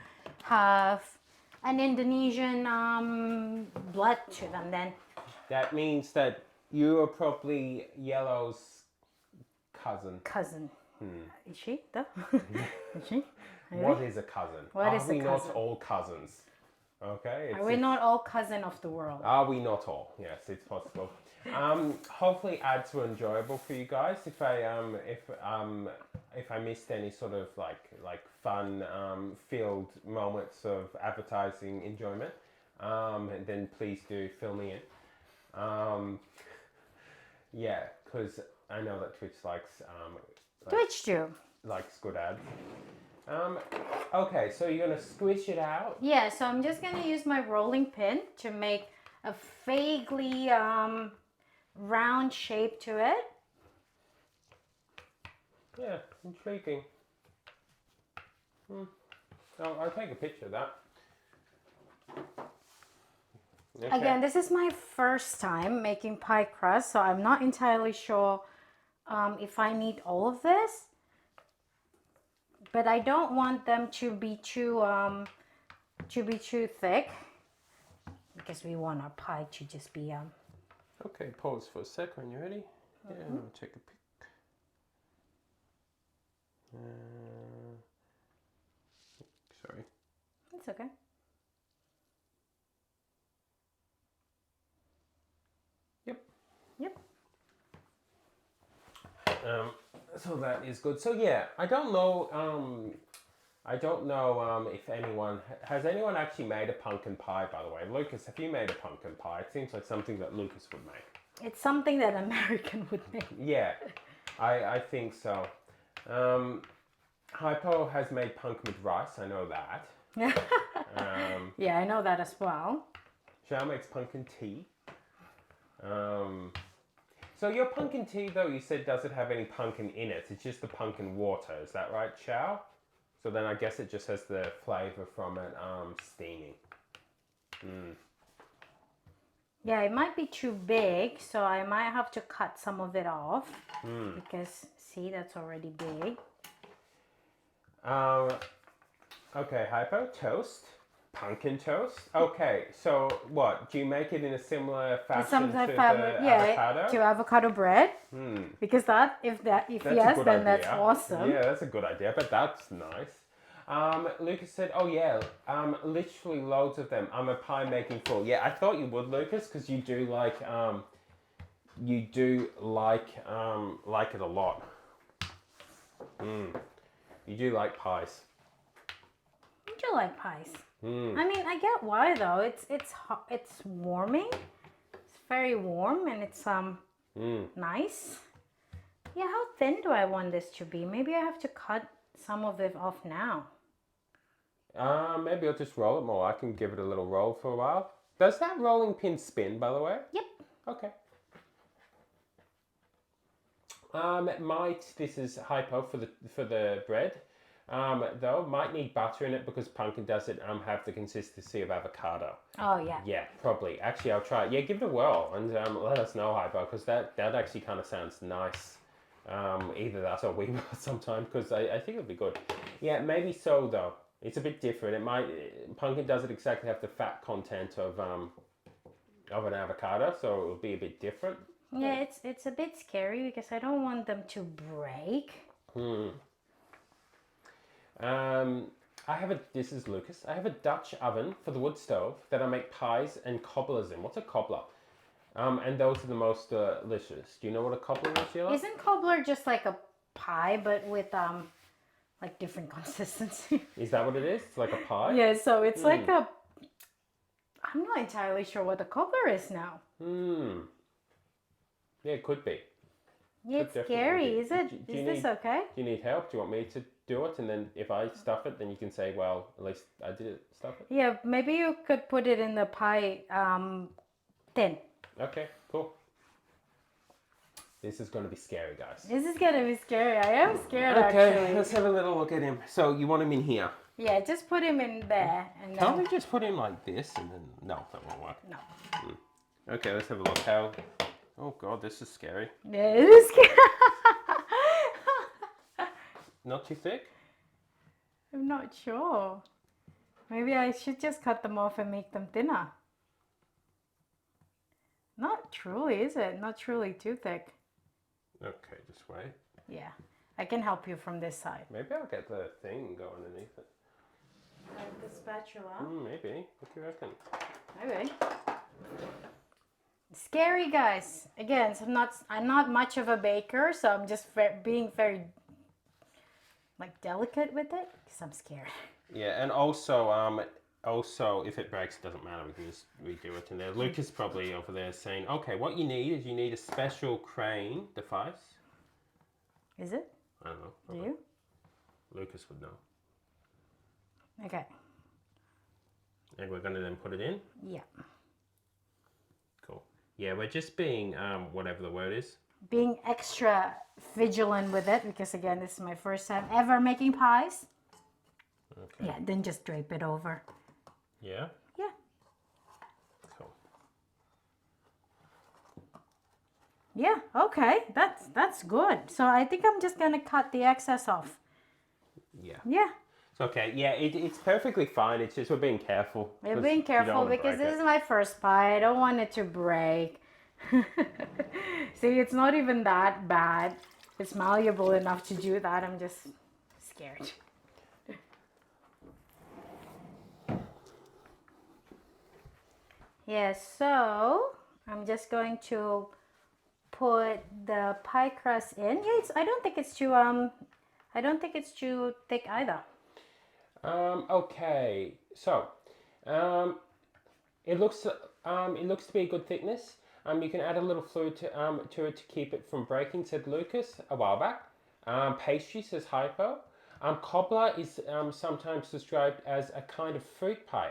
have an Indonesian blood to them then. That means that you are probably Yellow's cousin. Cousin. Is she though? Is she? Really? What is a cousin? What is Are we a not cousin? all cousins? Okay. Are we not all cousin of the world? Are we not all? Yes, it's possible. Hopefully ads were enjoyable for you guys. If I missed any sort of like fun filled moments of advertising enjoyment, then please do fill me in. Yeah, because I know that Twitch likes Twitch too. likes good ads. Okay, so you're gonna squish it out. Yeah, so I'm just gonna use my rolling pin to make a vaguely round shape to it. Yeah, intriguing. I'll take a picture of that. Okay. Again, this is my first time making pie crust, so I'm not entirely sure if I need all of this. But I don't want them to be too thick. because we want our pie to just be Okay, pause for a sec when you're ready. Yeah, I'll take a pic. Sorry. It's okay. Yep. Yep. So that is good. So yeah, I don't know. If anyone has anyone actually made a pumpkin pie. By the way, Lucas, have you made a pumpkin pie? It seems like something that Lucas would make. It's something that American would make. Yeah, I think so. Hypo has made pumpkin with rice. I know that. Yeah, I know that as well. Shao makes pumpkin tea. So your pumpkin tea, though, you said doesn't have any pumpkin in it. It's just the pumpkin water. Is that right, Shao? So then I guess it just has the flavour from it steaming. Yeah, it might be too big, so I might have to cut some of it off. Because, see, that's already big. Okay, Hypo, toast. Pumpkin toast. Okay, so what? Do you make it in a similar fashion to the avocado? To avocado bread. Because if That's yes, a good then idea. that's awesome. Yeah, that's a good idea, but that's nice. Lucas said, "Oh yeah, literally loads of them. I'm a pie making fool." Yeah, I thought you would, Lucas, because you do like it a lot. You do like pies. I do like pies. I mean, I get why though. It's warming. It's very warm and it's nice. Yeah, how thin do I want this to be? Maybe I have to cut some of it off now. Maybe I'll just roll it more. I can give it a little roll for a while. Does that rolling pin spin, by the way? Yep. Okay. This is hypo for the bread. Though might need butter in it because pumpkin doesn't have the consistency of avocado. Oh yeah. Yeah, probably. Actually, I'll try it. Yeah, give it a whirl and let us know, hypo, because that actually kind of sounds nice. Either that or we will sometime, because I think it'll be good. Yeah, maybe so though. It's a bit different. Pumpkin doesn't exactly have the fat content of an avocado, so it'll be a bit different. Yeah, it's a bit scary because I don't want them to break. This is Lucas. I have a Dutch oven for the wood stove that I make pies and cobblers in. What's a cobbler? And those are the most delicious. Do you know what a cobbler is, Sheila? Isn't cobbler just like a pie but with like different consistency? Is that what it is? It's like a pie? Yeah, so it's like I'm not entirely sure what a cobbler is now. Yeah, it could be. Yeah, it's scary. Is it? Is this okay? Do you need help? Do you want me to do it? And then if I stuff it, then you can say, well, at least I did stuff it. Yeah, maybe you could put it in the pie tin. Okay, cool. This is going to be scary, guys. This is going to be scary. I am scared, Okay, actually. let's have a little look at him. So you want him in here? Yeah, just put him in there. And Can't then... we just put him like this and then... No, that won't work. No. Okay, let's have a look. How... Oh, God, this is scary. Yeah, it is scary. Not too thick? I'm not sure. Maybe I should just cut them off and make them thinner. Not truly, is it? Not truly too thick. Okay, just wait. Yeah, I can help you from this side. Maybe I'll get the thing go underneath it. Like the spatula? Maybe. What do you reckon? Maybe. Scary, guys. Again, so I'm not much of a baker, so I'm just being very like delicate with it because I'm scared. Yeah, and also if it breaks, it doesn't matter. We can just redo it in there. Lucas probably over there saying, okay, what you need a special crane device. Is it? I don't know. Do Probably. you? Lucas would know. Okay. And we're going to then put it in? Yeah. Cool. Yeah, we're just being, whatever the word is. Being extra vigilant with it because, again, this is my first time ever making pies. Okay. Yeah, then just drape it over. Yeah? Yeah. Cool. Yeah, okay. That's good. So I think I'm just going to cut the excess off. Yeah. Yeah. It's okay. Yeah, it's perfectly fine. It's just we're being careful. We're 'cause being you don't careful wanna because break this it. is my first pie. I don't want it to break. See, it's not even that bad. It's malleable enough to do that. I'm just scared. Yes, so I'm just going to put the pie crust in. Yeah, I don't think it's too I don't think it's too thick either. Okay. So, um, it looks to be a good thickness. You can add a little fluid to it to keep it from breaking, said Lucas a while back. Pastry, says Hypo. Cobbler is sometimes described as a kind of fruit pie.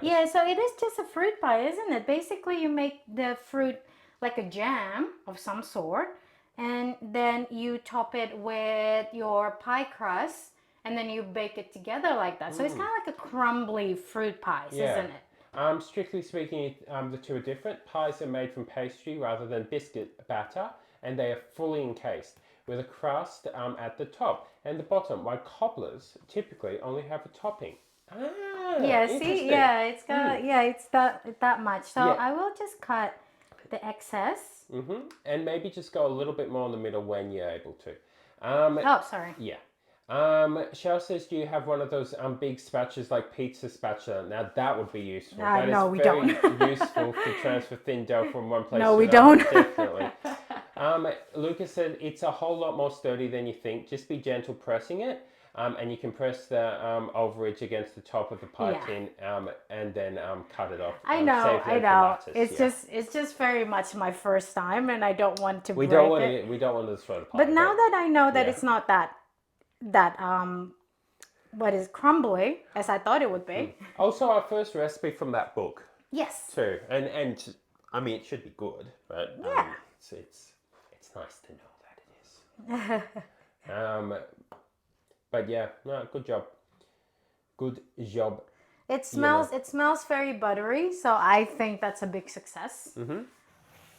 Yeah, so it is just a fruit pie, isn't it? Basically, you make the fruit like a jam of some sort, and then you top it with your pie crust, and then you bake it together like that. So it's kind of like a crumbly fruit pies, Yeah. isn't it? Strictly speaking, the two are different. Pies are made from pastry rather than biscuit batter, and they are fully encased with a crust at the top and the bottom, while cobblers typically only have a topping. Yeah, see, Interesting. yeah, it's got yeah, it's that much. So Yeah. I will just cut the excess. And maybe just go a little bit more in the middle when you're able to. Oh, sorry. Yeah. Cheryl says, do you have one of those big spatulas like pizza spatula? Now that would be useful. That no, is we very don't. useful to transfer thin dough from one place No, to we another. don't. Definitely. Lucas said it's a whole lot more sturdy than you think. Just be gentle pressing it. And you can press the overage against the top of the pie Yeah. tin and then cut it off. I know, Save I them for know. lattice. It's just very much my first time, and I don't want to We break don't want it. to. We don't want to destroy the pie. But now that I know that yeah. it's not that what is crumbly as I thought it would be. Also, our first recipe from that book Yes. too, and I mean it should be good, but Yeah. it's nice to know that it is. But yeah, no, good job. Good job. It smells very buttery, so I think that's a big success.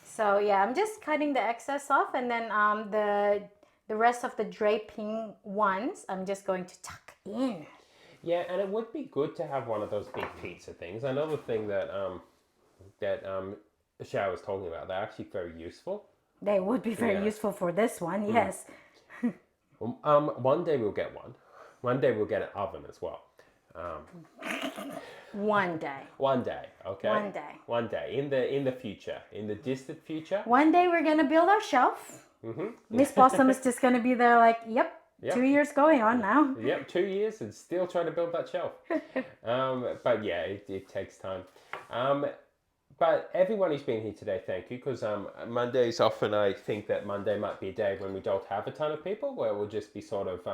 So yeah, I'm just cutting the excess off, and then the rest of the draping ones, I'm just going to tuck in. Yeah, and it would be good to have one of those big pizza things. Another thing that Shao was talking about, they're actually very useful. They would be very Yeah. useful for this one, yes. One day we'll get one. One day we'll get an oven as well. One day. One day, okay. One day. One day in the future, in the distant future. One day we're gonna build our shelf. Miss Possum is just gonna be there like, yep, Yep. 2 years going on now. Yep, 2 years and still trying to build that shelf. But yeah, it takes time. But everyone who's been here today, thank you, because Mondays often I think that Monday might be a day when we don't have a ton of people, where we'll just be sort of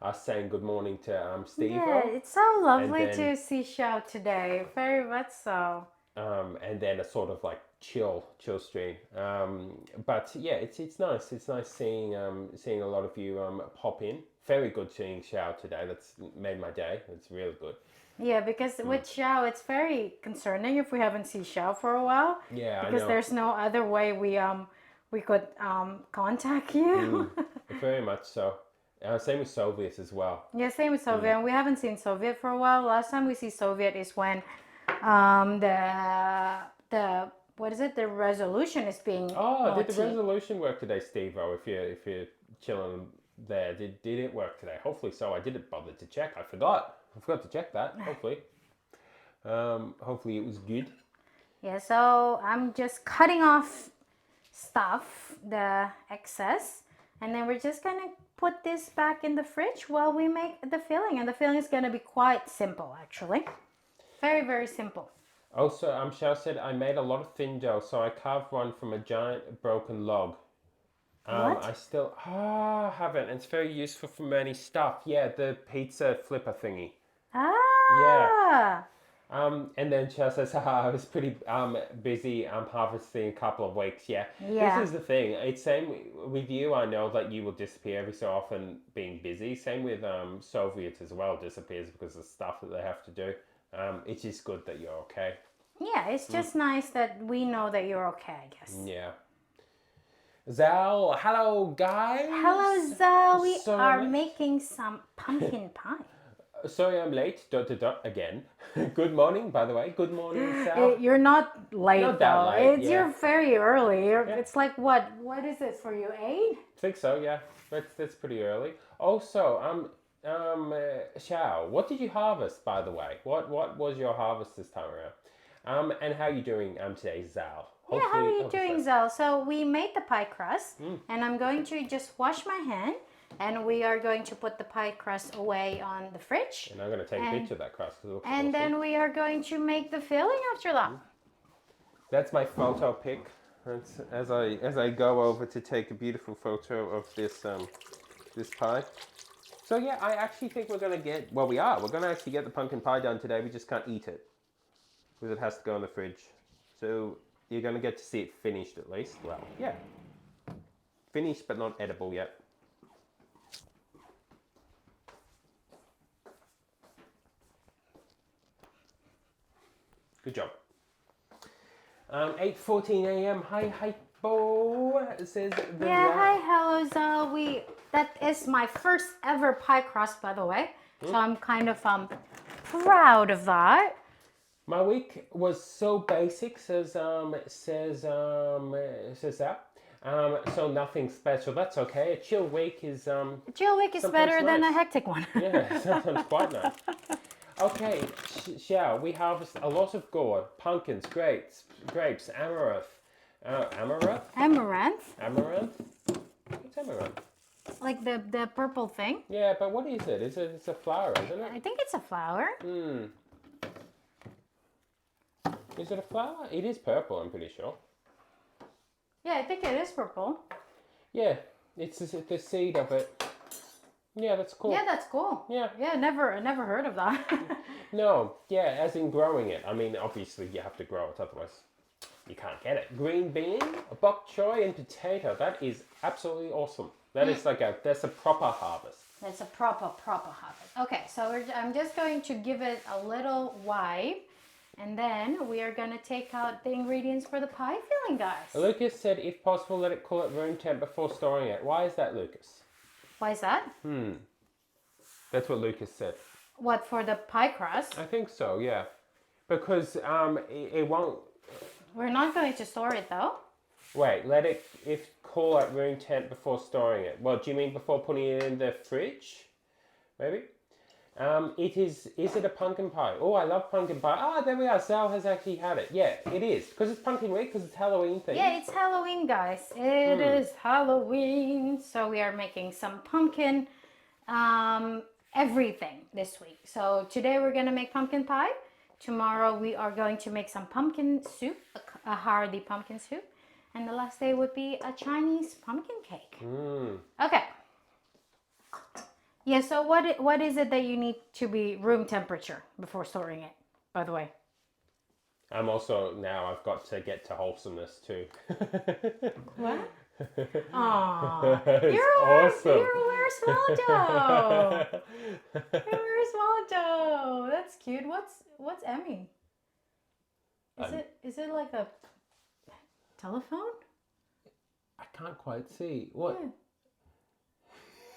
us saying good morning to Steve. Yeah, it's so lovely then- to see Xiao today. Very much so. And then a sort of like chill stream. But yeah, it's nice. It's nice seeing a lot of you pop in. Very good seeing Xiao today. That's made my day. It's really good. Yeah, because with Xiao, it's very concerning if we haven't seen Xiao for a while. Yeah, Because I know. there's no other way we could contact you. Very much so. Same with Soviet as well. Yeah, same with Soviet. And we haven't seen Soviet for a while. Last time we see Soviet is when the what is it? The resolution is being Oh, did the naughty. resolution work today, Steve-O? If you're chilling there, did it work today? Hopefully so. I didn't bother to check. I forgot to check that. Hopefully, hopefully it was good. Yeah, so I'm just cutting off stuff, the excess, and then we're just gonna put this back in the fridge while we make the filling. And the filling is gonna be quite simple, actually. Very, very simple. Also, Shao said I made a lot of thin dough, so I carved one from a giant broken log. What? I still haven't. It's very useful for many stuff. Yeah, the pizza flipper thingy. Ah! And then Shao says, I was pretty busy harvesting a couple of weeks. Yeah. Yeah. This is the thing. It's same with you. I know that you will disappear every so often being busy. Same with Soviet as well. Disappears because of stuff that they have to do. It's just good that you're okay. Yeah, it's just nice that we know that you're okay, I guess. Yeah. Zal, hello guys. Hello, Zal. We So are nice. making some pumpkin pie. Sorry, I'm late. ... Again. Good morning, by the way. Good morning, Sal. You're not late Not that though. late, It's yeah. You're very early. Yeah. It's like what? What is it for you? 8? Think so, yeah. That's pretty early. Also, Xiao, what did you harvest, by the way? What was your harvest this time around? And how are you doing today, Zal? Yeah, how are you Hopefully doing, so. Zal? So we made the pie crust, and I'm going to just wash my hand, and we are going to put the pie crust away on the fridge. And I'm going to take a picture of that crust because it looks And awesome. then we are going to make the filling after that. That's my photo pic. That's, as I go over to take a beautiful photo of this this pie. So yeah, I actually think we're going to get, well we are, we're going to actually get the pumpkin pie done today. We just can't eat it because it has to go in the fridge. So you're going to get to see it finished at least. Well, yeah. Finished but not edible yet. Good job. 8:14 a.m. Hi, Bo. Says the Yeah, hi, hello, Zal. That is my first ever pie crust, by the way. So I'm kind of proud of that. My week was so basic, says that. So nothing special. That's okay. A chill week is A chill week is sometimes better than a nice. hectic one. Yeah, sometimes quite nice. Okay, Xiao, we harvest a lot of gourd, pumpkins, grapes, amaranth. Amaranth? Amaranth, Amaranth? What's amaranth? like the purple thing. Yeah, but what is it? It's a flower, isn't it? I think it's a flower. Is it a flower? It is purple, I'm pretty sure. Yeah, I think it is purple. Yeah, it's the seed of it. Yeah, that's cool. Yeah, that's cool. Yeah. Yeah, never heard of that. No, yeah, as in growing it. I mean, obviously you have to grow it, otherwise you can't get it. Green bean, bok choy, and potato. That is absolutely awesome. That is that's a proper harvest. That's a proper harvest. Okay, so I'm just going to give it a little wipe, and then we are going to take out the ingredients for the pie filling, guys. Lucas said, if possible, let it cool at room temp before storing it. Why is that, Lucas? Why is that? That's what Lucas said. What, for the pie crust? I think so, yeah. Because it won't... We're not going to store it though. Wait, let it cool at room temp before storing it. Well, do you mean before putting it in the fridge? Maybe? Is it a pumpkin pie? Oh, I love pumpkin pie. Ah, there we are. Sal has actually had it. Yeah, it is. Because it's pumpkin week, because it's Halloween thing. Yeah, it's Halloween, guys. It is Halloween. So we are making some pumpkin everything this week. So today we're going to make pumpkin pie. Tomorrow we are going to make some pumpkin soup, a hearty pumpkin soup. And the last day would be a Chinese pumpkin cake. Okay. Yeah, so what is it that you need to be room temperature before storing it, by the way? I'm also, now I've got to get to wholesomeness too. What? Aww. You're awesome. Where's Waldo? Where's Waldo? That's cute. What's Emmy? Is it like a telephone? I can't quite see. What? Yeah.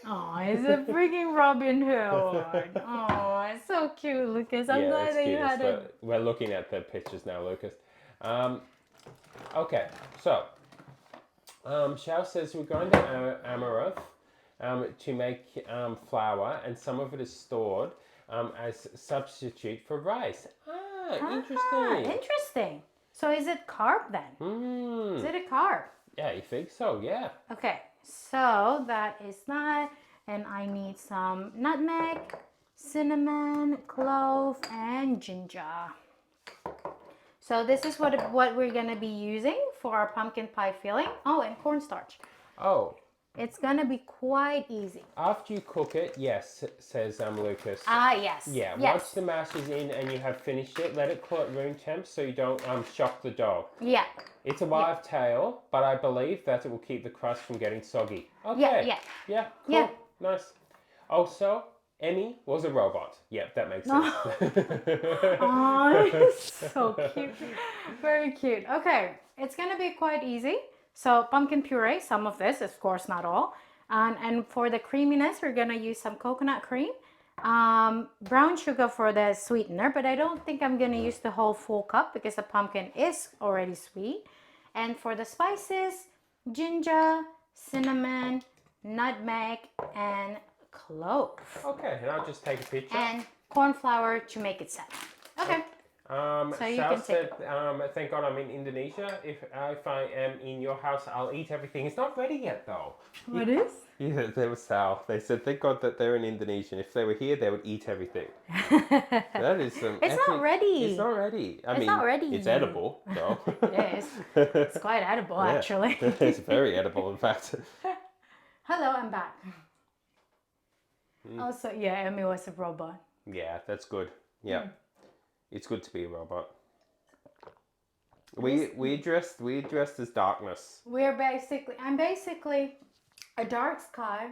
Oh, it's a freaking Robin Hood. Oh, it's so cute, Lucas. I'm glad it's that you cute. had it. We're looking at the pictures now, Lucas. Okay, so Xiao says we're going to amaranth to make flour, and some of it is stored as substitute for rice. Interesting. Interesting. So is it carb then? Is it a carb? Yeah, you think so? Yeah. Okay, so that is that, and I need some nutmeg, cinnamon, clove, and ginger. So this is what we're gonna be using for our pumpkin pie filling. Oh, and cornstarch. Oh. It's gonna be quite easy. After you cook it, yes, says Lucas. Yes. Yeah, yes. once the mash is in and you have finished it, let it cool at room temp so you don't shock the dog. Yeah. It's a live tail, but I believe that it will keep the crust from getting soggy. Okay. Yeah, cool. Yeah. Nice. Also, Emmy was a robot. Yep, that makes sense. Oh, so cute. Very cute. Okay, it's gonna be quite easy. So pumpkin puree, some of this, of course not all. And for the creaminess, we're gonna use some coconut cream. Brown sugar for the sweetener, but I don't think I'm gonna use the whole full cup because the pumpkin is already sweet. And for the spices, ginger, cinnamon, nutmeg, and clove. Okay, and I'll just take a picture. And corn flour to make it set. Okay. So you Sal can said, thank God I'm in Indonesia. If I am in your house, I'll eat everything. It's not ready yet, though. What is? Yeah, there was Sal. They said, thank God that they're in Indonesia. If they were here, they would eat everything. That is some It's not ready. It's not ready. I It's mean, not ready. it's edible, though. It is. It's quite edible, Yeah. actually. It's very edible, in fact. Hello, I'm back. Also, yeah, Emmy was a robot. Yeah, that's good. Yeah. It's good to be a robot. We dressed as darkness. I'm basically a dark sky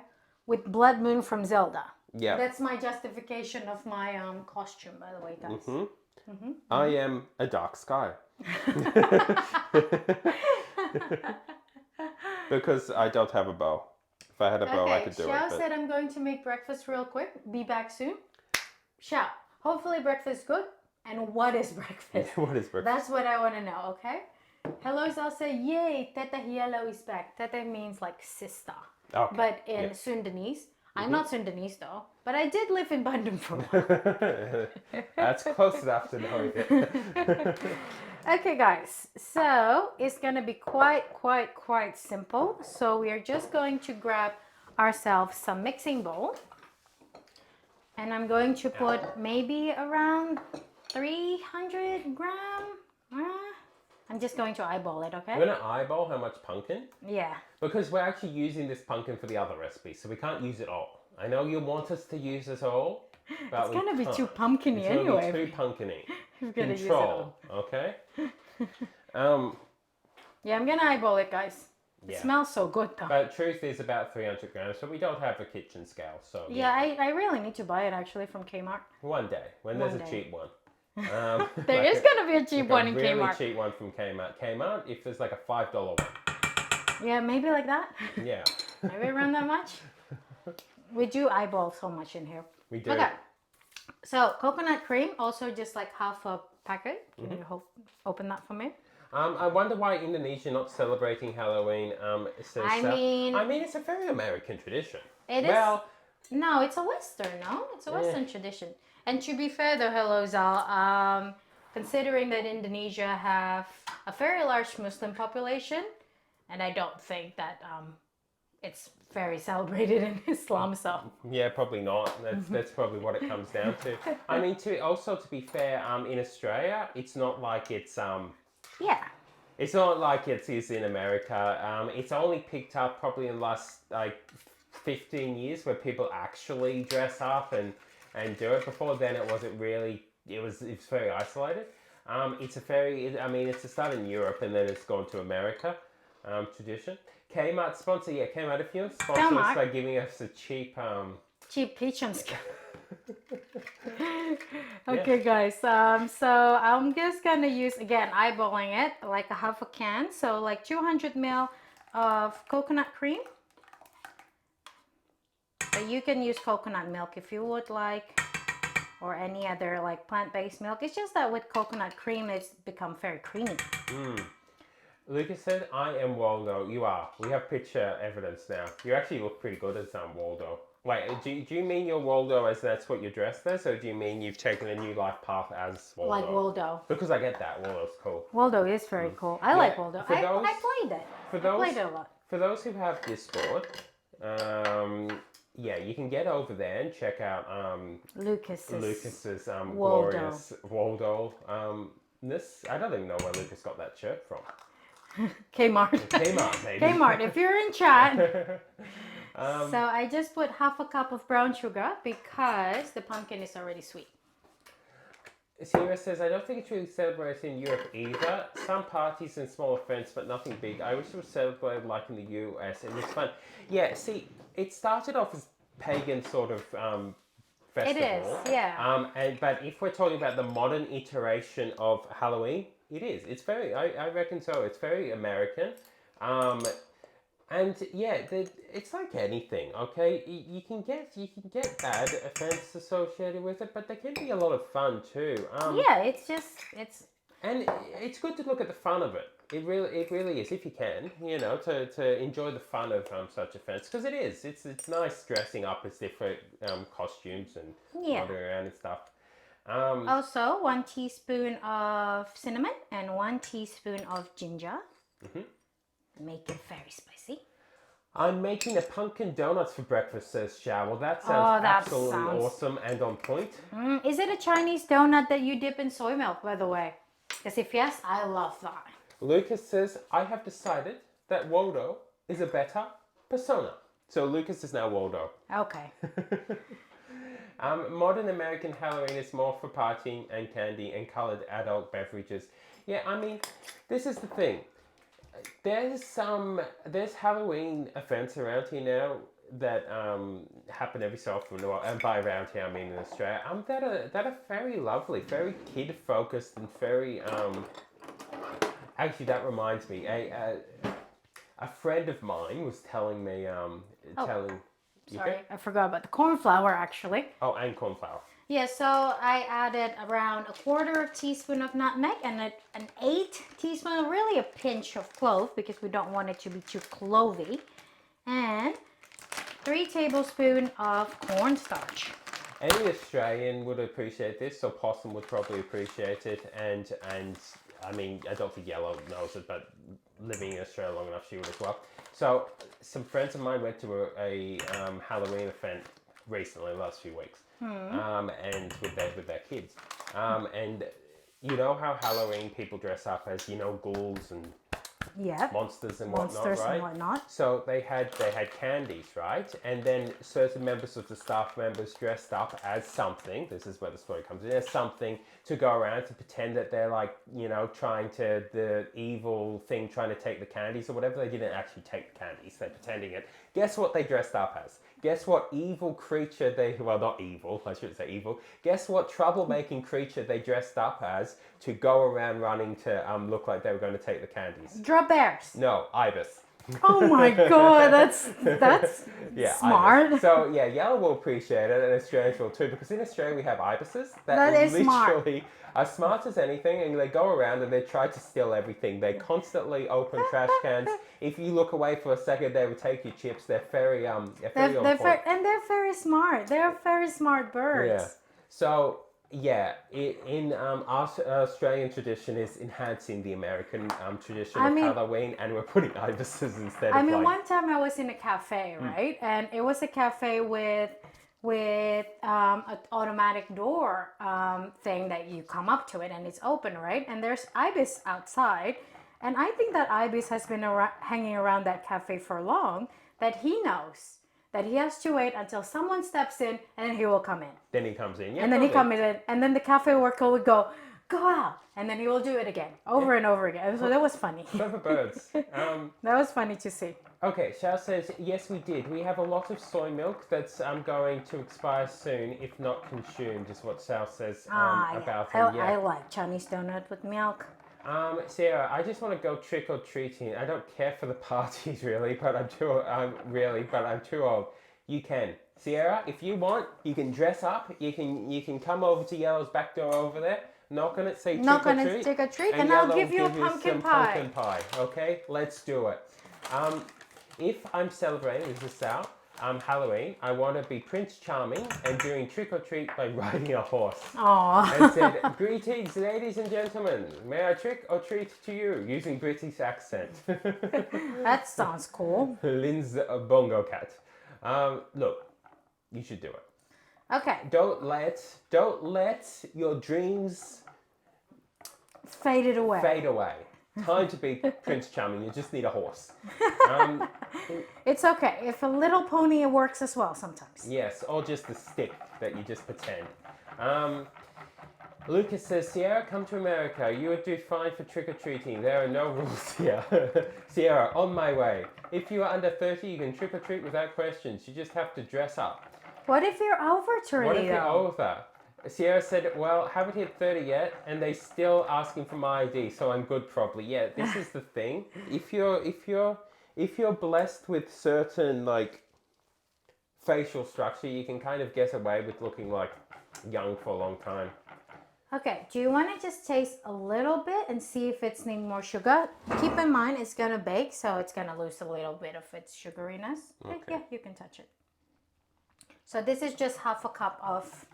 with blood moon from Zelda. Yeah. That's my justification of my costume, by the way, guys. I am a dark sky. Because I don't have a bow. If I had a bow, I could do Xiao it. said I'm going to make breakfast real quick. Be back soon. Xiao, hopefully breakfast is good. And what is breakfast? What is breakfast? That's what I want to know, okay? Hello, Zal said, yay, Teta Hielo is back. Teta means like sister. Okay. But in Sundanese. I'm not Sundanese though. But I did live in Bandung for a while. That's close enough to know it. Okay, guys. So it's going to be quite simple. So we are just going to grab ourselves some mixing bowl. And I'm going to put maybe around 300 gram. I'm just going to eyeball it, okay? We're going to eyeball how much pumpkin. Yeah. Because we're actually using this pumpkin for the other recipe, so we can't use it all. I know you want us to use it all, but It's going to be too pumpkin-y it's anyway. It's going to be too pumpkin-y. We're gonna use it Control, all. okay? Yeah, I'm going to eyeball it, guys. It Yeah. smells so good though. But truth is about 300 grams, so we don't have a kitchen scale. So Yeah, I really need to buy it actually from Kmart. one day, when One there's a day. cheap one. There is going to be a cheap one in really Kmart. cheap one from Kmart. Kmart, if there's like a $5 one. Yeah, maybe like that. Yeah, Maybe around that much. We do eyeball so much in here. we do. Okay. So coconut cream, also just like half a packet. Can you open that for me? I wonder why Indonesia not celebrating Halloween. Says, I mean, it's a very American tradition. It is. Well, No, it's a Western, no? It's a Western tradition. And to be fair though, hello Zal, considering that Indonesia have a very large Muslim population, and I don't think that it's very celebrated in Islam, so. yeah, probably not. That's probably what it comes down to. I mean, to be fair, in Australia, it's not like it's Yeah. It's not like it is in America. It's only picked up probably in the last like 15 years where people actually dress up and do it. Before then, it wasn't really. It's very isolated. It's a start in Europe and then it's gone to America. Tradition. Kmart sponsor. Yeah, Kmart. If you sponsor us Kmart. by giving us a cheap. Cheap kitchen scale. Okay, guys. So I'm just gonna use again eyeballing it like a half a can. So like 200 ml of coconut cream. But you can use coconut milk if you would like, or any other like plant-based milk. It's just that with coconut cream, it's become very creamy. Lucas said, "I am Waldo." You are. We have picture evidence now. You actually look pretty good as Waldo. Wait, do you mean you're Waldo as that's what you're dressed as, or do you mean you've taken a new life path as Waldo? Like Waldo. Because I get that. Waldo's cool. Waldo is very cool. I like Waldo. For I those- played it. For I those, played it a lot. For those who have Discord, yeah, you can get over there and check out Lucas's Waldo. glorious Waldo ness. I don't even know where Lucas got that shirt from. Kmart. Kmart, maybe. Kmart, if you're in chat. So I just put half a cup of brown sugar because the pumpkin is already sweet. Sierra says, I don't think it's really celebrated in Europe either. Some parties and small events, but nothing big. I wish it was celebrated like in the US. It was fun. Yeah, see, it started off as pagan sort of festival. It is, yeah. But if we're talking about the modern iteration of Halloween, it is. It's very, I reckon so. It's very American. And yeah, it's like anything, okay? You can get bad events associated with it, but there can be a lot of fun too. Yeah, it's And it's good to look at the fun of it. It really is, if you can, to enjoy the fun of such events, because it is. It's nice dressing up as different costumes and yeah. wandering around and stuff. Also 1 teaspoon of cinnamon and 1 teaspoon of ginger. Make it very spicy. I'm making a pumpkin donuts for breakfast, says Xiao. Well, that Oh, sounds that absolutely sounds- awesome and on point. Is it a Chinese donut that you dip in soy milk, by the way? Because if yes, I love that. Lucas says, I have decided that Waldo is a better persona. So Lucas is now Waldo. Okay. Modern American Halloween is more for partying and candy and colored adult beverages. Yeah, I mean, this is the thing. There's Halloween events around here now that happen every so often, and by around here I mean in Australia. That are very lovely, very kid focused, and very Actually, that reminds me. A friend of mine was telling me telling. Sorry, I forgot about the corn flour actually. Oh, and corn flour. Yeah, so I added around 1/4 teaspoon of nutmeg and an 1/8 teaspoon, really a pinch of clove because we don't want it to be too clovey, and 3 tablespoons of cornstarch. Any Australian would appreciate this, so Possum would probably appreciate it, and I mean, I don't think Yellow knows it, but living in Australia long enough, she would as well. So some friends of mine went to a Halloween event recently, the last few weeks, and with their kids, and you know how Halloween people dress up as ghouls and Yeah. monsters and Monsters whatnot, right? and whatnot. So they had candies, right? And then certain members of the staff members dressed up as something. This is where the story comes in. As something to go around to pretend that they're like trying to the evil thing trying to take the candies or whatever. They didn't actually take the candies. They're pretending it. Guess what they dressed up as? Guess what evil creature not evil, I shouldn't say evil. Guess what troublemaking creature they dressed up as to go around running to look like they were going to take the candies? Draw bears. No, ibis. Oh my god, that's Yeah, smart. ibis. So yeah, Yellow will appreciate it, and Australians will too, because in Australia we have ibises That is literally are smart as anything, and they go around and they try to steal everything. They constantly open trash cans. If you look away for a second, they will take your chips. They're very on point. And they're very smart. They're very smart birds. Yeah. So yeah, in our Australian tradition is enhancing the American tradition of Halloween, and we're putting ibises instead. I mean, one time I was in a cafe, right, and it was a cafe with an automatic door thing that you come up to it and it's open, right, and there's ibis outside, and I think that ibis has been hanging around that cafe for long, that he knows that he has to wait until someone steps in and then he will come in. Then he comes in, yeah. And then he comes in, and then the cafe worker would go out, and then he will do it again, over and over again. So that was funny. Clever birds. That was funny to see. Okay, Xiao says, yes, we did. We have a lot of soy milk that's going to expire soon if not consumed, is what Xiao says about them. I like Chinese donut with milk. Sarah, I just want to go trick or treating. I don't care for the parties really, but I'm too old. You can. Sierra, if you want, you can dress up. You can come over to Yellow's back door over there. Knock on it, say trick or treat, and I'll give you a pumpkin pie. Okay, let's do it. If I'm celebrating, this is Sal, Halloween, I want to be Prince Charming and doing trick or treat by riding a horse. Aww. And said, greetings, ladies and gentlemen. May I trick or treat to you using British accent? That sounds cool. Lynn's a bongo cat. Look, you should do it. Okay. Don't let your dreams fade away. Time to be Prince Charming. You just need a horse. It's okay. If a little pony, it works as well sometimes. Yes, or just a stick that you just pretend. Lucas says, Sierra, come to America. You would do fine for trick-or-treating. There are no rules here. Sierra, on my way. If you are under 30, you can trick-or-treat without questions. You just have to dress up. What if you're over 30? What if you're over? Sierra said, well, haven't hit 30 yet, and they still asking for my ID, so I'm good probably. Yeah, this is the thing. If you're if you're blessed with certain like facial structure, you can kind of get away with looking like young for a long time. Okay, do you want to just taste a little bit and see if it's need more sugar? Keep in mind it's gonna bake, so it's gonna lose a little bit of its sugariness. Okay. Yeah, you can touch it. So this is just half a cup of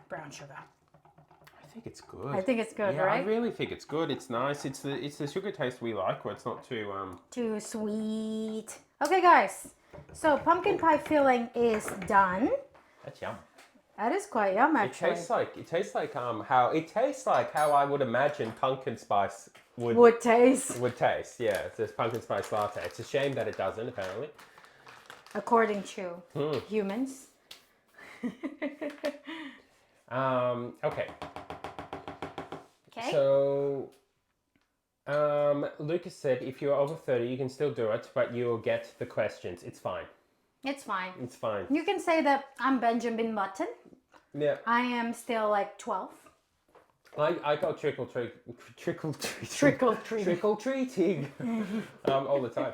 brown sugar. I think it's good. I think it's good, Yeah, right? I really think it's good. It's nice. It's the sugar taste we like, where it's not too Too sweet. Okay, guys. So pumpkin pie filling is done. That's yum. That is quite yum, actually. It tastes like how I would imagine pumpkin spice Would taste, would taste. Yeah, it's this pumpkin spice latte. It's a shame that it doesn't, apparently. according to humans. Okay. Okay. So, Lucas said if you're over 30, you can still do it, but you'll get the questions. It's fine. It's fine. It's fine. You can say that I'm Benjamin Button. Yeah. I am still like 12. I go trickle treating all the time.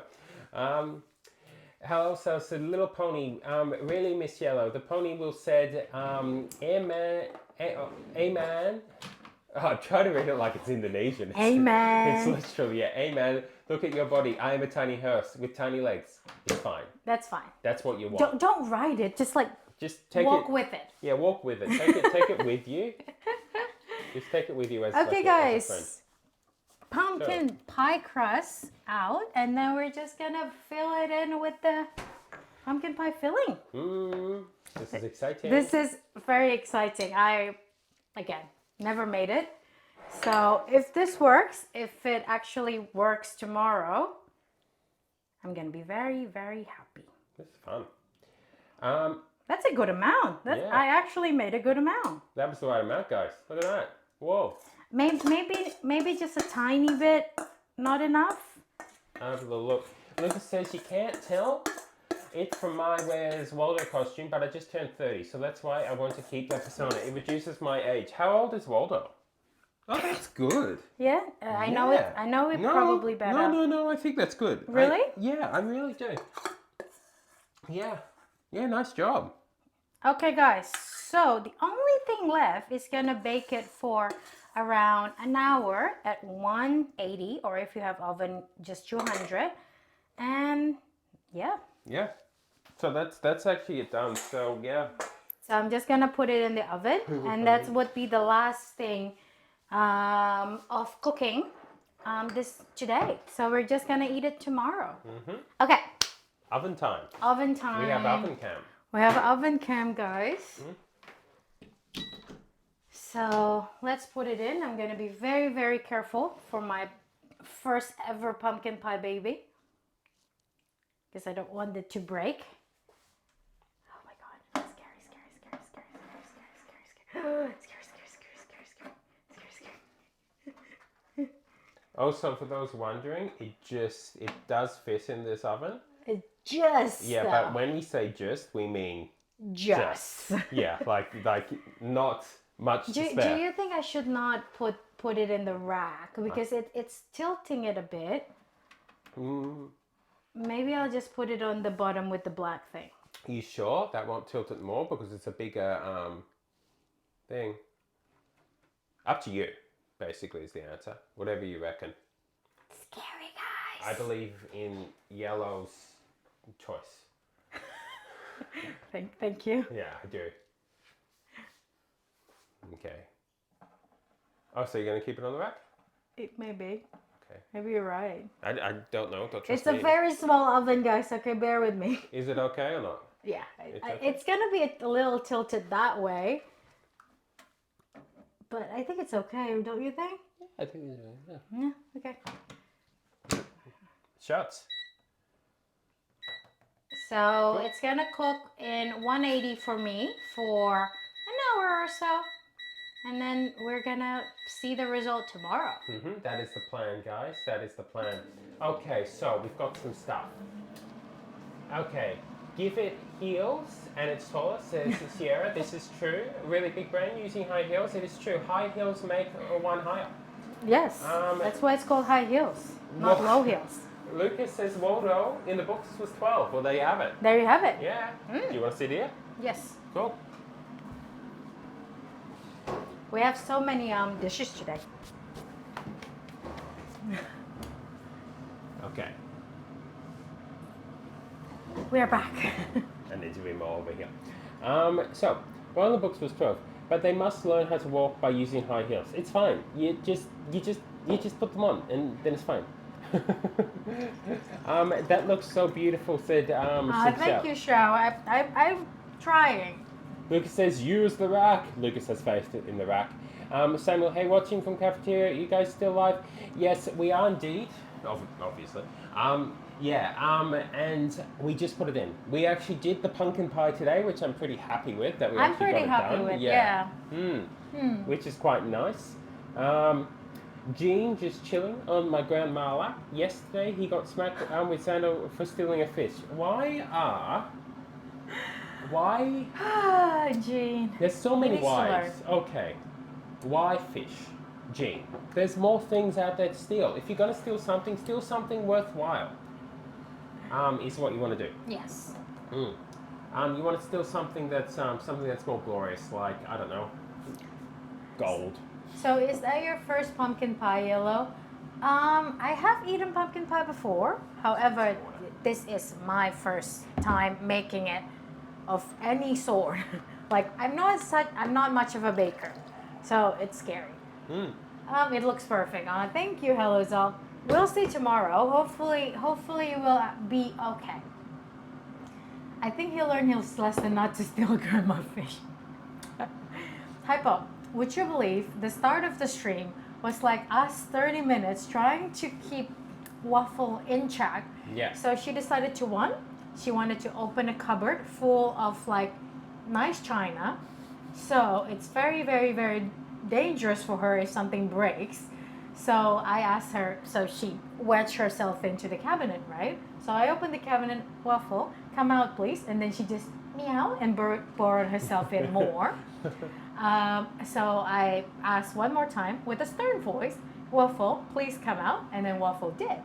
Hello, so little pony. Really, Miss Yellow. The pony will said, amen. Oh, try to read it like it's Indonesian. Amen. It's literally, yeah, amen. Look at your body. I am a tiny horse with tiny legs. It's fine. That's fine. That's what you want. Don't write it. Just like Just take walk it. with it. Yeah, walk with it. Take it with you. Just take it with you as Okay, like as a friend. guys. Pumpkin pie crust out, and then we're just gonna fill it in with the pumpkin pie filling. This is exciting. This is very exciting. I, again, never made it. So if this works, if it actually works tomorrow, I'm gonna be very, very happy. This is fun. That's a good amount. Yeah. I actually made a good amount. That was the right amount, guys. Look at that. Whoa. Maybe just a tiny bit, not enough. Have a look. Lucas says you can't tell it from my Where's Waldo costume, but I just turned 30, so that's why I want to keep that persona. It reduces my age. How old is Waldo? Oh, that's good. Yeah, I know it. I know it probably better. No. I think that's good. Really? I really do. Yeah. Yeah. Nice job. Okay, guys. So the only thing left is gonna bake it for around an hour at 180, or if you have oven, just 200. And yeah. Yeah. So that's actually it done. So yeah. So I'm just gonna put it in the oven, and that would be the last thing of cooking this today. So we're just gonna eat it tomorrow. Okay. Oven time. Oven time. We have oven cam. We have oven cam, guys. So let's put it in. I'm gonna be very, very careful for my first ever pumpkin pie baby, because I don't want it to break. Oh my god, scary, scary, scary, scary, scary, scary, scary, scary, scary. Also, for those wondering, it does fit in this oven. It just Yeah, but when we say just, we mean just. Yeah, like not much to Do spare. you think I should not put it in the rack, because it's tilting it a bit? Maybe I'll just put it on the bottom with the black thing. You sure that won't tilt it more because it's a bigger thing? Up to you, basically, is the answer. Whatever you reckon. Scary, guys. I believe in Yellow's choice. Thank you. Yeah, I do. Okay. Oh, so you're going to keep it on the rack? It may be. Okay. Maybe you're right. I don't know. Don't trust It's a me. very small oven, guys. Okay, bear with me. Is it okay or not? Yeah, okay. it's gonna be a little tilted that way, but I think it's okay. Don't you think? I think it's Yeah. Okay. Shots. So it's gonna cook in 180 for me for an hour or so, and then we're gonna see the result tomorrow. That is the plan, guys. That is the plan. Okay, so we've got some stuff. Okay, give it heels and it's taller, says Sierra. This is true. A really big brand using high heels. It is true. High heels make one higher. Yes, that's why it's called high heels, not Well- low heels. Lucas says Waldo in the books was 12. Well, there you have it. There you have it. Yeah. Do you want to sit here? Yes. Cool. We have so many dishes today. Okay. We are back. I need to be more over here. So, one of the books was 12, but they must learn how to walk by using high heels. It's fine. You just put them on, and then it's fine. That looks so beautiful, said Thank Shao. you, Shao. I'm trying. Lucas says, use the rack. Lucas has faced it in the rack. Samuel, hey, watching from cafeteria. You guys still live? Yes, we are indeed. Obviously. And we just put it in. We actually did the pumpkin pie today, which I'm pretty happy with. That we I'm actually pretty got it happy done. with, yeah. Which is quite nice. Jean just chilling on my grandma lap. Yesterday he got smacked with sandal for stealing a fish. Why? Jean. There's so many needs to whys. Okay. Why fish? Jean. There's more things out there to steal. If you're going to steal something worthwhile. Is what you want to do. Yes. You want to steal something that's more glorious, like, I don't know, gold. So is that your first pumpkin pie, Yellow? I have eaten pumpkin pie before. However, this is my first time making it of any sort. Like I'm not much of a baker, so it's scary. It looks perfect. Thank you, Hello Zal. We'll see tomorrow. Hopefully you will be okay. I think he'll learn his lesson not to steal grandma fish. Hypo, would you believe the start of the stream was like us 30 minutes trying to keep Waffle in check. Yeah. So she decided she wanted to open a cupboard full of like nice china. So it's very, very, very dangerous for her if something breaks. So I asked her, so she wedged herself into the cabinet, right? So I opened the cabinet, Waffle, come out please. And then she just meow and borrowed herself in more. So I asked one more time with a stern voice, Waffle, please come out. And then Waffle did.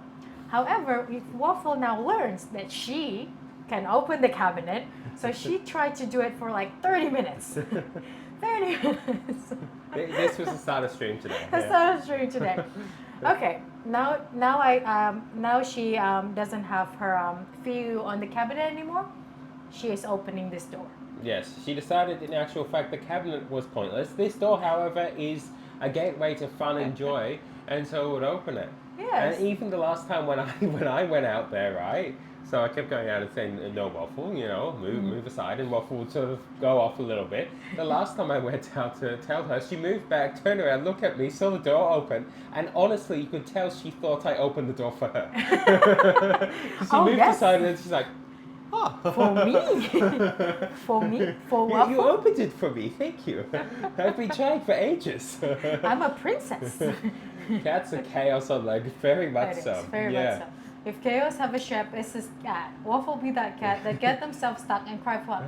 However, if Waffle now learns that she can open the cabinet, so she tried to do it for like 30 minutes. 30 minutes. This was the start of stream today. The start of stream today. Okay, now she doesn't have her view on the cabinet anymore. She is opening this door. Yes, she decided in actual fact the cabinet was pointless. This door, however, is a gateway to fun and joy, and so it would open it. Yes. And even the last time when I went out there, right? So I kept going out and saying, no, Waffle, move aside, and Waffle would sort of go off a little bit. The last time I went out to tell her, she moved back, turned around, looked at me, saw the door open, and honestly, you could tell she thought I opened the door for her. She moved aside, and then she's like, oh. For me? For Waffle? You opened it for me, thank you. I've been trying for ages. I'm a princess. Cats are chaos on leg, very much so. Very much so. If chaos have a ship, it's this cat. Waffle be that cat that get themselves stuck and cry for help.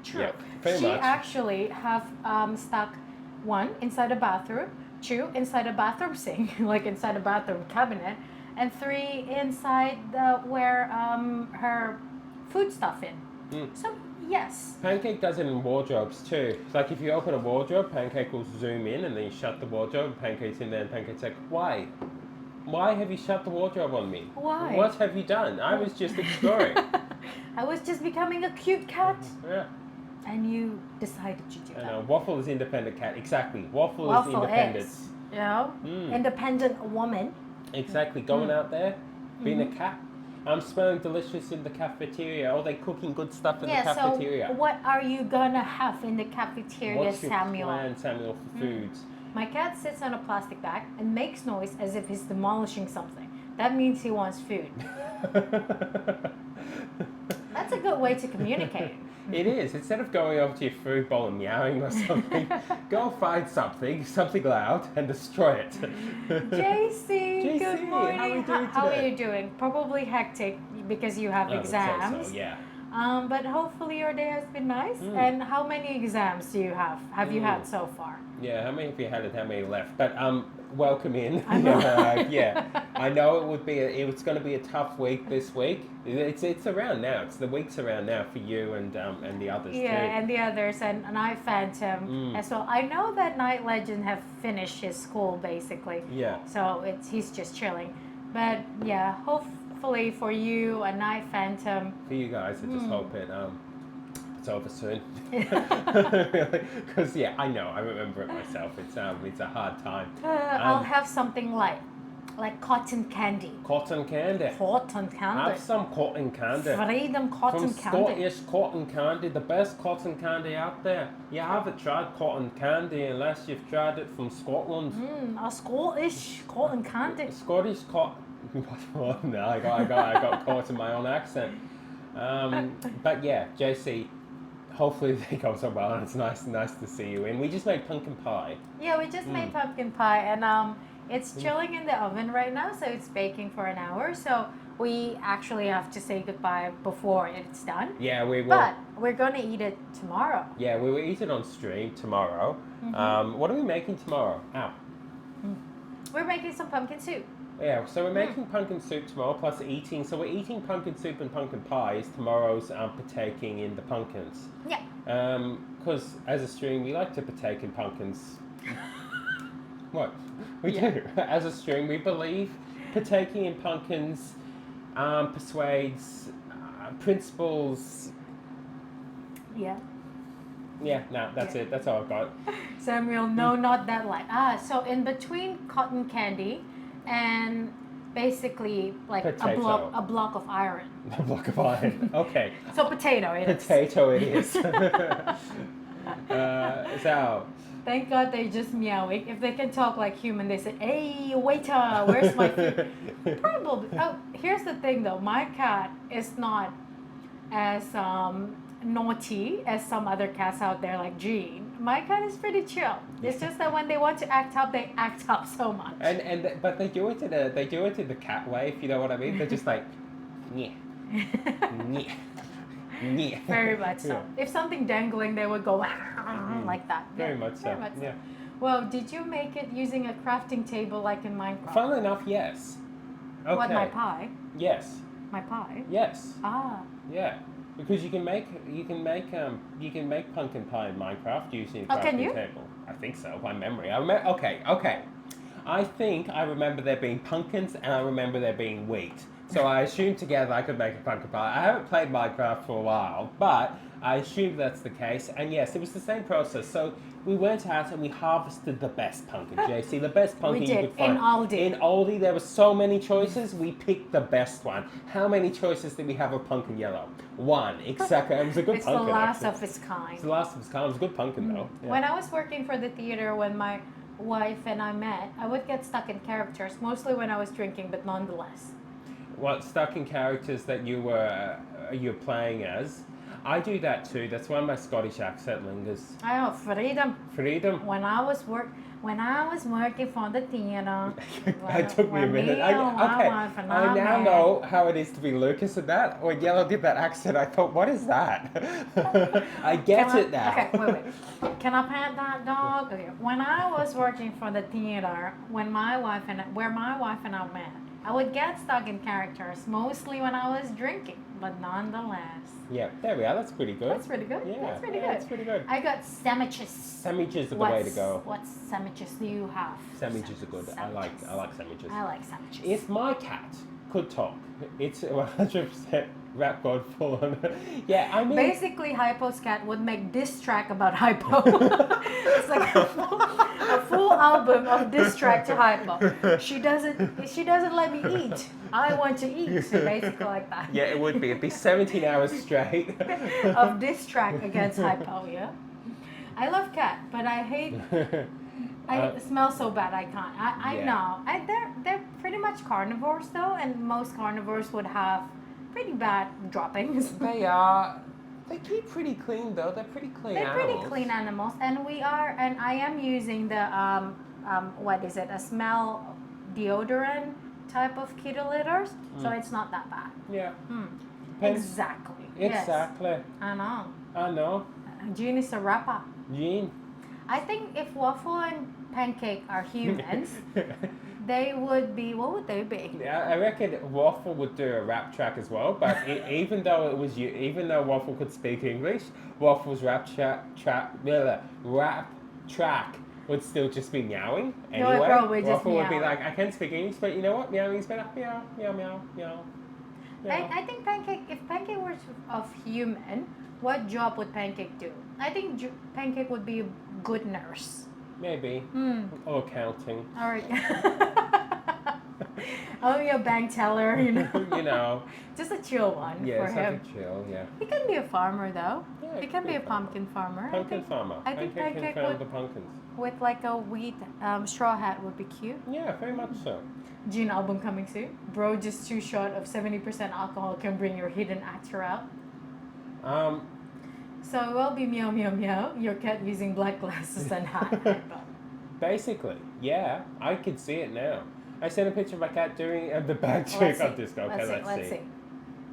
True. Yeah, very she much. actually have stuck 1 inside a bathroom, 2 inside a bathroom sink, like inside a bathroom cabinet, and 3 inside where her food stuff in. So yes. Pancake does it in wardrobes too. It's like if you open a wardrobe, Pancake will zoom in and then you shut the wardrobe, Pancake's in there and Pancake's like, why? Why have you shut the wardrobe on me? Why? What have you done? I was just exploring. I was just becoming a cute cat. Yeah. And you decided to do I that. know. Waffle is independent cat. Exactly. Waffle is independent. Is, independent woman. Exactly. Going out there, being a cat. I'm smelling delicious in the cafeteria. Are they cooking good stuff in the cafeteria? So what are you gonna have in the cafeteria, What's your Samuel? plan, Samuel, for foods? My cat sits on a plastic bag and makes noise as if he's demolishing something. That means he wants food. That's a good way to communicate. It is. Instead of going over to your food bowl and meowing or something, go find something loud and destroy it. JC, good morning. How are we doing How are today? you doing? Probably hectic because you have I would say exams. so, yeah. But hopefully your day has been nice. And how many exams do you have? Have you had so far? Yeah, how many have you had and how many left? But welcome in. I'm Yeah, I know it would be. It's going to be a tough week this week. It's around now. It's the weeks around now for you and the others Yeah, too. and the others, and Night Phantom as well. I know that Night Legend have finished his school basically. Yeah. So he's just chilling. But yeah, hopefully for you, a Night Phantom. For you guys, I just hope it's over soon. Really, because yeah, I know. I remember it myself. It's a hard time. I'll have something like cotton candy. Cotton candy. Cotton candy. Have some cotton candy. Freedom cotton From candy. Scottish cotton candy, the best cotton candy out there. You haven't tried cotton candy unless you've tried it from Scotland. A Scottish cotton candy. Scottish cotton. What? No, I got caught in my own accent. But yeah, JC. Hopefully they go so well, and it's nice to see you. And we just made pumpkin pie. Yeah, we just made pumpkin pie, and it's chilling in the oven right now, so it's baking for an hour. So we actually have to say goodbye before it's done. Yeah, we will. But we're gonna eat it tomorrow. Yeah, we will eat it on stream tomorrow. What are we making tomorrow? Ow. We're making some pumpkin soup. Yeah, so we're making pumpkin soup tomorrow, plus eating. So we're eating pumpkin soup and pumpkin pies. Tomorrow's partaking in the pumpkins. Yeah. Because as a stream, we like to partake in pumpkins. What? We do. As a stream, we believe partaking in pumpkins persuades principles. Yeah. Yeah, no, that's it. That's all I've got. Samuel, no, not that light. So in between cotton candy and basicly like Potato. a block of iron. A block of iron. Okay. So potato it is. Potato it is. So. Thank God they just meowing. If they can talk like human, they say, "Hey, waiter, where's my food?" Probably. Oh, here's the thing though. My cat is not as naughty as some other cats out there, like Jean. My cat is pretty chill. It's just that when they want to act up, they act up so much. But they do it in the cat way, if you know what I mean. They're just like, yeah, yeah, yeah. Very much so. Yeah. If something dangling, they would go like that. Very much so. Very much so. Yeah. Well, did you make it using a crafting table like in Minecraft? Funnily enough, yes. Okay. What, my pie? Yes. My pie? Yes. Ah. Yeah. Because you can make pumpkin pie in Minecraft using a crafting can you? table. I think so, by memory. Okay. I think I remember there being pumpkins and I remember there being wheat. So I assumed together I could make a pumpkin pie. I haven't played Minecraft for a while, but I assumed that's the case. And yes, it was the same process. So we went out and we harvested the best pumpkin, JC. The best pumpkin We you did, could find. in Aldi. In Aldi, there were so many choices. We picked the best one. How many choices did we have of pumpkin yellow? One. Exactly. It was a good It's pumpkin. the last actually. of its kind. It's the last of its kind. It was a good pumpkin, though. Yeah. When I was working for the theater, when my wife and I met, I would get stuck in characters, mostly when I was drinking, but nonetheless. What, stuck in characters that you're playing as? I do that too. That's why my Scottish accent lingers. I know, freedom. Freedom. When I was working for the theater. It took me a minute. I now know how it is to be Lucas and that. When Yellow did that accent, I thought, what is that? I get it now. Okay, wait. Can I pet that dog? Okay. When I was working for the theater, where my wife and I met, I would get stuck in characters, mostly when I was drinking, but nonetheless. Yeah, there we are. That's pretty good. That's pretty good. Yeah, That's pretty yeah, good. That's pretty good. I got sandwiches. Sandwiches are the way to go. What sandwiches do you have? Sandwiches are good. I like sandwiches. I like sandwiches. If my cat could talk, it's 100% rap god full on. Yeah, I mean. Basically, Hypo's cat would make diss track about Hypo. It's like a full album of diss track to Hypo. She doesn't let me eat. I want to eat. So basically like that. Yeah, it would be. It'd be 17 hours straight. Of diss track against Hypo, yeah. I love cat, but I hate. I smell so bad. I can't. I Yeah. know. They're pretty much carnivores though, and most carnivores would have pretty bad droppings. They are. They keep pretty clean though. They're pretty clean They're animals. pretty clean animals, and I am using the what is it? A smell deodorant type of kitty litters, so it's not that bad. Yeah. Hmm. Depends. Exactly. Yes. Exactly. I know. I know. Jean is a rapper. Jean. I think if Waffle and Pancake are humans, they would be. What would they be? Yeah, I reckon Waffle would do a rap track as well, but even though even though Waffle could speak English, Waffle's rap track would still just be meowing No, it anyway. probably just Waffle would be meowing. like, I can speak English, but you know what? Meowing's better. Meow, meow, meow, meow. I think Pancake. If Pancake were of human, what job would Pancake do? I think Pancake would be a good nurse. Maybe. Or accounting. All right. Oh, be a bank teller, you know. You know. Just a chill one Yeah, for it's him. like a chill, yeah. He can be a farmer though. Yeah, He can be a pumpkin farmer. Pumpkin farmer. I think Pancake Pancake can farm would- the pumpkins. With like a wheat straw hat would be cute. Yeah, very much so. Gene album coming soon. Bro, just too short of 70% alcohol can bring your hidden actor out. So it will be meow meow meow. Your cat using black glasses and hat. Basically, yeah, I could see it now. I sent a picture of my cat doing the bag Let's trick see. on disco. Okay, Let's see.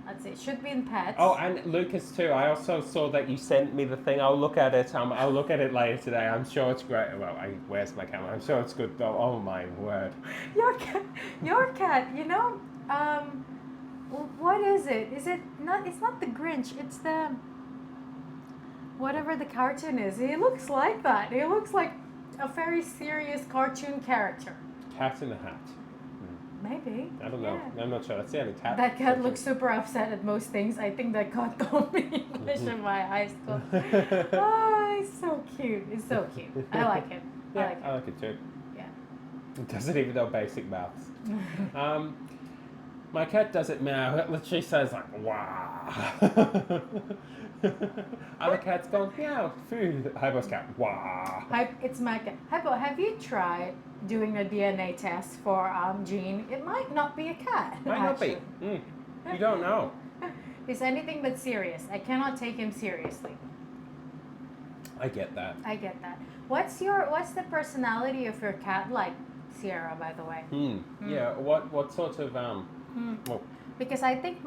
Let's see. Should be in pets. Oh, and Lucas too. I also saw that you sent me the thing. I'll look at it. I'll look at it later today. I'm sure it's great. Well, where's my camera? I'm sure it's good though. Oh my word. Your cat. You know, what is it? Is it not? It's not the Grinch. It's the whatever the cartoon is. He looks like that. He looks like a very serious cartoon character. Cat in the Hat. Maybe. I don't know. Yeah. I'm not sure. That's the only cat. That cat looks super upset at most things. I think that cat told me English in my high school. Oh, he's so cute. It's so cute. I like him. Yeah, I like it too. Yeah. It doesn't even know basic maths. My cat doesn't meow. It literally says like "wah." Other cats go meow. Food. Hypo's cat wah. It's my cat. Hypo, have you tried doing a DNA test for Gene? It might not be a cat. Might not be. actually. You don't know. He's anything but serious. I cannot take him seriously. I get that. I get that. What's the personality of your cat like, Sierra, by the way? Yeah. What sort of well, Because I think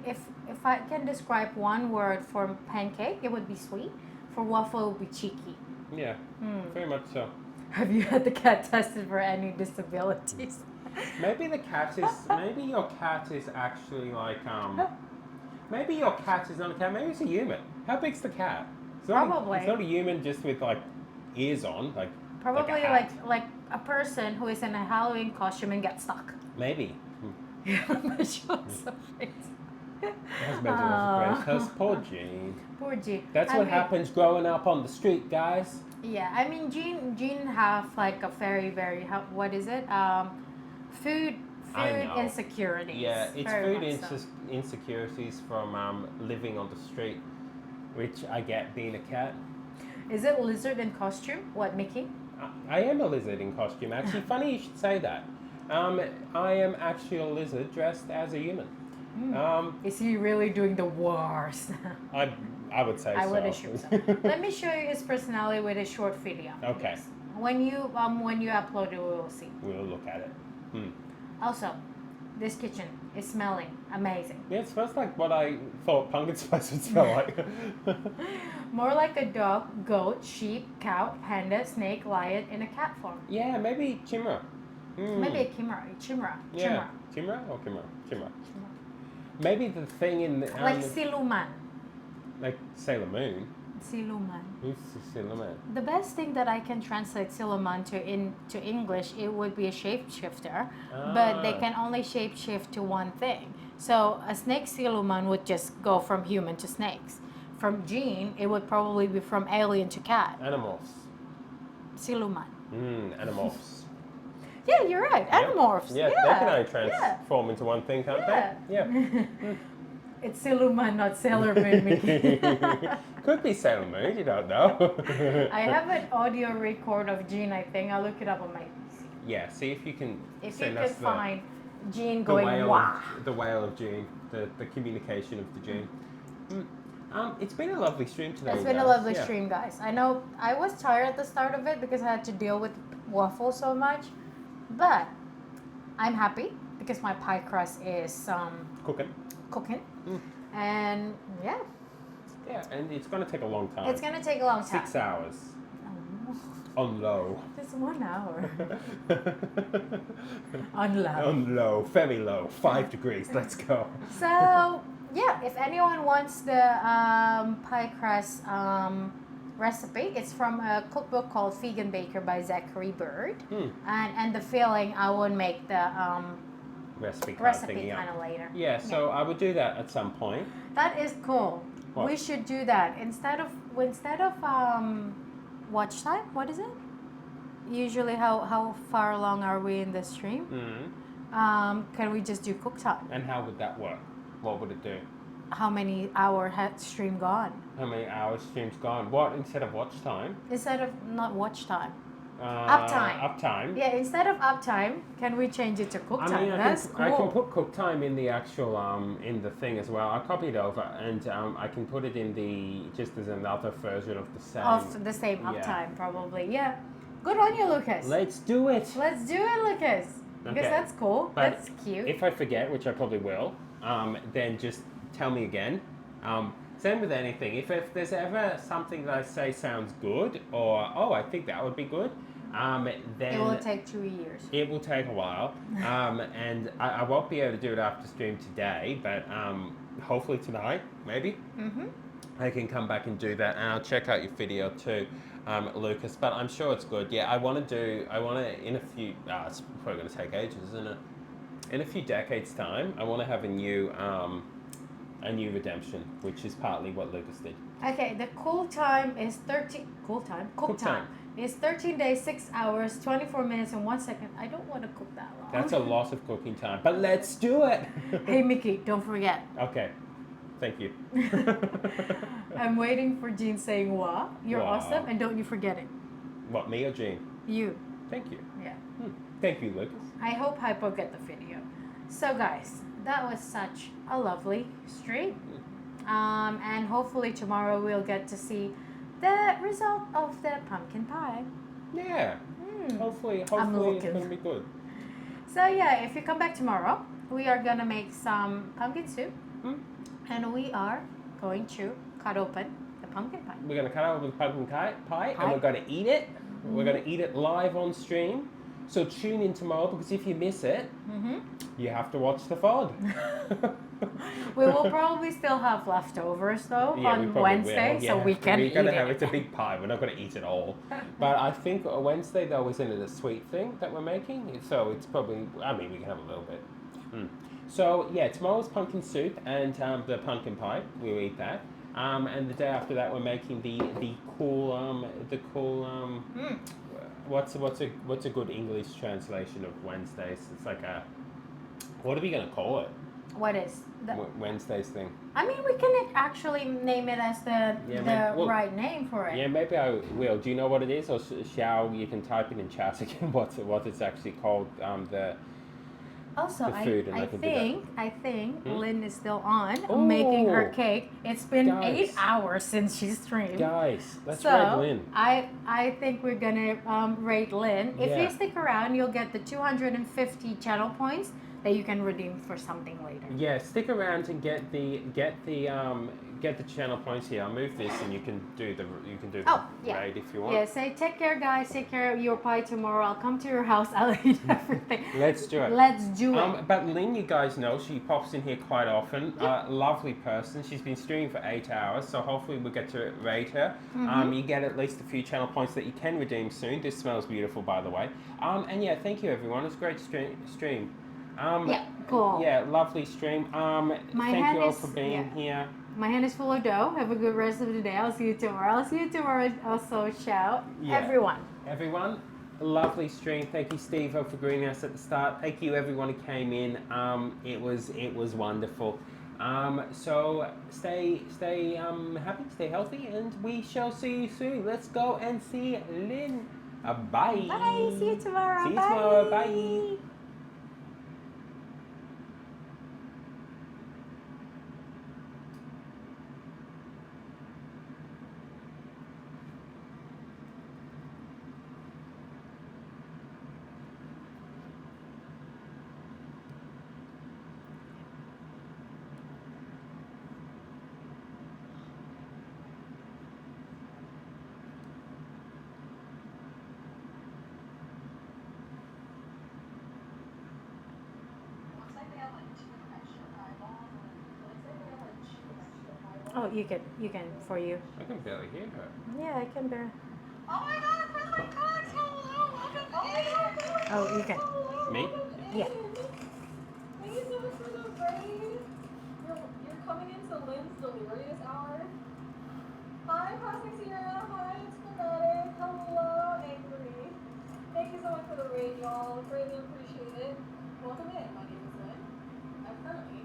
if I can describe one word for Pancake, it would be sweet. For Waffle, it would be cheeky. yeah, very much so. Have you had the cat tested for any disabilities? Maybe your cat is actually like maybe your cat is not a cat. Maybe it's a human. How big's the cat? Probably. It's not a human just with like ears on, like Probably a hat. like a person who is in a Halloween costume and gets stuck. Maybe. Yeah, but she looks so crazy. That's mental as poor Jean. Poor Jean. That's what happens growing up on the street, guys. Yeah, I mean Jean have like a very what is it? Food I know. insecurities. Yeah, it's Very food much so. insecurities from living on the street, which I get being a cat. Is it lizard in costume? What, Mickey? I am a lizard in costume. Actually, funny you should say that. I am actually a lizard dressed as a human. Is he really doing the wars? I would say I so. would assume so. Let me show you his personality with a short video. Okay. Yes. When you upload it, we will see. We'll look at it. Also, this kitchen is smelling amazing. Yeah, it smells like what I thought pumpkin spice would smell like. More like a dog, goat, sheep, cow, panda, snake, lion in a cat form. Yeah, maybe chimera. Maybe a chimera. Yeah, chimera or chimera? Chimera. Maybe the thing in the Like siluman. like Sailor Moon. Siluman. Who's the Sailor Moon? The best thing that I can translate siluman to English, it would be a shapeshifter, but they can only shapeshift to one thing. So a snake siluman would just go from human to snakes. From Gene, it would probably be from alien to cat. Animorphs. Siluman. Animorphs. Yeah, you're right. Animorphs. Yeah, they can only transform into one thing, can't Yeah. they? Yeah. It's Siluman, not Sailor Moon, Mickey. Could be Sailor Moon, you don't know. I have an audio record of Gene, I think. I'll look it up on my PC. Yeah, see if you can If you send could us find Gene the going, whale wah. the whale of Gene, the communication of the Gene. It's been a lovely stream today. It's been a guys. lovely Yeah. stream, guys. I know I was tired at the start of it because I had to deal with Waffle so much. But I'm happy because my pie crust is Cooking. cooking. And yeah, Yeah, and it's going to take a long time. it's gonna take a long time. 6 hours Oh, on low. just 1 hour. On low. On low, very low, 5 degrees. Let's go. So yeah, if anyone wants the pie crust recipe, it's from a cookbook called Vegan Baker by Zachary Bird. And the filling, I will make the Recipe recipe yeah. kind of later. Yeah, so I would do that at some point. That is cool. What? We should do that instead of watch time. What is it? Usually, how far along are we in the stream? Can we just do cook time? And how would that work? What would it do? How many hour had stream gone? How many hours stream's gone? What, instead of watch time? Instead of not watch time. Uptime. Uptime. Yeah, instead of uptime, can we change it to cook time? I mean, That's cool. I can put cook time in the actual in the thing as well. I copy it over and I can put it in the just as another version of the same. Of the same uptime, probably. Yeah. Good on you, Lucas. Let's do it. Let's do it, Lucas. Because Okay. that's cool. But That's cute. If I forget, which I probably will, then just tell me again. Same with anything. If there's ever something that I say sounds good, or I think that would be good, then It will take 2 years. it will take a while, and I won't be able to do it after stream today, but hopefully tonight, maybe. I can come back and do that, and I'll check out your video too, Lucas. But I'm sure it's good. Yeah, I want to in a few. It's probably going to take ages, isn't it? In a few decades' time, I want to have a new redemption, which is partly what Lucas did. Okay, the cool time is 13. Cool time? Cook time. Is 13 days, 6 hours, 24 minutes, and 1 second. I don't want to cook that long. That's a lot of cooking time, but let's do it. Hey, Mickey, don't forget. Okay, thank you. I'm waiting for Jean saying, "Wow, you're Wow. awesome," and don't you forget it. What, me or Jean? You. Thank you. Yeah. Thank you, Lucas. I hope Hypo get the video. So, guys, that was such a lovely stream. And hopefully tomorrow we'll get to see the result of the pumpkin pie. Yeah. Hopefully it's looking. going to be good. So yeah, if you come back tomorrow, we are gonna make some pumpkin soup, and we are going to cut open the pumpkin pie. We're going to cut out with pumpkin pie, and we're going to eat it. We're going to eat it live on stream. So tune in tomorrow, because if you miss it, you have to watch the VOD. We will probably still have leftovers though Yeah, we on probably Wednesday, will. so Yeah, we can we're eat gonna it. have it's a big pie. We're not going to eat it all, but I think Wednesday though isn't it a sweet thing that we're making? So it's probably. I mean, we can have a little bit. So yeah, tomorrow's pumpkin soup and the pumpkin pie. We'll eat that. And the day after that, we're making the cool What's a good English translation of Wednesdays? It's like a. What are we going to call it? What is the? Wednesdays thing. I mean, we can actually name it as the well, right name for it. Yeah, maybe I will. Do you know what it is, or shall you can type it in chat again? What it's actually called? Also, the food, and I I can do think Lynn is still on Oh. making her cake. It's been Guys. 8 hours since she streamed. Guys, let's So rate Lynn. I think we're gonna rate Lynn. If Yeah. you stick around, you'll get the 250 channel points that you can redeem for something later. Yeah, stick around and get the channel points here. I'll move this, and you can do the Oh, yeah. raid if you want. Yeah, say take care, guys. Take care of your pie tomorrow. I'll come to your house. I'll eat everything. Let's do it. Let's do it. But Lynn, you guys know, she pops in here quite often. Lovely person. She's been streaming for 8 hours, so hopefully we'll get to rate her. You get at least a few channel points that you can redeem soon. This smells beautiful, by the way. And yeah, thank you everyone. It's a great stream. Yeah, cool. Yeah, lovely stream. Thank you all for being here. My hand is full of dough. Have a good rest of the day. I'll see you tomorrow. I'll see you tomorrow. Also, shout everyone. Everyone, a lovely stream. Thank you, Steve, for greeting us at the start. Thank you, everyone who came in. It was wonderful. So stay happy, stay healthy, and we shall see you soon. Let's go and see Lynn. Bye. Bye. See you tomorrow. See you Bye. tomorrow. Bye. Oh, you can for you. I can barely hear her. Yeah, I can bear. Oh my god, Friendly Fox, hello, welcome in. Oh, you can. Hello, Me? welcome Yeah. in. Thank you so much for the raid. You're coming into Lynn's delirious hour. Hi, Plastic Sierra. Hi, it's Dramatic. Hello, Angry. Thank you so much for the raid, y'all. Greatly appreciate it. Welcome in. My name is Lynn. I'm currently